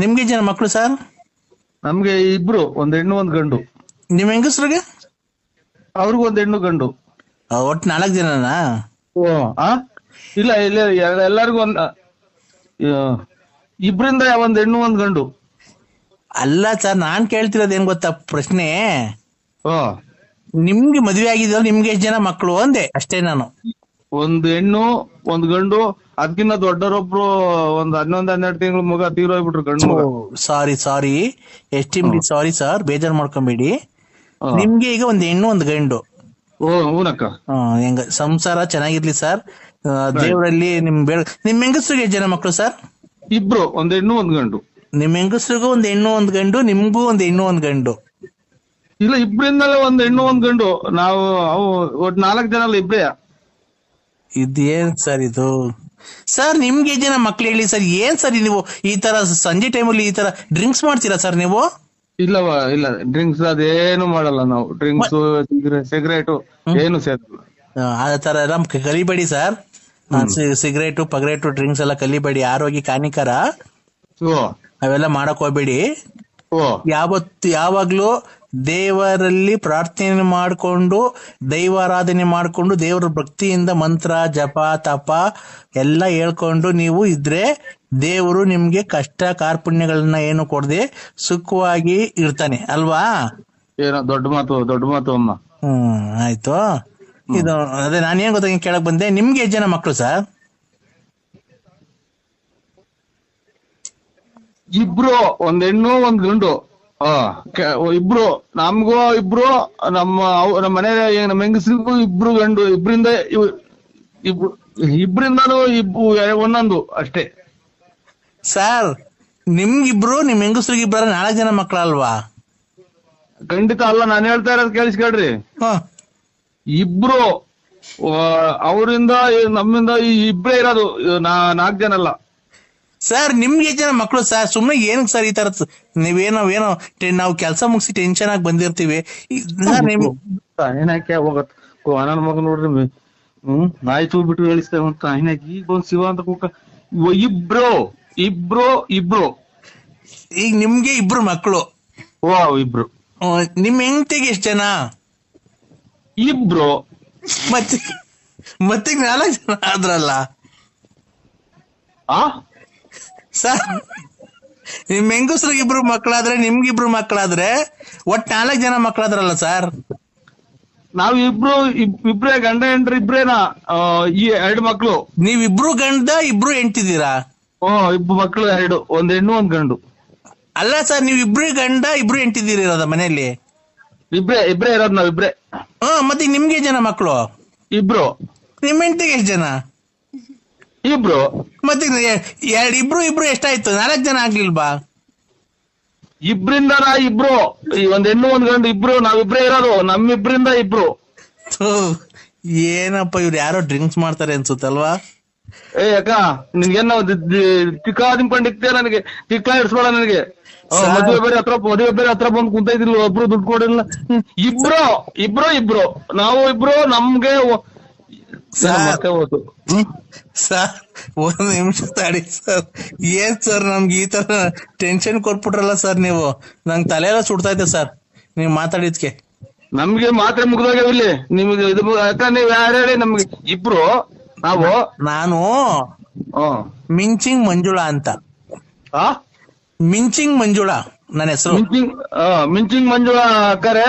[SPEAKER 1] ನಿಮ್ಗೆ ಜನ ಮಕ್ಳು ಸರ್?
[SPEAKER 5] ನಮ್ಗೆ ಇಬ್ರು, ಒಂದ್ ಹೆಣ್ಣು ಒಂದ್ ಗಂಡು.
[SPEAKER 1] ನಿಮ್ ಹೆಂಗಸ್ರಿಗೆ?
[SPEAKER 5] ಅವ್ರಿಗೂ ಒಂದ್ ಹೆಣ್ಣು ಗಂಡು.
[SPEAKER 1] ಒಟ್ಟು 4 ಜನನಾ?
[SPEAKER 5] ಇಲ್ಲ ಎಲ್ಲರಿಗೂ ಇಬ್ರಿಂದ ಒಂದ್ ಹೆಣ್ಣು ಒಂದ್ ಗಂಡು.
[SPEAKER 4] ಅಲ್ಲ ಸರ್, ನಾನ್ ಕೇಳ್ತಿರೋದು ಏನ್ ಗೊತ್ತಾ ಪ್ರಶ್ನೆ,
[SPEAKER 5] ಹಾ,
[SPEAKER 4] ನಿಮ್ಗೆ ಮದ್ವೆ ಆಗಿದೆಯಲ್ಲ, ನಿಮ್ಗೆ ಎಷ್ಟ್ ಜನ ಮಕ್ಳು ಅಂದೆ ಅಷ್ಟೇ ನಾನು.
[SPEAKER 5] ಒಂದ್ ಹೆಣ್ಣು ಒಂದ್ ಗಂಡು. ಅದಕ್ಕಿಂತ ದೊಡ್ಡರೊಬ್ರು ಒಂದ್ 11-12 ತಿಂಗಳು ಮಗ ತೀರೋಗ್ಬಿಟ್ರು, ಗಂಡು ಮಗ.
[SPEAKER 4] ಸಾರಿ ಎಸ್ಟಿಮ್ಲಿ ಸಾರಿ ಸರ್, ಬೇಜಾರ್ ಮಾಡ್ಕೊಂಬೇಡಿ. ನಿಮ್ಗೆ ಈಗ ಒಂದ್ ಹೆಣ್ಣು ಒಂದ್ ಗಂಡು.
[SPEAKER 5] ಹೂನಕ್ಕ.
[SPEAKER 4] ಹೆಂಗ ಸಂಸಾರ ಚೆನ್ನಾಗಿರ್ಲಿ ಸರ್. ದೇವರಲ್ಲಿ ನಿಮ್ ಹೆಂಗಸ್ರಿಗೆ ಎಷ್ಟ್ ಜನ ಮಕ್ಳು ಸರ್?
[SPEAKER 5] ಇಬ್ರು, ಒಂದ್ ಹೆಣ್ಣು ಒಂದ್ ಗಂಡು.
[SPEAKER 4] ನಿಮ್ ಹೆಂಗಸ್ರಿಗೂ ಒಂದ್ ಹೆಣ್ಣು ಒಂದ್ ಗಂಡು, ನಿಮ್ಗೂ ಒಂದ್ ಹೆಣ್ಣು ಒಂದ್ ಗಂಡು.
[SPEAKER 5] ಇಲ್ಲ, ಇಬ್ರಿಂದಲೇ ಒಂದ್ ಹೆಣ್ಣು ಒಂದ್ ಗಂಡು. ನಾವು ಒಟ್ 4 ಜನ ಅಲ್ಲ, ಇಬ್ರೇ.
[SPEAKER 4] ಇದೇನ್ ಸರ್ ಇದು? ಸರ್ ನಿಮ್ಗೆ ಎಷ್ಟ್ ಜನ ಮಕ್ಳು ಹೇಳಿ ಸರ್? ಏನ್ ಸರ್ ನೀವು ಈ ತರ ಸಂಜೆ ಟೈಮಲ್ಲಿ ಈ ತರ ಡ್ರಿಂಕ್ಸ್ ಮಾಡ್ತೀರಾ ಸರ್ ನೀವು?
[SPEAKER 5] ಇಲ್ಲವಾ, ಇಲ್ಲ, ಡ್ರಿಂಕ್ಸ್ ಅದೇನು ಮಾಡಲ್ಲ ನಾವು. ಡ್ರಿಂಕ್ಸ್ ಸಿಗರೇಟ್ ಏನು ಸೇರ್ತಿಲ್ಲ.
[SPEAKER 4] ಆ ತರ ಎಲ್ಲ ಕಲಿಬೇಡಿ ಸರ್. ಸಿಗರೇಟು ಪಗರೇಟು ಡ್ರಿಂಕ್ಸ್ ಎಲ್ಲ ಕಲಿಬೇಡಿ, ಆರೋಗ್ಯಕ್ಕೆ ಹಾನಿಕರ. ಅವೆಲ್ಲ ಮಾಡಕ್ ಹೋಗ್ಬೇಡಿ. ಯಾವಾಗ್ಲೂ ದೇವರಲ್ಲಿ ಪ್ರಾರ್ಥನೆ ಮಾಡ್ಕೊಂಡು, ದೈವಾರಾಧನೆ ಮಾಡ್ಕೊಂಡು, ದೇವರ ಭಕ್ತಿಯಿಂದ ಮಂತ್ರ ಜಪ ತಪ ಎಲ್ಲ ಹೇಳ್ಕೊಂಡು ನೀವು ಇದ್ರೆ ದೇವರು ನಿಮ್ಗೆ ಕಷ್ಟ ಕಾರ್ಪಣ್ಯಗಳನ್ನ ಏನು ಕೊಡದೆ ಸುಖವಾಗಿ ಇರ್ತಾನೆ ಅಲ್ವಾ?
[SPEAKER 5] ಏನೋ ದೊಡ್ಡ ಮಾತು ಅಮ್ಮ.
[SPEAKER 4] ಆಯ್ತು. ಇದು ಅದೇ ನಾನೇನ್ ಗೊತ್ತ ಕೇಳಕ್ ಬಂದೆ, ನಿಮ್ಗೆ ಎಷ್ಟ್ ಜನ ಮಕ್ಳು ಸರ್?
[SPEAKER 5] ಇಬ್ರು, ಒಂದ್ ಹೆಣ್ಣು ಒಂದ್ ಗಂಡು. ಇಬ್ರು ನಮ್ಗೂ, ಇಬ್ರು ನಮ್ಮ ಮನೆ ನಮ್ಮ ಹೆಂಗಸ್ರಿಗೂ ಇಬ್ರು ಗಂಡು. ಇಬ್ರಿಂದಾನು ಒಂದೊಂದು ಅಷ್ಟೇ.
[SPEAKER 4] ಸರ್ ನಿಮ್ಗಿಬ್ರು ನಿಮ್ ಹೆಂಗಸ್ರಿಗೆ ಇಬ್ಬರ 4 ಜನ ಮಕ್ಳಲ್ವಾ?
[SPEAKER 5] ಖಂಡಿತ ಅಲ್ಲ, ನಾನು ಹೇಳ್ತಾ ಇರೋದು ಕೇಳಿಸ್ಕೊಳ್ರಿ. ಇಬ್ರು ಅವರಿಂದ ನಮ್ಮಿಂದ ಇಬ್ರೇ ಇರೋದು, 4 ಜನ ಅಲ್ಲ.
[SPEAKER 4] ಸರ್ ನಿಮ್ಗೆ ಎಷ್ಟು ಜನ ಮಕ್ಳು ಸರ್? ಸುಮ್ನೆ ಏನಕ್ಕೆ ಸರ್ ಈ ತರ ನೀವೇನೋ ನಾವು ಕೆಲಸ ಮುಗಿಸಿ ಟೆನ್ಷನ್ ಆಗಿ ಬಂದಿರ್ತೀವಿ.
[SPEAKER 5] ಏನಕ್ಕೆ ಹೋಗತ್ ನನ್ನ ಮಗ ನೋಡ್ರಿ, ನಾಯಿ ಚೂ ಬಿಟ್ಟು ಹೇಳಿಸ್ತೇವೆ ಅಂತ ಏನಕ್ಕೆ ಈಗ ಒಂದ್ ಶಿವ ಅಂತ ಕೂಕ. ಇಬ್ರು
[SPEAKER 4] ಈಗ ನಿಮ್ಗೆ ಇಬ್ರು ಮಕ್ಳು.
[SPEAKER 5] ಇಬ್ರು.
[SPEAKER 4] ನಿಮ್ ಹೆಂಡತಿಗೆ ಎಷ್ಟು ಜನ?
[SPEAKER 5] ಇಬ್ರು.
[SPEAKER 4] ಮತ್ತೆ 4 ಜನ ಆದ್ರಲ್ಲ ಸರ್. ನಿಮ್ ಹೆಂಗಸ್ರಿಗೆ ಇಬ್ರು ಮಕ್ಕಳಾದ್ರೆ, ನಿಮ್ಗಿಬ್ರು ಮಕ್ಕಳಾದ್ರೆ ಒಟ್ 4 ಜನ ಮಕ್ಕಳಾದ್ರಲ್ಲ ಸರ್.
[SPEAKER 5] ನಾವ್ ಇಬ್ರೇ ಗಂಡ ಹೆಂಡ್ರು ಇಬ್ರೇನಾ? 2 ಮಕ್ಳು.
[SPEAKER 4] ನೀವಿಬ್ರು ಗಂಡ ಇಬ್ರು ಹೆಂಡ್ತಿದ್ದೀರಾ?
[SPEAKER 5] ಇಬ್ರು ಮಕ್ಳು 2, ಒಂದ್ ಹೆಣ್ಣು ಒಂದ್ ಗಂಡು.
[SPEAKER 4] ಅಲ್ಲ ಸರ್, ನೀವ್ ಇಬ್ರು ಗಂಡ ಇಬ್ರು ಹೆಂಡ್ತಿದ್ದೀರ ಮನೆಯಲ್ಲಿ?
[SPEAKER 5] ಇಬ್ರೇ ಇರೋದು ನಾವಿಬ್ರೇ.
[SPEAKER 4] ಮತ್ತೆ ನಿಮ್ಗೆ ಜನ ಮಕ್ಳು?
[SPEAKER 5] ಇಬ್ರು.
[SPEAKER 4] ನಿಮ್ ಹೆಂಡತಿಗೆ ಎಷ್ಟು ಜನ?
[SPEAKER 5] ಇಬ್ರು.
[SPEAKER 4] ಮತ್ತೆ ಇಬ್ರು ಎಷ್ಟಾಯ್ತು? 4 ಜನ ಆಗ್ಲಿಲ್ವಾ?
[SPEAKER 5] ಇಬ್ರಿಂದ ಇಬ್ರು, ಒಂದ್ ಹೆಣ್ಣು ಒಂದ್ ಗಂಡು ಇಬ್ರು, ನಾವಿಬ್ರೇ ಇರೋದು. ನಮ್ಮಿಬ್ರಿಂದ ಇಬ್ರು.
[SPEAKER 4] ಏನಪ್ಪ ಇವ್ರು ಯಾರೋ ಡ್ರಿಂಕ್ಸ್ ಮಾಡ್ತಾರೆ ಅನ್ಸುತ್ತಲ್ವಾ?
[SPEAKER 5] ಅಕ್ಕ, ನಿನ್ಗೇನು ತಿಕ್ಕಾದಿಂಕೊಂಡಿಕ್ತೇ ನನಗೆ, ತಿಕ್ಕಾ ಇಡ್ಸ್ಬೇಡ ನನಗೆ. ಮದುವೆ ಬೇರೆ ಹತ್ರ ಬಂದು ಕುಂತ ಇದ್ದಿಲ್ಲ, ಒಬ್ರು ದುಡ್ಡು ಕೊಡಿಲ್ಲ. ಇಬ್ರು ನಾವು ಇಬ್ರು. ನಮ್ಗೆ
[SPEAKER 4] ಸರ್ 1 ನಿಮಿಷ ತಡಿ ಸರ್. ಏನ್ ಸರ್ ನಮ್ಗೆ ಈ ತರ ಟೆನ್ಷನ್ ಕೊಟ್ಬಿಟ್ರಲ್ಲ ಸರ್ ನೀವು. ನಂಗೆ ತಲೆ ಎಲ್ಲ ಸುಡ್ತಾ ಇದೆ ಸರ್ ನೀವ್ ಮಾತಾಡಿದ್ಕೆ.
[SPEAKER 5] ನಮ್ಗೆ ಮಾತ್ರೆ ಮುಗ್ದೋಗ್ಯಾವಿಲ್ಲಿ. ನಿಮ್ಗೆ ಇದು ಯಾಕ ನೀವ್ ಯಾರು ಹೇಳಿ? ನಮ್ಗೆ ಇಬ್ರು
[SPEAKER 4] ನಾನು ಮಿಂಚಿಂಗ್ ಮಂಜುಳಾ ಅಂತ.
[SPEAKER 5] ಮಿಂಚಿಂಗ್ ಮಂಜುಳಾ
[SPEAKER 4] ನನ್ನ ಹೆಸರು.
[SPEAKER 5] ಮಿಂಚಿಂಗ್ ಮಂಜುಳಾ ಅಕ್ಕರೆ.